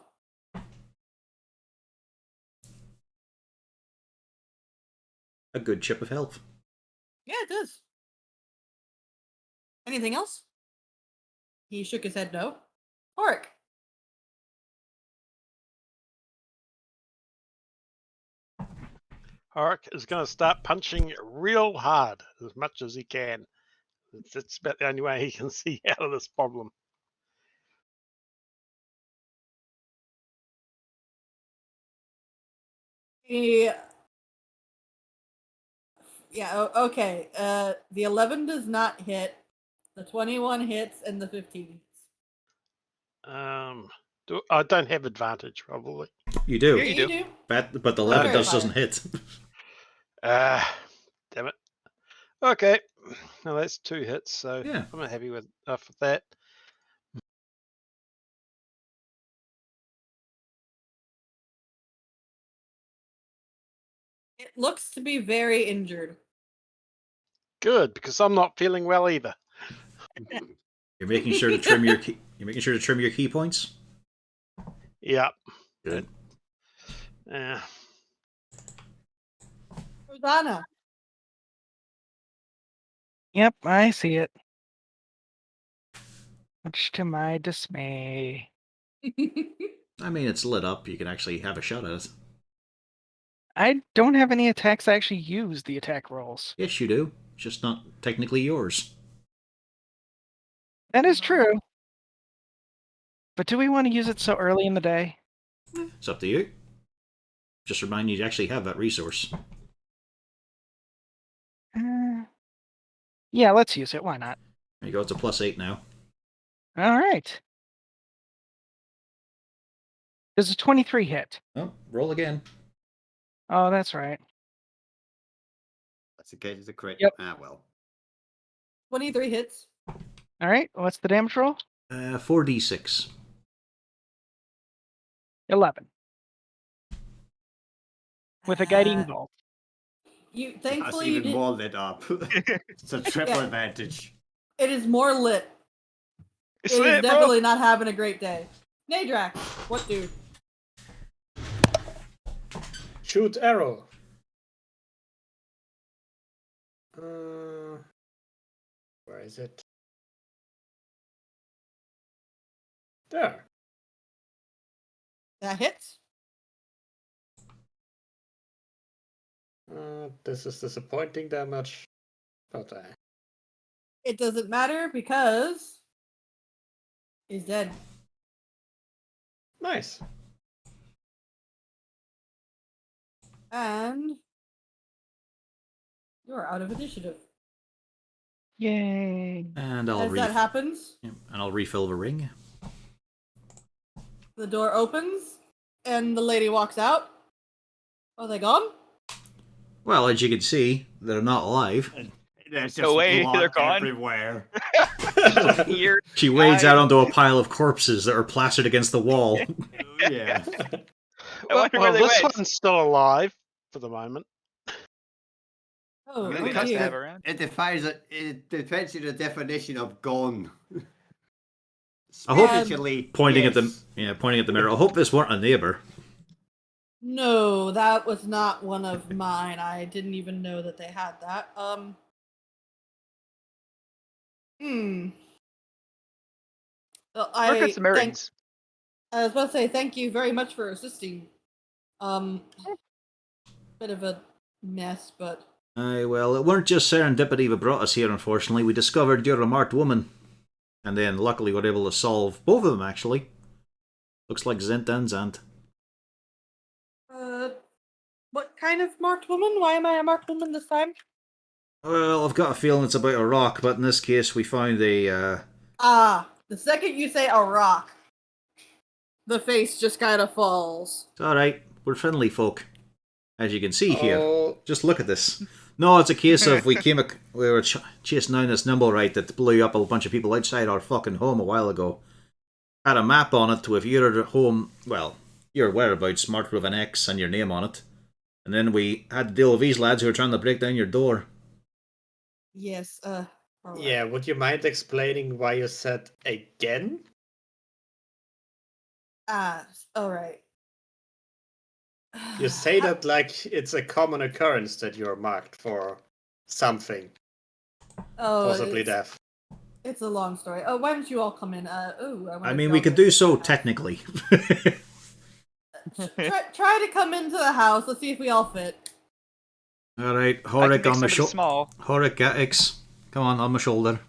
E: A good chip of health.
A: Yeah, it does. Anything else? He shook his head no. Oric.
F: Arik is going to start punching real hard as much as he can. It's about the only way he can see out of this problem.
A: Yeah, okay. The 11 does not hit. The 21 hits and the 15 hits.
F: I don't have advantage, probably.
E: You do.
C: Yeah, you do.
E: But the 11
A: Okay.
E: doesn't hit.
F: Damn it. Okay. Well, that's 2 hits, so
E: Yeah.
F: I'm not happy with that.
A: It looks to be very injured.
F: Good, because I'm not feeling well either.
E: You're making sure to trim your key. You're making sure to trim your key points.
F: Yeah.
E: Good.
A: Rosanna.
G: Yep, I see it. Much to my dismay.
E: I mean, it's lit up. You can actually have a shot at it.
G: I don't have any attacks that actually use the attack rolls.
E: Yes, you do. It's just not technically yours.
G: That is true. But do we want to use it so early in the day?
E: It's up to you. Just remind you to actually have that resource.
G: Yeah, let's use it. Why not?
E: There you go, it's a +8 now.
G: All right. Does a 23 hit?
E: Oh, roll again.
G: Oh, that's right.
B: That's the case. It's a crit.
G: Yep.
B: Ah, well.
A: 23 hits.
G: All right. What's the damage roll?
E: 4d6.
G: 11. With a guiding
A: Uh,
G: bolt.
A: You
B: That's
A: thankfully you
B: even
A: did.
B: more lit up. It's a triple
A: Yeah.
B: advantage.
A: It is more lit.
C: It's
A: It is
C: lit, bro.
A: definitely not having a great day. Nadrak, what dude?
D: Shoot arrow. Where is it? There.
A: That hits.
D: This is disappointing damage. But
A: It doesn't matter because he's dead.
D: nice.
A: And you're out of initiative.
G: Yay.
E: And I'll
A: As that happens,
E: refill the ring.
A: the door opens and the lady walks out. Are they gone?
E: Well, as you can see, they're not alive.
B: There's just
C: No way,
B: blood
C: they're gone.
B: everywhere.
C: You're
E: She wades out
C: Nice.
E: onto a pile of corpses that are plastered against the wall.
B: Yeah.
C: I wonder where they
F: this
C: went.
F: one's still alive for the moment.
A: Oh,
B: Really
A: oh
C: Really nice to have
A: dear.
C: around.
B: It defines it. It depends on the definition of gone.
E: I hope-
B: Spiritually,
E: Pointing at
B: yes.
E: pointing at the mirror. I hope this weren't a neighbor.
A: No, that was not one of mine. I didn't even know that they had that. Well,
C: Work on some errands.
A: I was about to say thank you very much for assisting. Bit of a mess, but
E: Aye, well, it weren't just serendipity that brought us here, unfortunately. We discovered you're a marked woman. And then, luckily, we were able to solve both of them, actually. Looks like Zint and Zant.
A: what kind of marked woman? Why am I a marked woman this time?
E: Well, I've got a feeling it's about a rock, but in this case, we found a,
A: The second you say a rock, the face just kind of falls.
E: It's alright, we're friendly folk. As you can see here.
D: Oh,
E: Just look at this. No, it's a case of we were chasing down this Nimblewright that blew up a bunch of people outside our fucking home a while ago. Had a map on it to if you're at home, well, your whereabouts marked with an X and your name on it. And then we had to deal with these lads who were trying to break down your door.
A: Yes, alright.
D: yeah. Would you mind explaining why you said again?
A: Alright.
D: You say that like it's a common occurrence that you're marked for something, possibly
A: it's,
D: death.
A: It's a long story. Oh, why don't you all come in?
E: I mean, we could do so technically.
A: Try to come into the house. Let's see if we all fit.
E: Alright,
C: I can
E: Horik
C: make
E: on the
C: somebody
E: shoulder.
C: small.
E: Horik, get X. Come on my shoulder.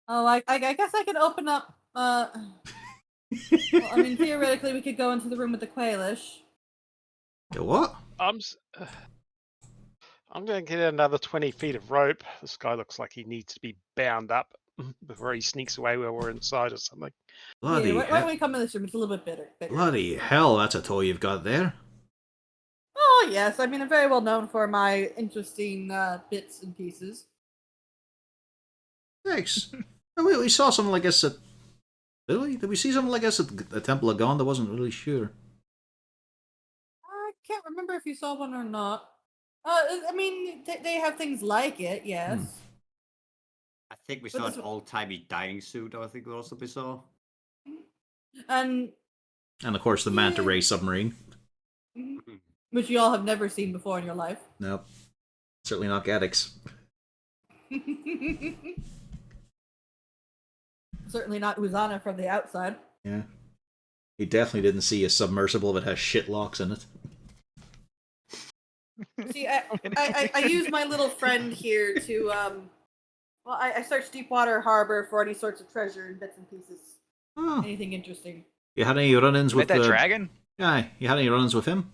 A: Oh, I guess I can open up. Well, I mean, theoretically, we could go into the room with the Quailish.
E: The what?
F: I'm going to get another 20 feet of rope. This guy looks like he needs to be bound up before he sneaks away while we're inside or something.
E: Bloody,
A: Why don't we come in this room? It's a little bit bigger.
E: bloody hell, that's a toy you've got there.
A: Oh, yes. I mean, I'm very well known for my interesting bits and pieces.
E: Thanks. We saw something like this at... Did we see something like this at the Temple of Gond? I wasn't really sure.
A: I can't remember if you saw one or not. I mean, they have things like it, yes.
B: I think we
A: But
B: saw
A: this
B: an old-timey diving suit. I think we also saw.
A: And
E: And of course the Manta Ray submarine.
A: which you all have never seen before in your life.
E: Nope. Certainly not Gaddix.
A: Certainly not Uzana from the outside.
E: Yeah. He definitely didn't see a submersible that has shit locks in it.
A: See, I use my little friend here to Well, I searched Deepwater Harbor for any sorts of treasure and bits and pieces.
E: Oh,
A: Anything interesting.
E: you had any run-ins
C: Met
E: with
C: that
E: the
C: dragon?
E: guy? You had any run-ins with him?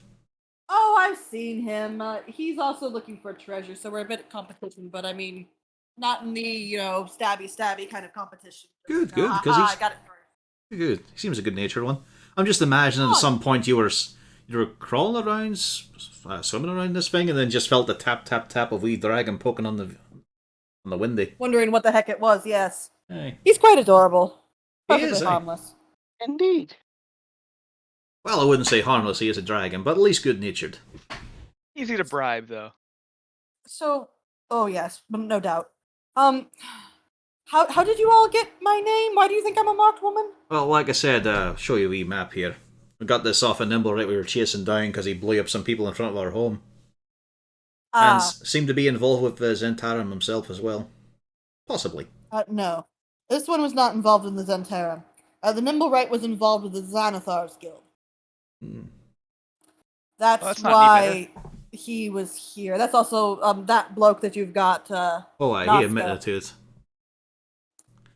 A: Oh, I've seen him. He's also looking for treasure, so we're a bit of competition. But I mean, not in the stabby kind of competition.
E: Good, good,
A: Haha,
E: 'cause he's-
A: I got it first.
E: Good. He seems a good-natured one. I'm just imagining at some point you were crawling around, swimming around this thing, and then just felt the tap tap tap of wee dragon poking on the windy.
A: Wondering what the heck it was. Yes,
E: Hey.
A: he's quite adorable.
E: He
A: Perfectly
E: is, eh?
A: harmless.
G: Indeed.
E: Well, I wouldn't say harmless. He is a dragon, but at least good-natured.
C: Easy to bribe, though.
A: So, oh yes, no doubt. How did you all get my name? Why do you think I'm a marked woman?
E: Well, like I said, show you a wee map here. We got this off a nimble right we were chasing down because he blew up some people in front of our home. And seemed to be involved with Zentarum himself as well. Possibly.
A: No. This one was not involved in the Zentarum. The Nimblewright was involved with the Xanathar's Guild.
E: Hmm.
A: That's,
C: Well, that's not
A: why he was here. That's also that bloke that you've got.
E: Oh, he
A: Nazca.
E: admitted to it.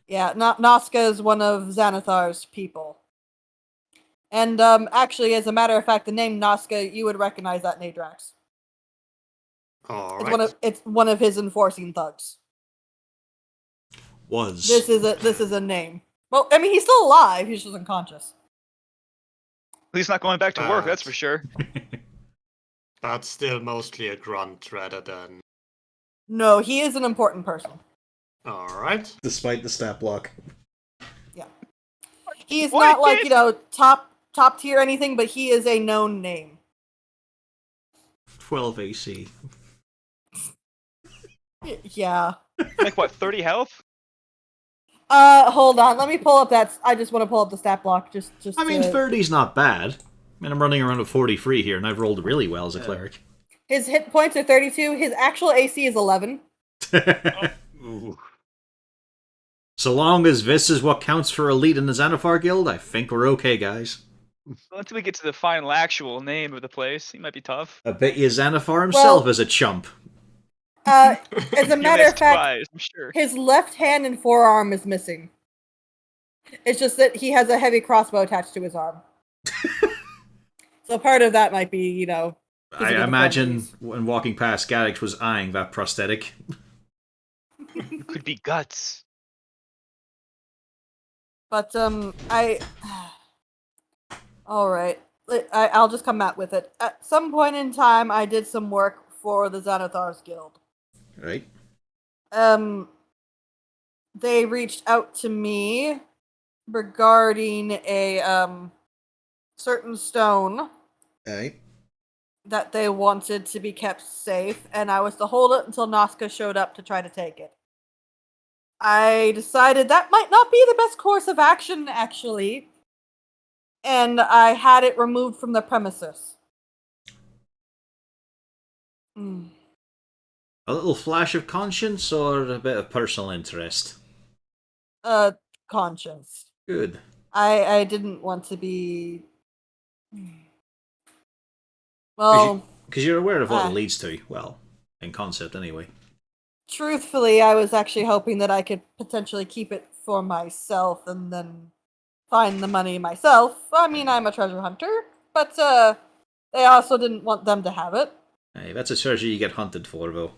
A: Yeah, Nazca is one of Xanathar's people. And actually, as a matter of fact, the name Nazca, you would recognize that Nadrax.
B: All
A: It's
B: right.
A: it's one of his enforcing thugs.
E: Was.
A: This is a name. Well, I mean, he's still alive. He's just unconscious.
C: He's not going back to work, that's for sure.
D: That's still mostly a grunt rather than.
A: No, he is an important person.
D: Alright.
E: Despite the stat block.
A: Yeah, he is
C: What
A: not like
C: is-
A: top tier or anything, but he is a known name.
E: 12 AC.
A: Yeah.
C: Like what, 30 health?
A: Hold on. Let me pull up that. I just want to pull up the stat block. Just.
E: I mean,
A: to...
E: 30's not bad. I mean, I'm running around with 43 here, and I've rolled really well as a cleric.
A: His hit points are 32. His actual AC is 11.
B: Ooh.
E: So long as this is what counts for elite in the Xanathar Guild, I think we're okay, guys.
C: Well, until we get to the final actual name of the place, he might be tough.
E: I bet you Xanathar himself
A: Well-
E: is a chump.
A: As a
C: You
A: matter of
C: asked
A: fact,
C: twice, I'm sure.
A: his left hand and forearm is missing. It's just that he has a heavy crossbow attached to his arm. So part of that might be,
E: I
A: physical
E: imagine
A: deformities.
E: when walking past, Garrix was eyeing that prosthetic.
C: It could be guts.
A: But all right. I'll just come out with it. At some point in time, I did some work for the Xanathar's Guild.
E: Right?
A: They reached out to me regarding a certain stone
E: Aye.
A: that they wanted to be kept safe, and I was to hold it until Nazca showed up to try to take it. I decided that might not be the best course of action, actually, and I had it removed from the premises.
E: A little flash of conscience or a bit of personal interest?
A: Conscience.
E: Good.
A: I didn't want to be. Well,
E: Because you're aware of what
A: Ah.
E: it leads to. Well, in concept, anyway.
A: truthfully, I was actually hoping that I could potentially keep it for myself and then find the money myself. I mean, I'm a treasure hunter, but they also didn't want them to have it.
E: Hey, that's a treasure you get hunted for, though.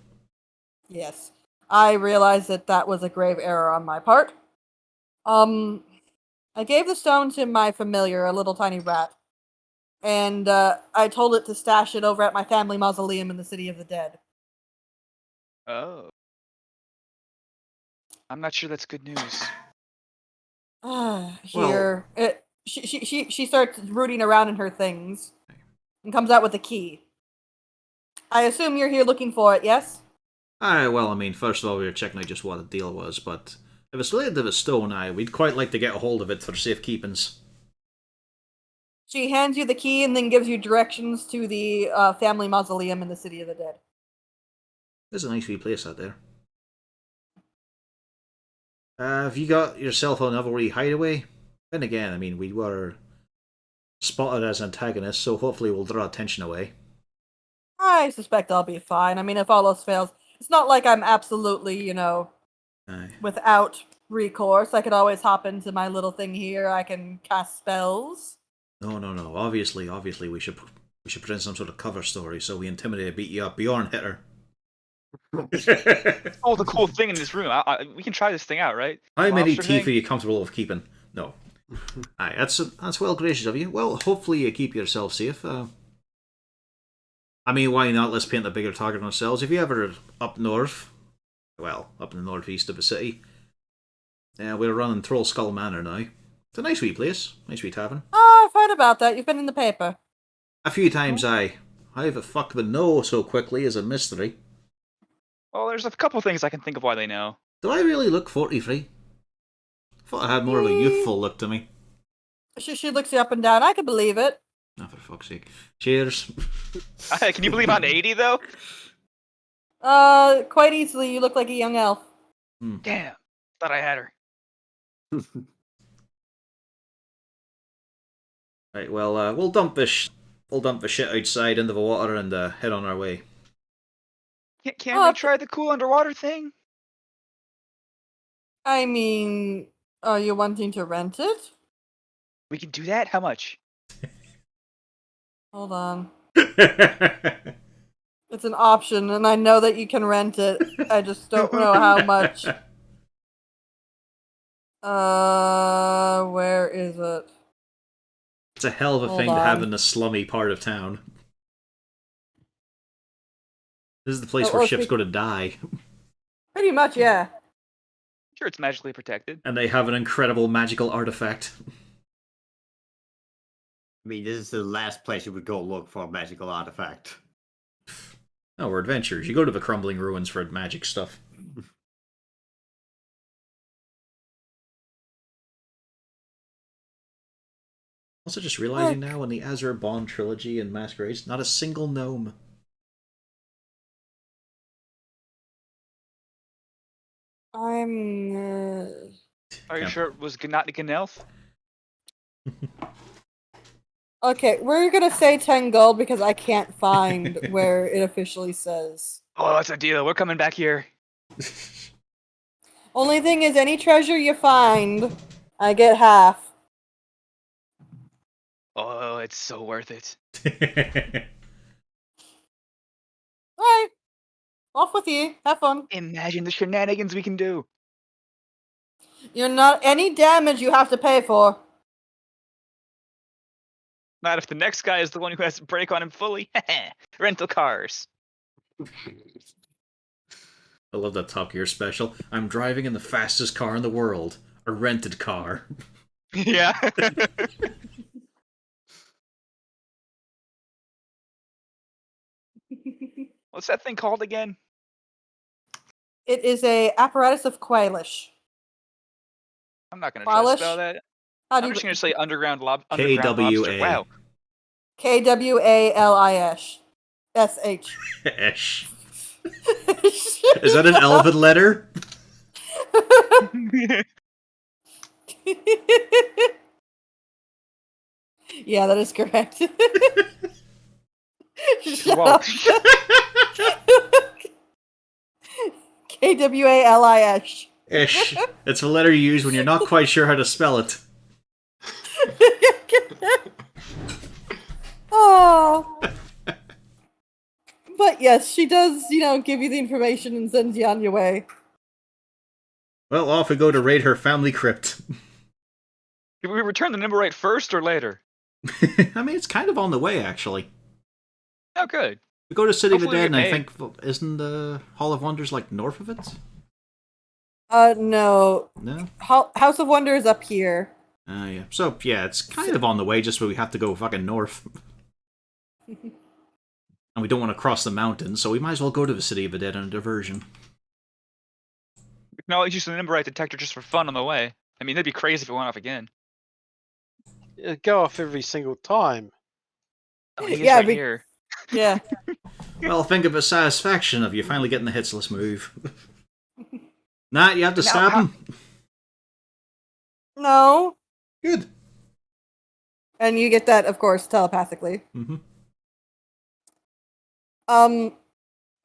A: Yes, I realized that that was a grave error on my part. I gave the stone to my familiar, a little tiny rat, and I told it to stash it over at my family mausoleum in the City of the Dead.
C: Oh. I'm not sure that's good news.
A: Here, she starts rooting around in her things and comes out with a key. I assume you're here looking for it, yes?
E: Aye, well, I mean, first of all, we were checking out just what the deal was, but if it's related to the stone, we'd quite like to get a hold of it for safekeepings.
A: She hands you the key and then gives you directions to the family mausoleum in the City of the Dead.
E: There's a nice wee place out there. Have you got yourself another wee hideaway? Then again, I mean, we were spotted as antagonists, so hopefully we'll draw attention away.
A: I suspect I'll be fine. I mean, if all else fails, it's not like I'm absolutely,
E: Aye.
A: without recourse. I could always hop into my little thing here. I can cast spells.
E: No. Obviously, we should put in some sort of cover story so we intimidate her, beat you up. Bjorn hit her.
C: Oh, the cool thing in this room. We can try this thing out, right?
E: How many
C: Monster
E: teeth
C: thing?
E: are you comfortable with keeping? No. Aye, that's well gracious of you. Well, hopefully you keep yourself safe. I mean, why not? Let's paint a bigger target on ourselves. If you ever up north, well, up in the northeast of the city, we're running Troll Skull Manor now. It's a nice wee place, nice wee tavern.
A: Oh, I've heard about that. You've been in the paper.
E: A few times, aye. How the fuck would know so quickly is a mystery.
C: Well, there's a couple things I can think of why they know.
E: Do I really look 43? Thought I had more of a youthful look to me.
A: She looks you up and down. I can believe it.
E: Oh, for fuck's sake. Cheers.
C: Can you believe I'm 80 though?
A: Quite easily. You look like a young elf.
C: Damn, thought I had her.
E: Right, well, we'll dump the shit outside into the water and head on our way.
C: Can we try the cool underwater thing?
A: I mean, are you wanting to rent it?
C: We can do that? How much?
A: Hold on. It's an option, and I know that you can rent it. I just don't know how much. Where is it?
E: It's a hell of a thing to have in the slummy part of town. This is the place where ships go to die.
A: Pretty much, yeah.
C: Sure, it's magically protected.
E: And they have an incredible magical artifact.
B: I mean, this is the last place you would go look for a magical artifact.
E: No, we're adventurers. You go to the crumbling ruins for magic stuff. Also just realizing now in the Azure Bond trilogy and Masquerades, not a single gnome.
C: Are you sure it was not Gnelf?
A: Okay, we're gonna say 10 gold because I can't find where it officially says.
C: Oh, that's a deal. We're coming back here.
A: Only thing is, any treasure you find, I get half.
C: Oh, it's so worth it.
A: Alright. Off with you. Have fun.
C: Imagine the shenanigans we can do.
A: You're not any damage you have to pay for.
C: Not if the next guy is the one who has to break on him fully. Rental cars.
E: I love that Top Gear special. I'm driving in the fastest car in the world. A rented car.
C: Yeah. What's that thing called again?
A: It is a apparatus of Quailish.
C: I'm not going to try to
A: Quailish?
C: spell that.
A: How
C: I'm
A: do you
C: just going to say underground lobster.
E: KWA.
C: Wow.
A: KWALISH. SH.
E: Esh. Is that an elven letter?
A: Yeah, that is correct. Shut
C: Whoa.
A: up. KWALISH.
E: Ish. It's a letter you use when you're not quite sure how to spell it.
A: Oh. But yes, she does, give you the information and sends you on your way.
E: Well, off we go to raid her family crypt.
C: Did we return the Nimberite first or later?
E: I mean, it's kind of on the way, actually.
C: Oh, good.
E: We go to City of the
C: Hopefully
E: Dead, and I
C: we
E: think, isn't the Hall of Wonders, like, north of it?
A: No.
E: No?
A: House of Wonder is up here.
E: Yeah. So, yeah, it's kind of on the way, just where we have to go fucking north. And we don't want to cross the mountains, so we might as well go to the City of the Dead on a diversion.
C: We can always use the Nimberite detector just for fun on the way. I mean, that'd be crazy if it went off again.
F: It'd go off every single time.
C: Oh, he is
A: Yeah,
C: right
A: but-
C: here.
A: Yeah.
E: Well, think of the satisfaction of you finally getting the hits. Let's move. Nah, you have to
C: Now,
E: stab him?
A: No.
E: Good.
A: And you get that, of course, telepathically.
E: Mm-hmm.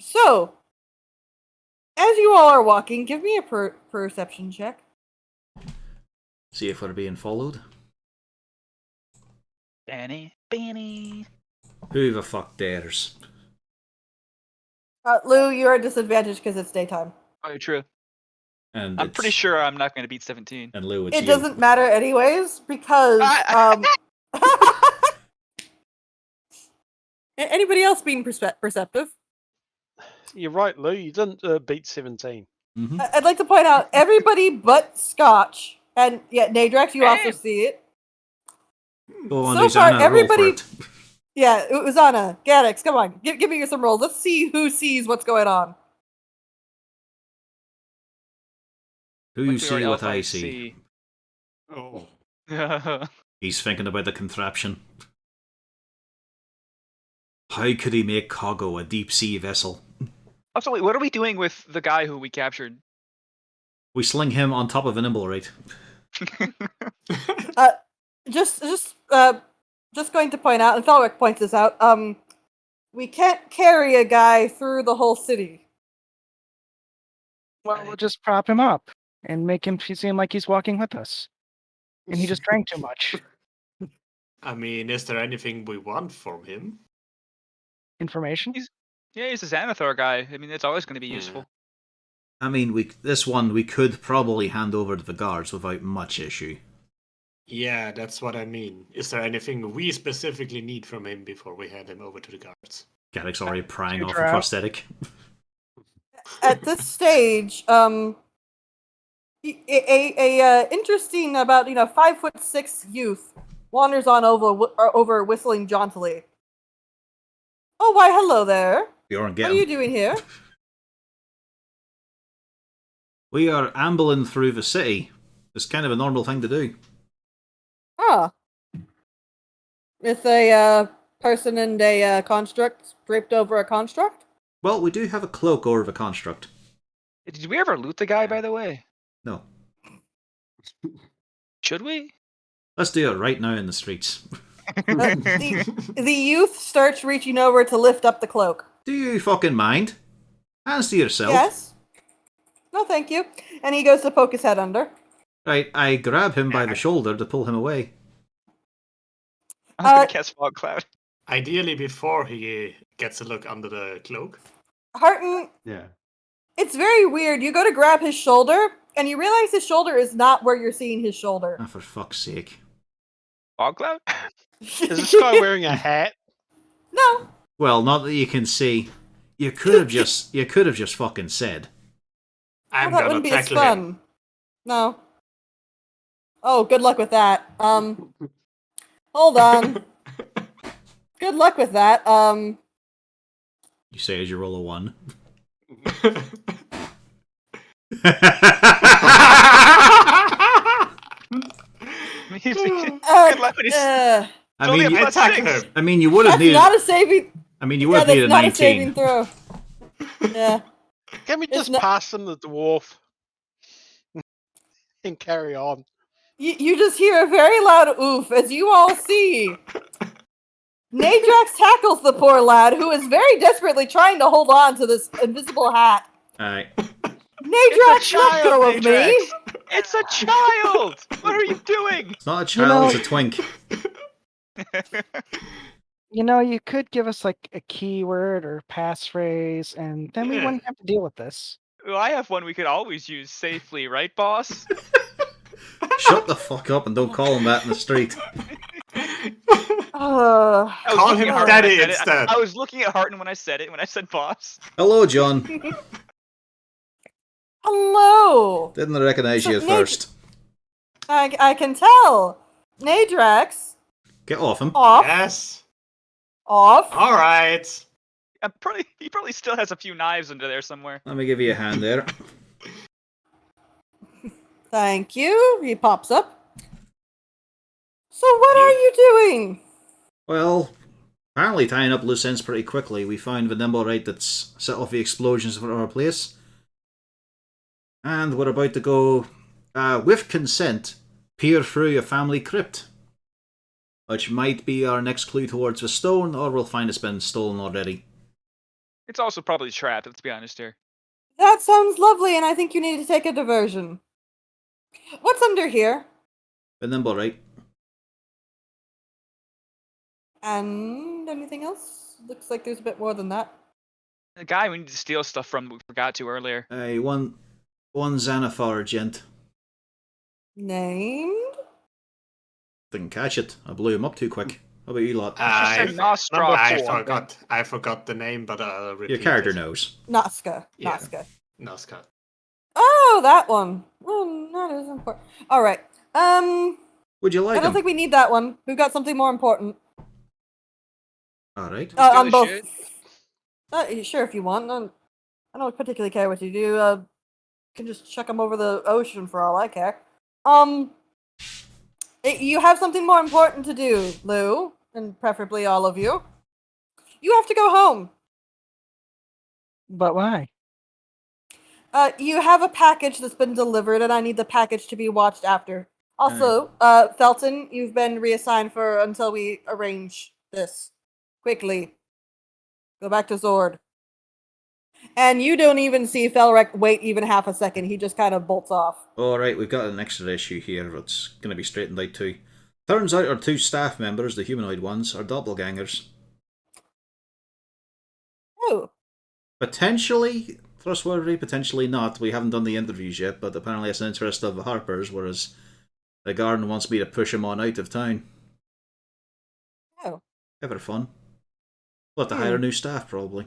A: So, As you all are walking, give me a perception check.
E: See if we're being followed.
C: Benny.
E: Who the fuck dares?
A: Lou, you're at disadvantage because it's daytime.
C: Oh, true.
E: And
C: I'm pretty sure I'm not going to beat 17.
E: And Lou, it's
A: It
E: you.
A: doesn't matter anyways because anybody else being perceptive?
F: You're right, Lou. You didn't beat 17.
E: Mm-hmm.
A: I'd like to point out everybody but Scotch and Nadrax. You also
C: Same.
A: see it.
E: Go on,
A: So far,
E: Susanna,
A: everybody-
E: roll for it.
A: Yeah, Uzana, Gaddix, come on, give me some rolls. Let's see who sees what's going on.
E: Who
C: Like we
E: see
C: already
E: what I
C: alphabet
E: see?
F: Oh.
C: C.
E: He's thinking about the contraption. How could he make Kogo a deep sea vessel?
C: Also, wait, what are we doing with the guy who we captured?
E: We sling him on top of an Imblerite.
A: Just going to point out, and Felric points this out. We can't carry a guy through the whole city.
G: Well, we'll just prop him up and make him seem like he's walking with us. And he just drank too much.
D: I mean, is there anything we want from him?
G: Information?
C: Yeah, he's a Xanathar guy. I mean, it's always going to be useful.
E: I mean, this one we could probably hand over to the guards without much issue.
D: Yeah, that's what I mean. Is there anything we specifically need from him before we hand him over to the guards?
E: Garrick's already prying
G: Good
E: off a
G: route.
E: prosthetic.
A: At this stage, a interesting about 5'6" youth wanders on over whistling jauntily. Oh, why, hello there.
E: Bjorn,
A: What
E: get
A: are you
E: him.
A: doing here?
E: We are ambling through the city. It's kind of a normal thing to do.
A: Ah. With a person and a construct draped over a construct?
E: Well, we do have a cloak over the construct.
C: Did we ever loot the guy, by the way?
E: No.
C: Should we?
E: Let's do it right now in the streets.
A: The youth starts reaching over to lift up the cloak.
E: Do you fucking mind? Hands to yourself.
A: Yes? No, thank you. And he goes to poke his head under.
E: Right, I grab him by the shoulder to pull him away.
C: I was going to cast Fog Cloud.
D: Ideally, before he gets a look under the cloak.
A: Harton,
B: Yeah.
A: it's very weird. You go to grab his shoulder, and you realize his shoulder is not where you're seeing his shoulder.
E: Ah, for fuck's sake.
C: Fog Cloud?
F: Is this guy wearing a hat?
A: No.
E: Well, not that you can see. You could have just fucking said.
D: I'm
A: Well, that
D: gonna
A: wouldn't be as
D: tackle him.
A: fun. No. Oh, good luck with that. Hold on. Good luck with that.
E: You say as you roll a 1.
C: Good luck with his-
A: uh,
E: I
C: only
E: mean,
C: a
E: you,
C: plus
D: Attack
C: 6.
D: him.
E: I mean, you would have
A: that's
E: needed.
A: not a saving.
E: I mean, you would
A: Yeah,
E: have
A: that's
E: needed
A: not a
E: 19.
A: saving throw. Yeah.
F: Can we
A: It's
F: just
A: not-
F: pass him the dwarf and carry on?
A: You just hear a very loud oof as you all see. Nadrax tackles the poor lad who is very desperately trying to hold on to this invisible hat.
E: Alright.
A: Nadrax, let go of me.
C: It's a child! What are you doing?
E: It's not a child,
G: know-
E: it's a twink.
G: You could give us like a keyword or passphrase, and then we
D: Yeah.
G: wouldn't have to deal with this.
C: Well, I have one we could always use safely, right, boss?
E: Shut the fuck up and don't call him that in the street.
A: Uh,
C: I was
D: Call
C: looking
D: him
C: at Harton when I
D: Daddy
C: said it.
D: instead.
C: I was looking at Harton when I said it, when I said boss.
E: Hello, John.
A: hello.
E: Didn't recognize you at
A: Nate-
E: first.
A: I can tell. Nadrax,
E: Get off him.
A: off,
D: Yes.
A: off.
D: Alright.
C: He probably still has a few knives under there somewhere.
E: Let me give you a hand there.
A: Thank you. He pops up. So what are you doing?
E: Well, apparently tying up loose ends pretty quickly. We found the Nimblewright that's set off the explosions from our place. And we're about to go, with consent, peer through a family crypt. Which might be our next clue towards the stone, or we'll find it's been stolen already.
C: It's also probably trapped, let's be honest here.
A: That sounds lovely, and I think you need to take a diversion. What's under here?
E: The nimble, right?
A: And anything else? Looks like there's a bit more than that.
C: The guy we need to steal stuff from we forgot to earlier.
E: One Xanathar gent.
A: Named?
E: Didn't catch it. I blew him up too quick. How about you lot?
C: Just say Nostra
D: I forgot the name, but I'll repeat
E: Your character
D: it.
E: knows.
A: Nazca.
D: Yeah.
A: Nazca.
D: Nazca.
A: Oh, that one. Well, not as important. All right.
E: Would you like
A: I don't
E: him?
A: think we need that one. We've got something more important.
E: All right.
C: Let's do
A: On
C: this
A: both.
C: shit.
A: Sure, if you want. I don't particularly care what you do. You can just chuck them over the ocean for all I care. You have something more important to do, Lou, and preferably all of you. You have to go home.
G: But why?
A: You have a package that's been delivered, and I need the package to be watched after. Also, Felton, you've been reassigned for until we arrange this. Quickly. Go back to Zord. And you don't even see Felrek wait even half a second. He just kind of bolts off.
E: All right, we've got an extra issue here that's going to be straightened out too. Turns out our two staff members, the humanoid ones, are doppelgangers.
A: Oh.
E: Potentially trustworthy, potentially not. We haven't done the interviews yet, but apparently it's an interest of Harper's, whereas the garden wants me to push him on out of town.
A: Oh.
E: Ever fun. We'll have to hire new staff, probably.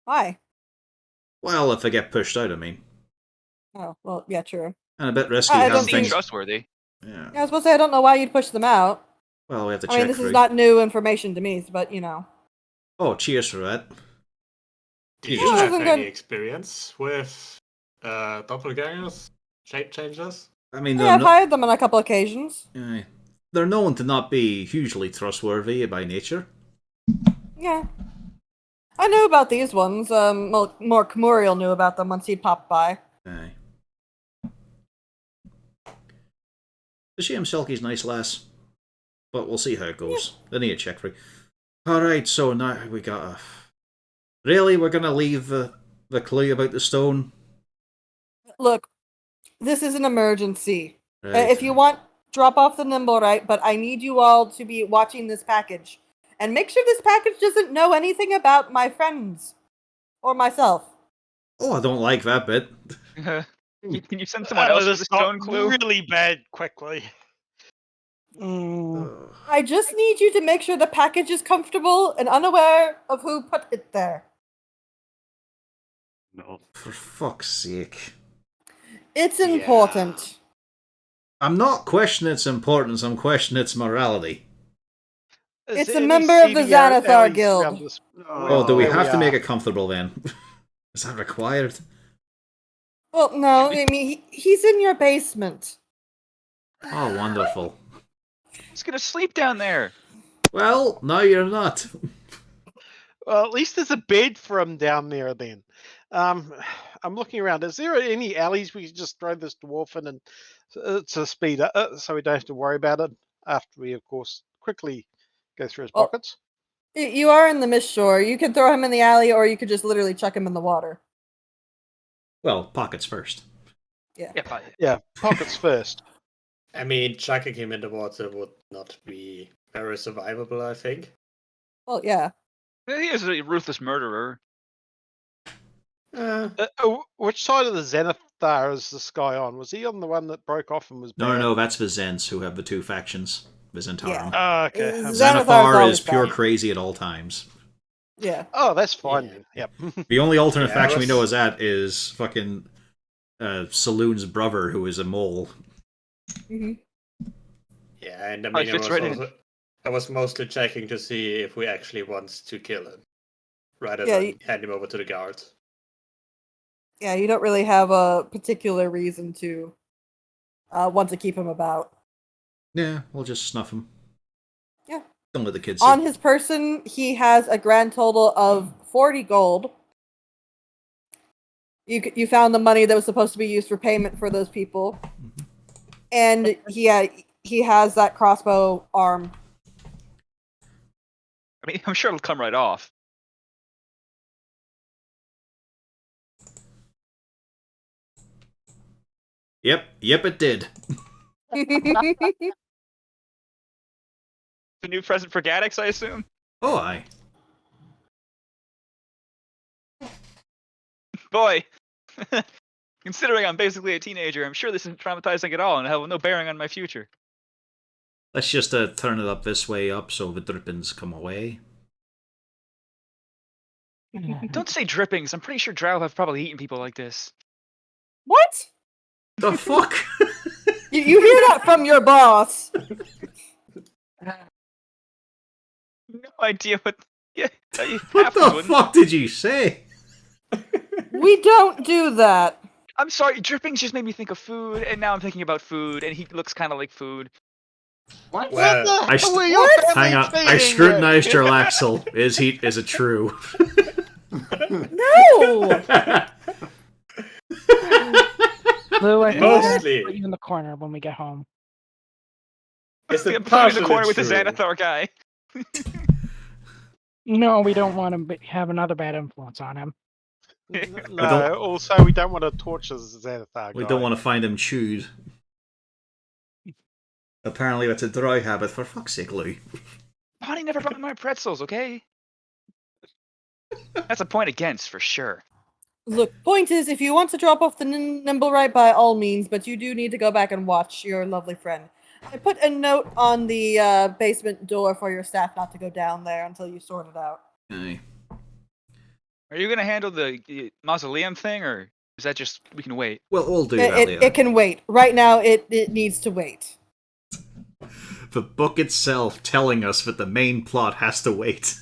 A: Why?
E: Well, if they get pushed out, I mean.
A: Oh, well, yeah, true.
E: And a bit risky
A: I
E: having
A: don't
C: Seem
E: things...
C: trustworthy.
E: Yeah.
A: I was supposed to say, I don't know why you'd push them out.
E: Well, we have to
A: I
E: check
A: mean, this
E: through.
A: is not new information to me, but, you know.
E: Oh, cheers for that.
D: Do you
A: Yeah,
D: have
A: wasn't
D: any
A: good.
D: experience with doppelgangers? Shape changers?
E: I mean,
A: Yeah, I've hired them on a couple occasions.
E: they're known to not be hugely trustworthy by nature.
A: Yeah. I knew about these ones. Well, more Kamuriel knew about them once he popped by.
E: Aye. The shame Silky's nice lass. But we'll see how it goes. They need a check for it. Alright, so now we got a... Really? We're gonna leave the clue about the stone?
A: Look, this is an emergency.
E: Right.
A: If you want, drop off the nimble, right? But I need you all to be watching this package. And make sure this package doesn't know anything about my friends. Or myself.
E: Oh, I don't like that bit.
C: Can you send someone else with a stone clue?
F: Really bad quickly.
A: I just need you to make sure the package is comfortable and unaware of who put it there.
F: No.
E: For fuck's sake.
A: It's important.
E: I'm not questioning its importance, I'm questioning its morality.
A: It's a member of the Xanathar Guild.
E: Oh, do we have to make it comfortable then? Is that required?
A: Well, no, I mean, he's in your basement.
E: Oh, wonderful.
C: He's gonna sleep down there.
E: Well, no, you're not.
F: Well, at least there's a bed for him down there then. I'm looking around. Is there any alleys we can just throw this dwarf in and to speed up so we don't have to worry about it after we, of course, quickly go through his pockets?
A: You are in the mist shore. You can throw him in the alley, or you could just literally chuck him in the water.
E: Well, pockets first.
F: Yeah, pockets first.
D: I mean, chucking him in the water would not be very survivable, I think.
A: Well, yeah.
C: He is a ruthless murderer.
F: Which side of the Xanathar is this guy on? Was he on the one that broke off and was bad?
E: No, that's the Zens who have the two factions. Vizentarum.
F: Oh, okay.
E: Xanathar is pure crazy at all times.
A: Yeah.
F: Oh, that's fine then. Yep.
E: The only alternate faction we know as that is fucking Saloon's brother, who is a mole.
A: Mm-hmm.
D: Yeah, and I mean, I was mostly checking to see if we actually want to kill him, rather than hand him over to the guards.
A: Yeah, you don't really have a particular reason to want to keep him about.
E: Yeah, we'll just snuff him.
A: Yeah.
E: Don't let the kids
A: On
E: see.
A: his person, he has a grand total of 40 gold. You found the money that was supposed to be used for payment for those people. And he has that crossbow arm.
C: I mean, I'm sure it'll come right off.
E: Yep, it did.
C: The new present for Gaddix, I assume?
E: Oh, aye.
C: Boy, considering I'm basically a teenager, I'm sure this isn't traumatizing at all and have no bearing on my future.
E: Let's just turn it up this way up so the drippings come away.
C: Don't say drippings. I'm pretty sure Drow have probably eaten people like this.
A: What?
E: The fuck?
A: You hear that from your boss?
C: No idea what. Yeah,
E: What the fuck did you say?
A: We don't do that.
C: I'm sorry, drippings just made me think of food, and now I'm thinking about food, and he looks kind of like food.
I: What?
D: Well,
F: What the hell were your
A: What?
F: family
E: Hang on.
F: feeding
E: I
F: you?
E: scrutinized your Laxel. Is it true?
A: No.
G: Lou, I think
D: Mostly.
G: we'll put you in the corner when we get home.
D: is
C: I'm
D: it
C: putting in the
D: partially
C: corner with the
D: true?
C: Xanathar guy.
G: No, we don't want to have another bad influence on him.
F: No, also we don't want to torture Xanathar.
E: We don't want to find him chewed. Apparently, that's a dry habit. For fuck's sake, Lou.
C: Bonnie never brought my pretzels, okay? That's a point against, for sure.
A: Look, point is, if you want to drop off the nimble right, by all means, but you do need to go back and watch your lovely friend. I put a note on the basement door for your staff not to go down there until you sort it out.
E: Aye.
C: Are you gonna handle the mausoleum thing, or is that just we can wait?
E: Well, we'll do that later.
A: It can wait. Right now, it needs to wait.
E: The book itself telling us that the main plot has to wait.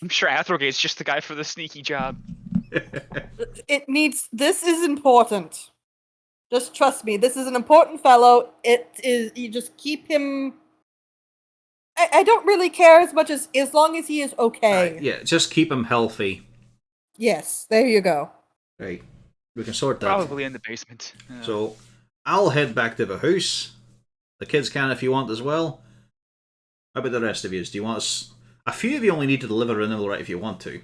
C: I'm sure Athelgate's just the guy for the sneaky job.
A: It needs. This is important. Just trust me. This is an important fellow. It is. You just keep him. I don't really care as much as long as he is okay.
E: Yeah, just keep him healthy.
A: Yes. There you go.
E: Right. We can sort that.
C: Probably in the basement.
E: So, I'll head back to the house. The kids can if you want as well. How about the rest of you? Do you want us? A few of you only need to deliver a nibble right if you want to.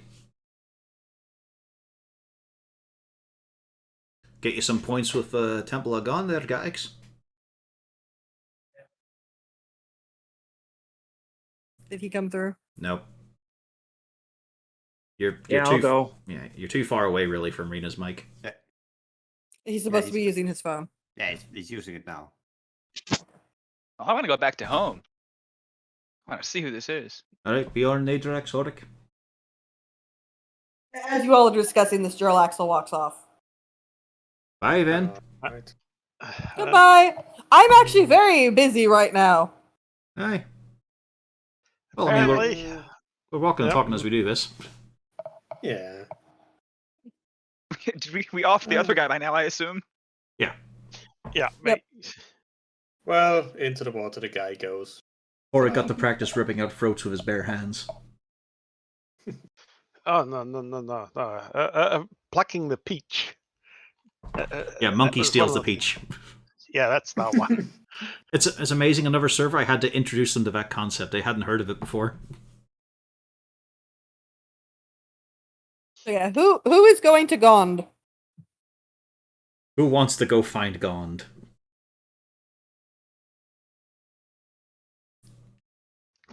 E: Get you some points with Temple of Gon there, Gaix.
A: Did he come through?
E: No. You're
I: Yeah,
E: too
I: I'll go.
E: Yeah, you're too far away really from Rena's mic.
A: He's supposed to
B: he's-
A: be using his phone.
B: Yeah, he's using it now.
C: I want to go back to home. I want to see who this is.
E: Alright, Bjorn, Nadrex, Oric.
A: As you all are discussing this, Gerald Axel walks off.
E: Bye then.
D: Right.
A: Goodbye. I'm actually very busy right now.
E: Aye. Well, I mean,
F: Apparently,
E: we're walking and
F: Yep.
E: talking as we do this.
D: Yeah.
C: Did we off the other guy by now, I assume?
F: yeah,
A: Yep.
F: mate.
D: Well, into the water the guy goes.
E: Oric got to practice ripping out throats with his bare hands.
F: Oh no! Plucking the peach.
E: Yeah,
F: that
E: Monkey
F: was
E: steals
F: one
E: the
F: of
E: peach.
F: Yeah, that's the one.
E: It's amazing. Another server, I had to introduce them to that concept. They hadn't heard of it before.
A: So yeah, who is going to Gond?
E: Who wants to go find Gond?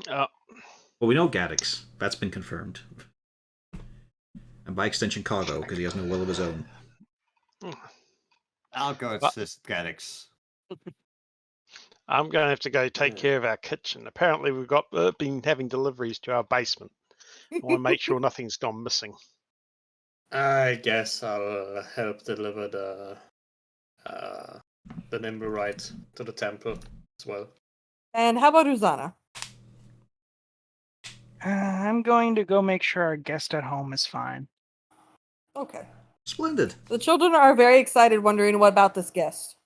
E: Well, we know Gaddix. That's been confirmed. And by extension, Cargo, because he has no will of his own.
B: I'll go assist Gaddix.
F: I'm going to have to go take care of our kitchen. Apparently, we've got been having deliveries to our basement. I want to make sure nothing's gone missing.
D: I guess I'll help deliver the nimble right to the temple as well.
A: And how about Uzana?
G: I'm going to go make sure our guest at home is fine.
A: Okay.
E: Splendid.
A: The children are very excited, wondering what about this guest.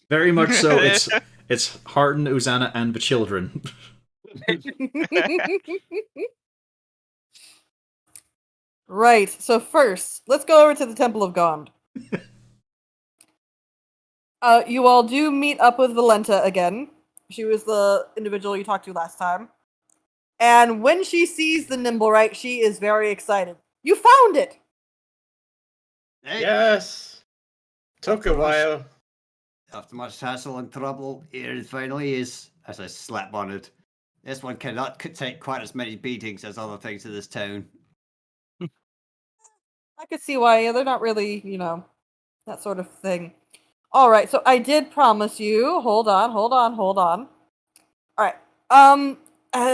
E: Very much so. It's Harton, Uzana, and the children.
A: Right. So first, let's go over to the Temple of Gond. You all do meet up with Valenta again. She was the individual you talked to last time. And when she sees the Nimblewright, she is very excited. You found it!
B: Hey,
D: Yes. Took a
B: After us.
D: while.
B: After much hassle and trouble, here it finally is, as I slap on it. This one could take quite as many beatings as other things in this town.
A: I could see why. Yeah, they're not really, that sort of thing. All right, so I did promise you. Hold on. All right.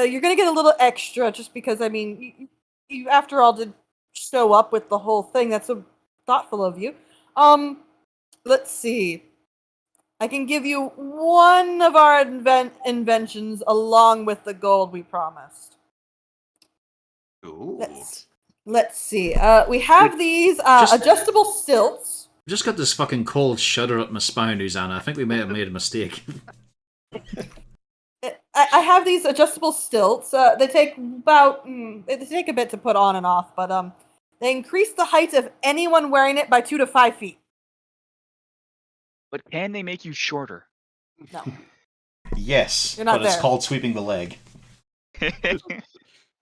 A: You're gonna get a little extra just because I mean, you after all did show up with the whole thing. That's so thoughtful of you. Let's see. I can give you one of our inventions along with the gold we promised.
B: Ooh.
A: Let's see. We have these
E: Just-
A: adjustable stilts.
E: I've just got this fucking cold shudder up my spine, Uzana. I think we may have made a mistake.
A: I have these adjustable stilts. They take they take a bit to put on and off, but they increase the height of anyone wearing it by 2 to 5 feet.
C: But can they make you shorter?
A: No.
E: Yes,
A: You're not
E: but it's
A: there.
E: called sweeping the leg.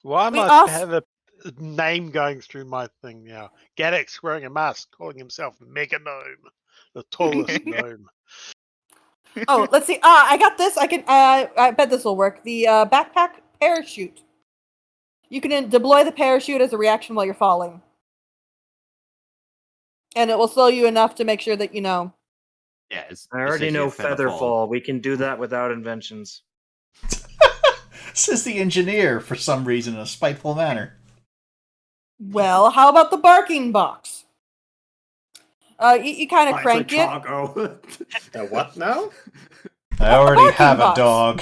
F: Why
A: We
F: must
A: also-
F: have a name going through my thing now? Gaddock's wearing a mask, calling himself Mega Gnome, the tallest gnome.
A: Oh, let's see. I got this. I bet this will work. The backpack parachute. You can deploy the parachute as a reaction while you're falling, and it will slow you enough to make sure that
B: Yeah, it's
I: I already
B: essentially
I: know
B: a
I: Featherfall. We can do that without inventions.
E: Says the engineer, for some reason, in a spiteful manner.
A: Well, how about the barking box? You kind of crank it.
B: Taco.
D: The what now?
E: I already
A: barking
E: have
A: box.
E: a dog.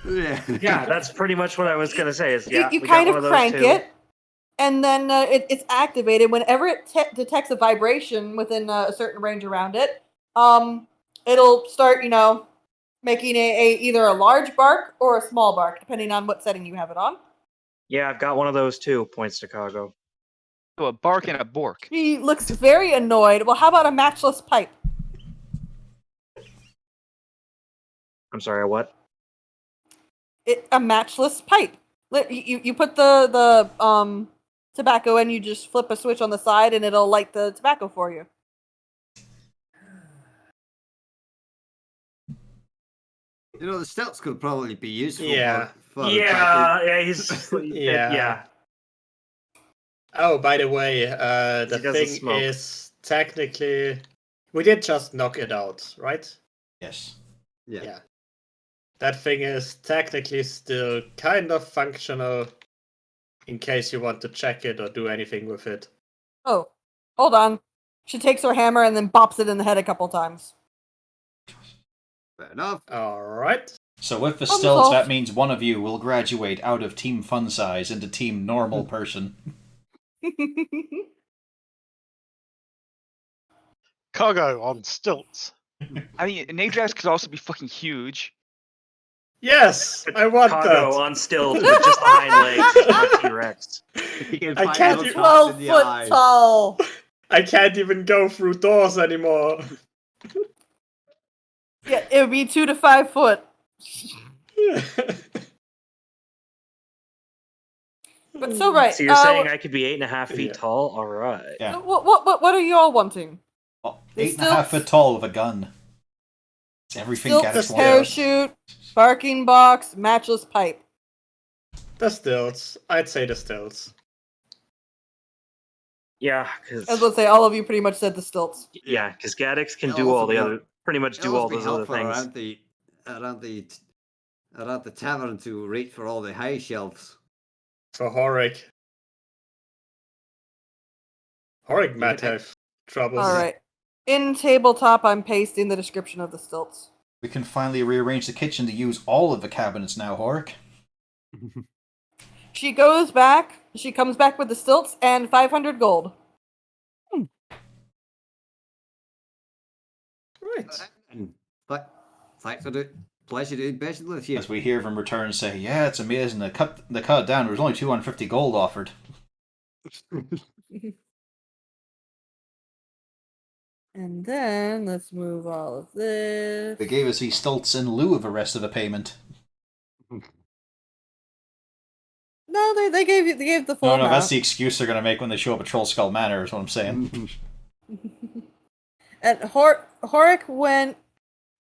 B: Yeah.
I: Yeah, that's pretty much what I was gonna say. Is yeah,
A: you
I: we
A: kind
I: got
A: of
I: one of those
A: crank
I: too.
A: it, and then it's activated whenever it detects a vibration within a certain range around it. It'll start, making either a large bark or a small bark, depending on what setting you have it on.
I: Yeah, I've got one of those too. Points to Chicago.
C: So a bark and a bork.
A: He looks very annoyed. Well, how about a matchless pipe?
I: I'm sorry, what?
A: A matchless pipe. You put the tobacco in, you just flip a switch on the side, and it'll light the tobacco for you.
B: The stilts could probably be useful
D: Yeah.
B: for
I: Yeah, he's
D: Yeah.
I: yeah.
D: Oh, by the way, the
I: He doesn't
D: thing
I: smoke.
D: is technically we did just knock it out, right?
E: Yes.
B: Yeah.
D: That thing is technically still kind of functional in case you want to check it or do anything with it.
A: Oh, hold on. She takes her hammer and then bops it in the head a couple times.
B: Fair enough.
D: Alright.
E: So with the
A: Problem
E: stilts,
A: solved.
E: that means one of you will graduate out of Team Fun Size into Team Normal Person.
F: Cargo on stilts.
C: I mean, Nadrax could also be fucking huge.
D: Yes! I want
I: Chicago
D: that!
I: on stilts with just the hind legs. It's not T-Rex.
B: You can
D: I
B: find
D: can't
B: little
D: do-
B: dots
A: 12
B: in the
A: foot
B: eye.
A: tall.
D: I can't even go through doors anymore.
A: Yeah, it would be 2 to 5 foot. But so right.
I: So you're saying I could be 8.5 feet
D: Yeah.
I: tall? All right.
E: Yeah.
A: What are you all wanting?
E: Oh,
A: The
E: 8.5
A: stilts-
E: foot tall with a gun. It's everything
A: Stilts,
E: Gaddox wants.
A: parachute, barking box, matchless pipe.
D: The stilts. I'd say the stilts.
I: Yeah,
A: I was
I: because
A: gonna say all of you pretty much said the stilts.
I: Gaddox can
B: It'll
I: do all
B: also
I: the
B: be
I: other, pretty much
B: It'll
I: do all
B: also be
I: those other
B: helpful
I: things.
B: around the tavern to reach for all the high shelves.
D: For Horik. Horik might have troubles.
A: All right. In tabletop, I'm pasting the description of the stilts.
E: We can finally rearrange the kitchen to use all of the cabinets now, Horik.
A: She goes back. She comes back with the stilts and 500 gold.
D: Right.
B: And thanks for the pleasure doing business with you.
E: As we hear from return say, yeah, it's amazing. They cut it down. There was only 250 gold offered.
A: And then let's move all of this.
E: They gave us these stilts in lieu of the rest of the payment.
A: No, they gave the full
E: No,
A: amount.
E: that's the excuse they're going to make when they show up at Troll Skull Manor, is what I'm saying.
A: And Horik went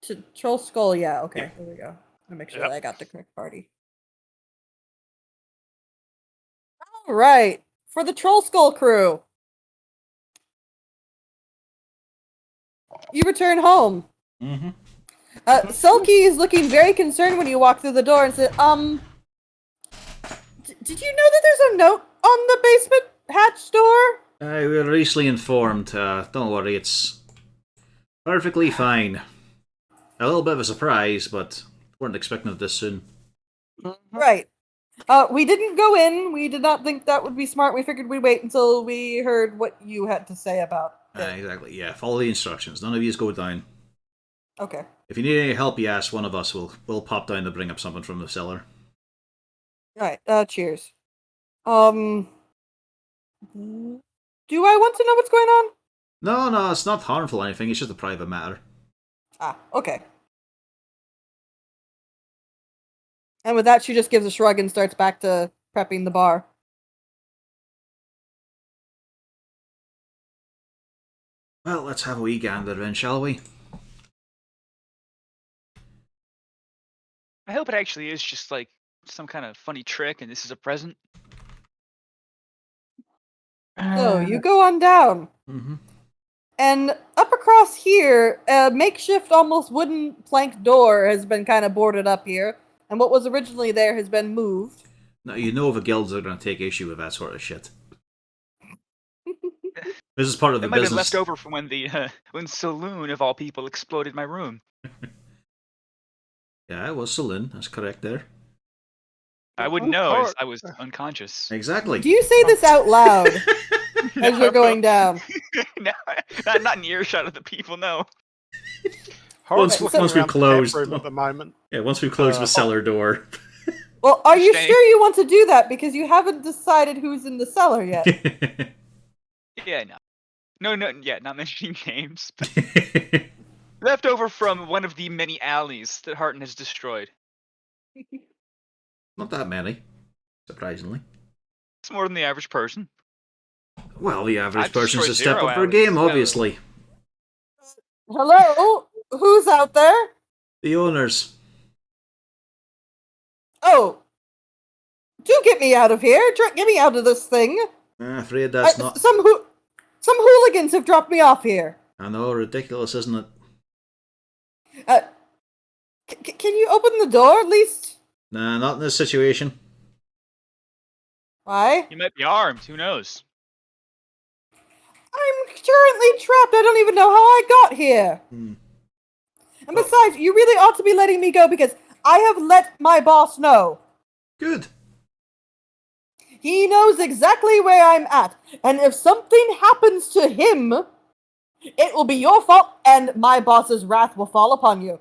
A: to Troll Skull. Yeah, okay, there we go. I'll make sure that I got the correct party. All right, for the Troll Skull crew, you return home.
E: Mm-hmm.
A: Selkie is looking very concerned when you walk through the door and said, did you know that there's a note on the basement hatch door?
E: We were recently informed. Don't worry, it's perfectly fine. A little bit of a surprise, but weren't expecting it this soon.
A: Right. We didn't go in. We did not think that would be smart. We figured we'd wait until we heard what you had to say about it.
E: Exactly, yeah. Follow the instructions. None of you go down.
A: Okay.
E: If you need any help, you ask one of us. We'll pop down to bring up something from the cellar.
A: Alright, cheers. Do I want to know what's going on?
E: No, it's not harmful or anything. It's just a private matter.
A: Ah, okay. And with that, she just gives a shrug and starts back to prepping the bar.
E: Well, let's have a wee gander then, shall we?
C: I hope it actually is just like some kind of funny trick, and this is a present.
A: So, you go on down.
E: Mm-hmm.
A: And up across here, a makeshift, almost wooden plank door has been kind of boarded up here. And what was originally there has been moved.
E: Now, you know the guilds are going to take issue with that sort of shit. This is part of the
C: It might have
E: business.
C: been left over from when the when Saloon of all people exploded my room.
E: Yeah, it was Saloon. That's correct there.
C: I wouldn't know as I was unconscious.
E: Exactly.
A: Do you say this out loud as you're going down?
C: No, not in earshot of the people, no.
E: Once we've closed
F: at the moment.
E: Yeah, once we've closed the cellar door.
A: Well, are you
C: Stay.
A: sure you want to do that? Because you haven't decided who's in the cellar yet.
C: Yeah, no, yeah, not mentioning names. But left over from one of the many alleys that Harton has destroyed.
E: Not that many, surprisingly.
C: It's more than the average person.
E: Well, the average
C: I've
E: person's a
C: destroyed
E: step
C: zero
E: up their
C: alleys,
E: game,
C: so-
E: obviously.
A: Hello? Who's out there?
E: The owners.
A: Oh. Do get me out of here. Get me out of this thing.
E: Afraid that's not...
A: Some hooligans have dropped me off here.
E: I know, ridiculous, isn't it?
A: Can you open the door at least?
E: Nah, not in this situation.
A: Why?
C: You might be armed. Who knows?
A: I'm currently trapped. I don't even know how I got here. And besides, you really ought to be letting me go because I have let my boss know.
E: Good.
A: He knows exactly where I'm at. And if something happens to him, it will be your fault and my boss's wrath will fall upon you.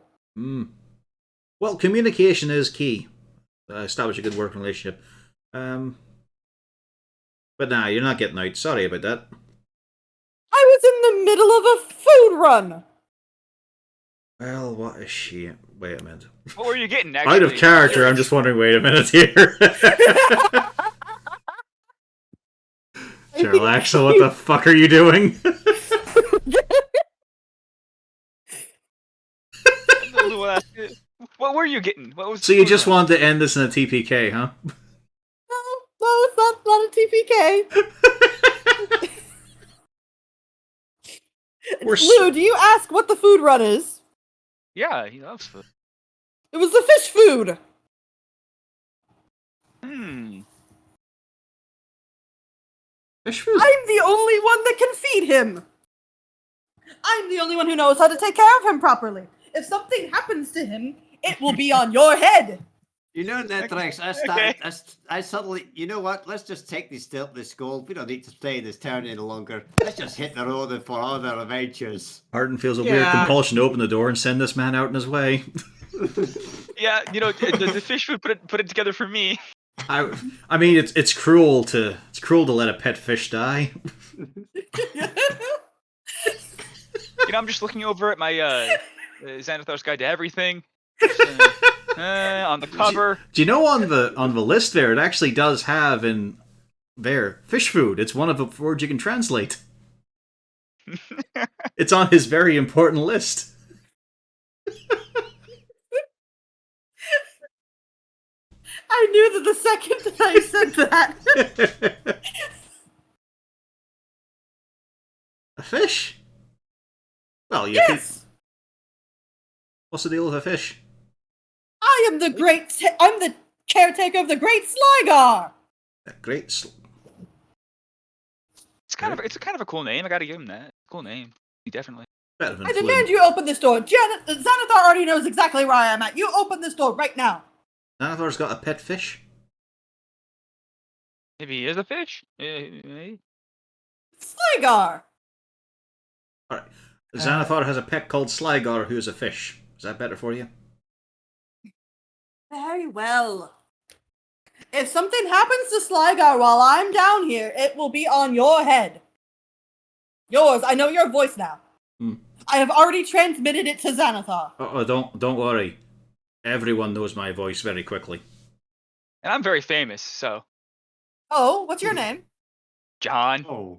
E: Well, communication is key. Establish a good working relationship. But nah, you're not getting out. Sorry about that.
A: I was in the middle of a food run.
E: Well, what a shame. Wait a minute.
C: What were you getting, actually?
E: Out of character, I'm just wondering, wait a minute here. Cheryl Axel, what the fuck are you doing?
C: What were you getting? What was?
E: So you just wanted to end this in a TPK, huh?
A: No, it's not a TPK. Lou, do you ask what the food run is?
C: Yeah, he loves food.
A: It was the fish food.
E: Fish food?
A: I'm the only one that can feed him. I'm the only one who knows how to take care of him properly. If something happens to him, it will be on your head.
B: You know, Netrix, I suddenly, you know what? Let's just take this gold. We don't need to stay in this town any longer. Let's just hit the road for other adventures.
E: Harden feels a weird compulsion to open the door and send this man out in his way.
C: Yeah, you know, the fish food put it together for me.
E: I mean, it's cruel to let a pet fish die.
C: You know, I'm just looking over at my Xanathar's Guide to Everything. On the cover.
E: Do you know on the list there, it actually does have in there fish food. It's one of the words you can translate. It's on his very important list.
A: I knew that the second that I said that.
E: A fish? Well, you keep.
A: Yes!
E: What's the deal with a fish?
A: I am the I'm the caretaker of the Great Sligar!
E: A great.
C: It's kind of a cool name. I gotta give him that. Cool name. Definitely.
E: Better than
A: I
E: Flynn.
A: demand you open this door. Xanathar already knows exactly where I am at. You open this door right now.
E: Xanathar's got a pet fish.
C: Maybe he is a fish. Maybe.
A: Sligar!
E: Alright. Xanathar has a pet called Sligar, who is a fish. Is that better for you?
A: Very well. If something happens to Sligar while I'm down here, it will be on your head. Yours. I know your voice now. I have already transmitted it to Xanathar.
E: Oh, don't worry. Everyone knows my voice very quickly.
C: And I'm very famous, so
A: Oh, what's your name?
C: John.
B: Oh.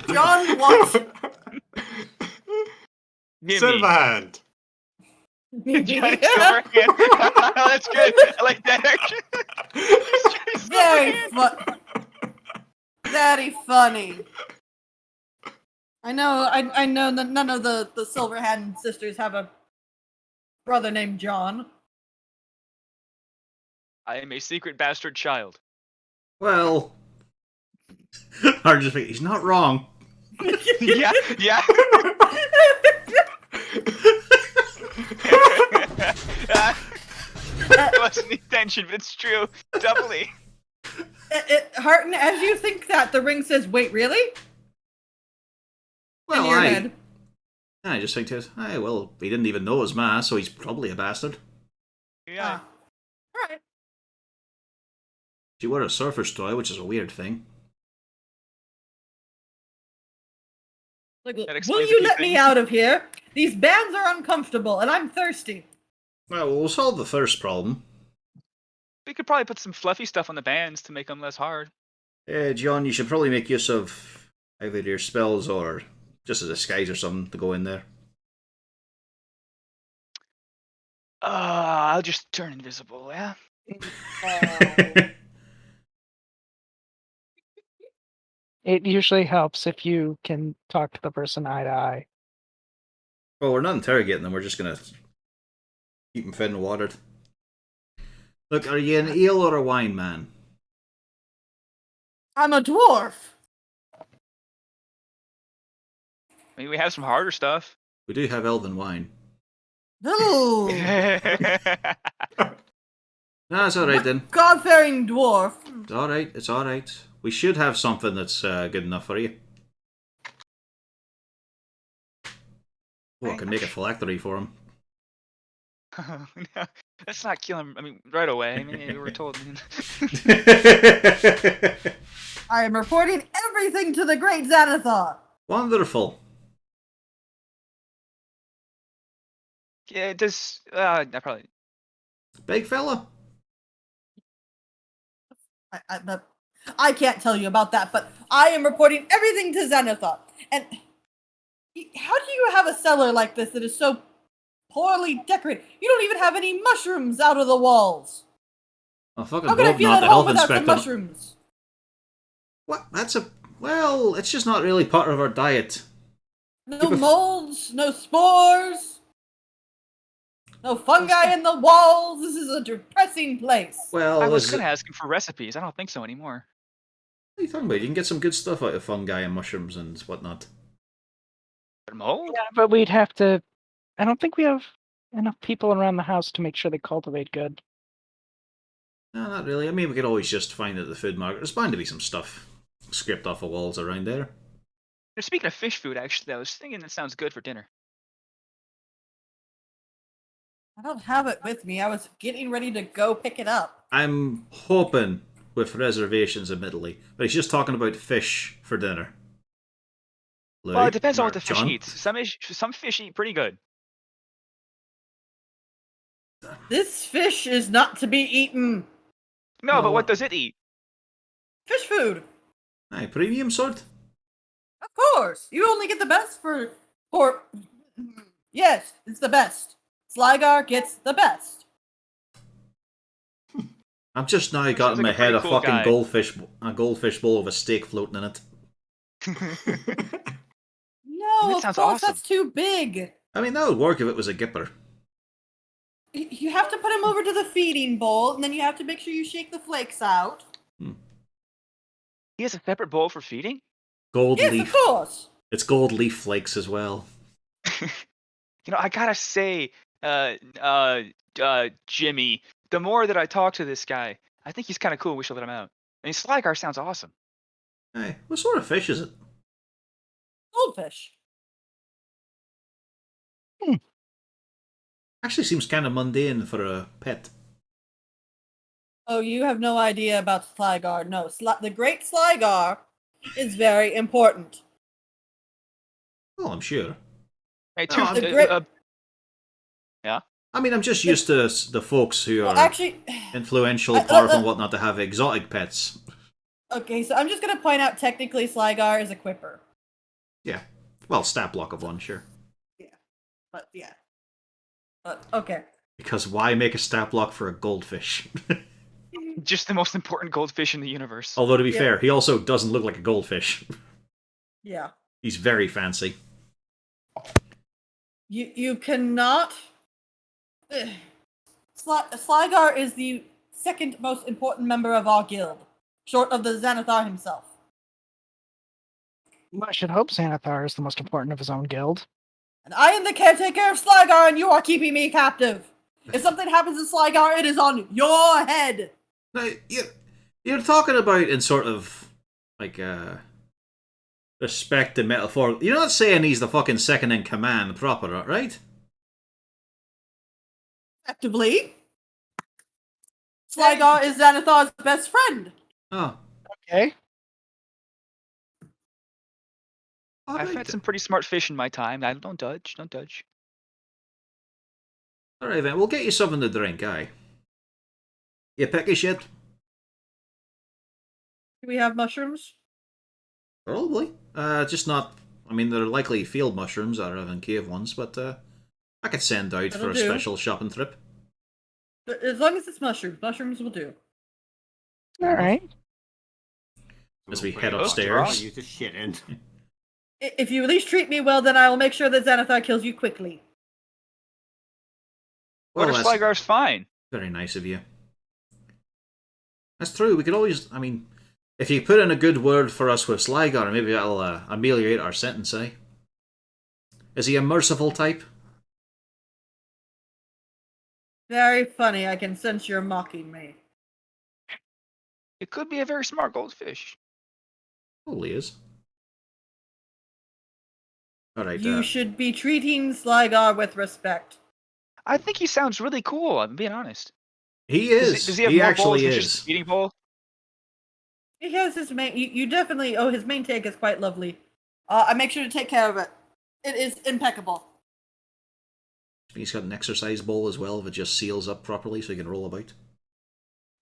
A: John what?
C: Give me.
D: Silverhand.
C: Johnny Silverhand. That's good. I like that action.
A: Very funny. I know that none of the Silverhand sisters have a brother named John.
C: I am a secret bastard child.
E: Well, he's not wrong.
C: Yeah. That wasn't the intention, but it's true. Doubly.
A: Harton, as you think that, the ring says, "Wait, really?"
E: Well,
A: in your head.
E: I just think to it, well, he didn't even know his ma, so he's probably a bastard.
C: Yeah.
A: Alright.
E: She wore a surfer's toy, which is a weird thing.
A: Like,
C: That
A: will
C: explains a
A: you
C: few
A: let me
C: things.
A: out of here? These bands are uncomfortable, and I'm thirsty.
E: Well, we'll solve the thirst problem.
C: We could probably put some fluffy stuff on the bands to make them less hard.
E: John, you should probably make use of either your spells or just a disguise or something to go in there.
C: I'll just turn invisible, yeah?
G: It usually helps if you can talk to the person eye to eye.
E: Well, we're not interrogating them, we're just going to keep them fed and watered. Look, are you an eel or a wine man?
A: I'm a dwarf.
C: I mean, we have some harder stuff.
E: We do have elven wine.
A: Ooh.
E: No, it's alright then.
A: God-fearing dwarf.
E: It's alright. We should have something that's good enough for you. Oh, I can make a phylactery for him.
C: No, let's not kill him. I mean, right away. I mean, we were told.
A: I am reporting everything to the Great Xanathar.
E: Wonderful.
C: Yeah, does I probably.
E: Big fella.
A: I can't tell you about that, but I am reporting everything to Xanathar. And how do you have a cellar like this that is so poorly decorated? You don't even have any mushrooms out of the walls.
E: Oh, fucking
A: How can I
E: hope
A: feel
E: not.
A: at
E: The
A: home
E: health
A: without some
E: inspector.
A: mushrooms?
E: What? Well, it's just not really part of our diet.
A: No molds, no spores, no fungi in the walls. This is a depressing place.
E: Well,
C: I was
E: this
C: gonna
E: is-
C: ask him for recipes. I don't think so anymore.
E: What are you talking about? You can get some good stuff out of fungi and mushrooms and whatnot.
C: But mold?
G: Yeah, but we'd have to. I don't think we have enough people around the house to make sure they cultivate good.
E: No, not really. I mean, we could always just find it at the food market. There's bound to be some stuff scraped off the walls around there.
C: Speaking of fish food, actually, I was thinking that sounds good for dinner.
A: I don't have it with me. I was getting ready to go pick it up.
E: I'm hoping, with reservations admittedly, but he's just talking about fish for dinner.
C: Well, it depends on what the fish
E: John?
C: eats. Some fish eat pretty good.
A: This fish is not to be eaten.
C: No, but
E: Oh.
C: what does it eat?
A: Fish food.
E: Aye, premium sort.
A: Of course. You only get the best for. Yes, it's the best. Sligar gets the best.
E: I've just now got
C: Sounds
E: in
C: like
E: my
C: a pretty
E: head a
C: cool
E: fucking
C: guy.
E: goldfish bowl with a steak floating in it.
A: No,
C: That
A: of
C: sounds
A: course,
C: awesome.
A: that's too big.
E: I mean, that would work if it was a gipper.
A: You have to put him over to the feeding bowl, and then you have to make sure you shake the flakes out.
C: He has a separate bowl for feeding?
E: Gold
A: Yes,
E: leaf.
A: of course.
E: It's gold leaf flakes as well.
C: I gotta say, Jimmy, the more that I talk to this guy, I think he's kind of cool. We should let him out. I mean, Sligar sounds awesome.
E: Aye, what sort of fish is it?
A: Goldfish.
E: Actually seems kind of mundane for a pet.
A: Oh, you have no idea about Sligar. No, the Great Sligar is very important.
E: Oh, I'm sure.
C: Hey,
E: No,
A: The great.
C: yeah.
E: I mean, I'm just used to the folks who
A: Well,
E: are
A: actually,
E: influential, powerful, and whatnot to have exotic pets.
A: okay, so I'm just gonna point out technically Sligar is a quipper.
E: Yeah. Well, stat block of one, sure.
A: But yeah. But okay.
E: Because why make a stat block for a goldfish?
C: Just the most important goldfish in the universe.
E: Although, to be
A: Yeah.
E: fair, he also doesn't look like a goldfish.
A: Yeah.
E: He's very fancy.
A: You cannot. Sligar is the second most important member of our guild, short of the Xanathar himself.
G: I should hope Xanathar is the most important of his own guild.
A: And I am the caretaker of Sligar, and you are keeping me captive. If something happens to Sligar, it is on your head.
E: Now, you're talking about in sort of, like, respect and metaphor. You're not saying he's the fucking second in command proper, right?
A: Effectively, Sligar is Xanathar's best friend.
E: Oh.
G: Okay.
C: I've had some pretty smart fish in my time. Don't judge. Don't judge.
E: Alright then, we'll get you something to drink, aye. You picky shit?
A: Do we have mushrooms?
E: Probably. Just not... I mean, they're likely field mushrooms rather than cave ones, but I could send out
A: That'll
E: for a
A: do.
E: special shopping trip.
A: But as long as it's mushrooms, mushrooms will do.
G: All right.
E: As we
B: We'll
E: head
B: put it
E: upstairs.
B: for you to shit in.
A: If you at least treat me well, then I will make sure that Xanathar kills you quickly.
C: What
E: Well,
C: if
E: that's
C: Sligar's fine?
E: very nice of you. That's true, we could always... I mean, if you put in a good word for us with Sligar, maybe that'll ameliorate our sentence, eh? Is he a merciful type?
A: Very funny. I can sense you're mocking me.
C: It could be a very smart goldfish.
E: Probably is. Alright,
A: You should be treating Sligar with respect.
C: I think he sounds really cool. I'm being honest.
E: he is.
C: Does he have more
E: actually
C: bowls than
E: is.
C: just a feeding bowl?
A: He has his main. You definitely. Oh, his main take is quite lovely. I make sure to take care of it. It is impeccable.
E: He's got an exercise bowl as well that just seals up properly so he can roll about.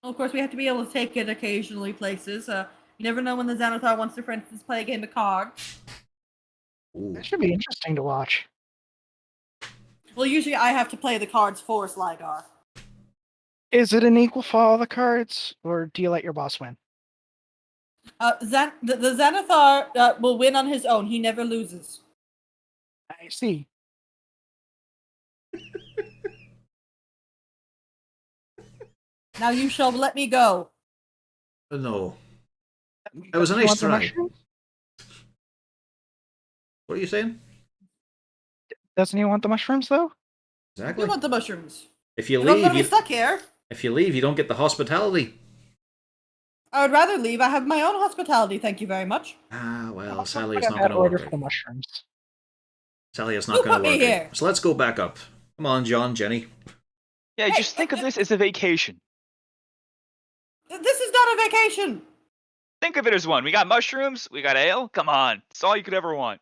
A: Well, of course, we have to be able to take it occasionally places. You never know when the Xanathar wants to, for instance, play a game of cards.
E: Ooh.
G: That should be interesting to watch.
A: Well, usually I have to play the cards for Sligar.
G: Is it an equal for all the cards, or do you let your boss win?
A: The Xanathar will win on his own. He never loses.
G: I see.
A: Now you shall let me go.
E: No. It was a
G: You
E: nice
G: want the
E: try.
G: mushrooms?
E: What are you saying?
G: Doesn't he want the mushrooms, though?
E: Exactly.
A: You want the mushrooms.
E: If you
A: If I'm
E: leave,
A: gonna be
E: you,
A: stuck here,
E: if you leave, you don't get the hospitality.
A: I would rather leave. I have my own hospitality, thank you very much.
E: Ah, well,
G: I'll
E: Sally
G: put
E: is
G: in
E: not
G: that
E: going to
G: order
E: work
G: for
E: out.
G: the mushrooms.
E: Sally is
A: Who
E: not going
A: put
E: to
A: me
E: work
A: here?
E: out. So let's go back up. Come on, John, Jenny.
C: Yeah,
A: Hey,
C: just think of this as a vacation.
A: This is not a vacation.
C: Think of it as one. We got mushrooms. We got ale. Come on. It's all you could ever want.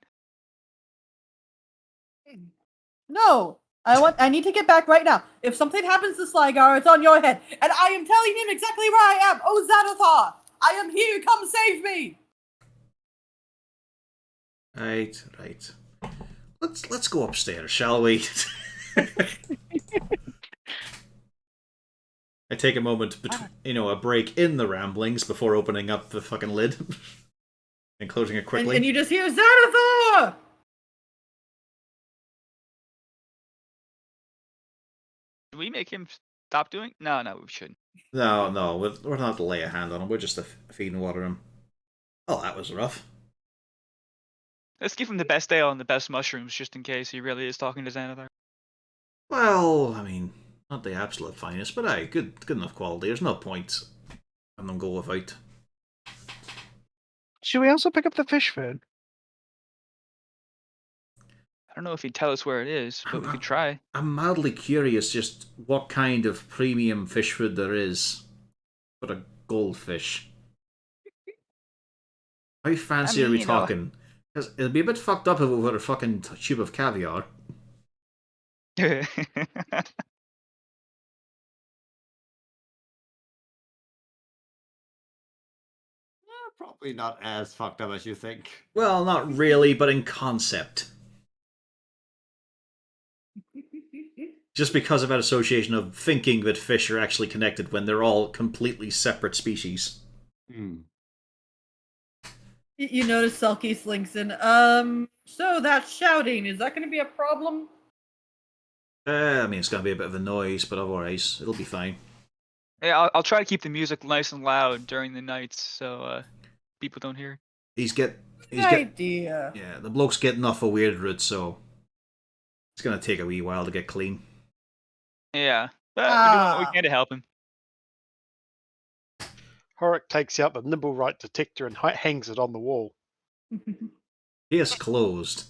A: No, I need to get back right now. If something happens to Sligar, it's on your head, and I am telling him exactly where I am. Oh, Xanathar, I am here. Come save me.
E: Right. Let's go upstairs, shall we? I take a moment, a break in the ramblings before opening up the fucking lid and closing it quickly.
A: And you just hear Xanathar!
C: Do we make him stop doing? No, we shouldn't.
E: No, we're not to lay a hand on him. We're just to feed and water him. Oh, that was rough.
C: Let's give him the best ale and the best mushrooms, just in case he really is talking to Xanathar.
E: Well, I mean, not the absolute finest, but aye, good enough quality. There's no point having them go without.
G: Should we also pick up the fish food?
C: I don't know if he'd tell us where it is, but we could try.
E: I'm mildly curious just what kind of premium fish food there is for a goldfish. How fancy are we talking? Because it'd be a bit fucked up if it were a fucking tube of caviar.
B: Probably not as fucked up as you think.
E: Well, not really, but in concept. Just because of that association of thinking that fish are actually connected when they're all completely separate species.
A: You notice Selkie slinks in. So that shouting, is that going to be a problem?
E: I mean, it's going to be a bit of a noise, but otherwise, it'll be fine.
C: Yeah, I'll try to keep the music nice and loud during the nights so people don't hear.
A: Good idea.
E: Yeah, the bloke's getting off a weird route, so it's going to take a wee while to get clean.
C: Yeah, but we're doing what we can to help him.
F: Horik takes out the nimble right detector and hangs it on the wall.
E: Case closed.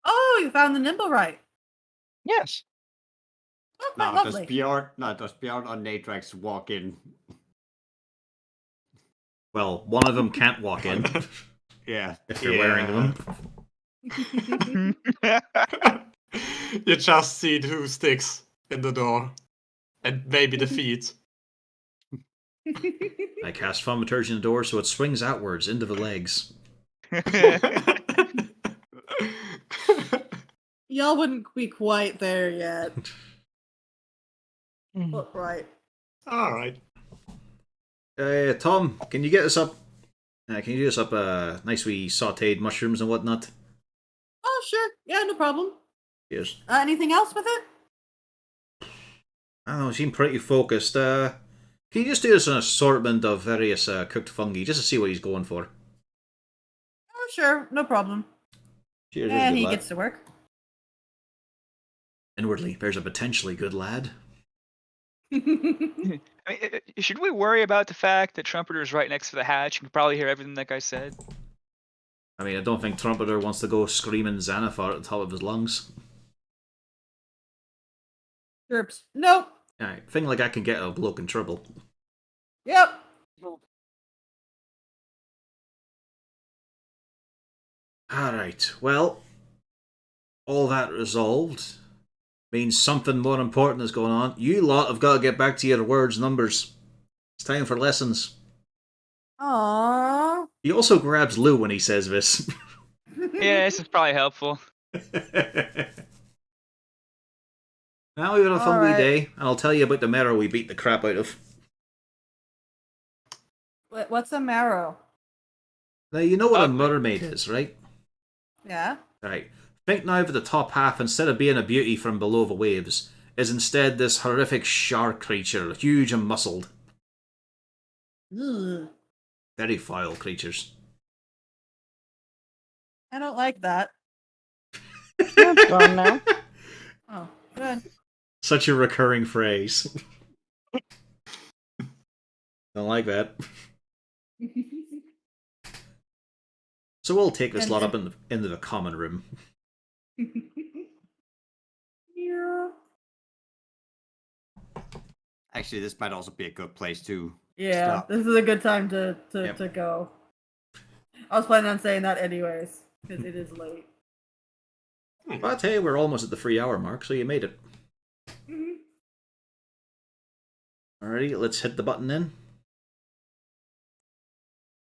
A: Oh, you found the nimble right.
G: Yes.
A: Oh, quite
B: Does
A: lovely.
B: Bjorn or Natrax walk in?
E: Well, one of them can't walk in.
B: Yeah.
E: If you're wearing them.
D: You just see 2 sticks in the door. And maybe the feet.
E: I cast Thaumaturgy on the door so it swings outwards into the legs.
A: Y'all wouldn't be quite there yet.
G: Mm.
A: But right.
D: Alright.
E: Tom, can you get us up? Can you do us up nice wee sauteed mushrooms and whatnot?
A: Oh, sure. Yeah, no problem.
E: Yes.
A: Anything else with it?
E: I don't know, you seem pretty focused. Can you just do us an assortment of various cooked fungi, just to see what he's going for?
A: Oh, sure. No problem.
E: Cheers,
A: And
E: good
A: he
E: lad.
A: gets to work.
E: Inwardly, there's a potentially good lad.
C: I mean, should we worry about the fact that Trumpeter's right next to the hatch and can probably hear everything that guy said?
E: I mean, I don't think Trumpeter wants to go screaming Xanathar at the top of his lungs.
A: Chirps. Nope.
E: Alright, thing like that can get a bloke in trouble.
A: Yep.
E: Alright, well, all that resolved means something more important is going on. You lot have got to get back to your words numbers. It's time for lessons.
A: Aww.
E: He also grabs Lou when he says this.
C: Yeah, this is probably helpful.
E: Now we've had a fun wee
A: Alright.
E: day, and I'll tell you about the marrow we beat the crap out of.
A: What's a marrow?
E: Now, you know what a
C: Ugly.
E: mermaid is, right?
A: Yeah.
E: Right. Think now that the top half, instead of being a beauty from below the waves, is instead this horrific shark creature, huge and muscled.
A: Ugh.
E: Very foul creatures.
A: I don't like that.
G: That's gone now.
A: Oh, good.
E: Such a recurring phrase. Don't like that. So we'll take this lot up into the common room.
A: Yeah.
B: Actually, this might also be a good place to
A: Yeah,
B: stop.
A: this is a good time to
E: Yep.
A: go. I was planning on saying that anyways, because it is late.
E: But hey, we're almost at the 3-hour mark, so you made it.
A: Mhm.
E: Alrighty, let's hit the button then.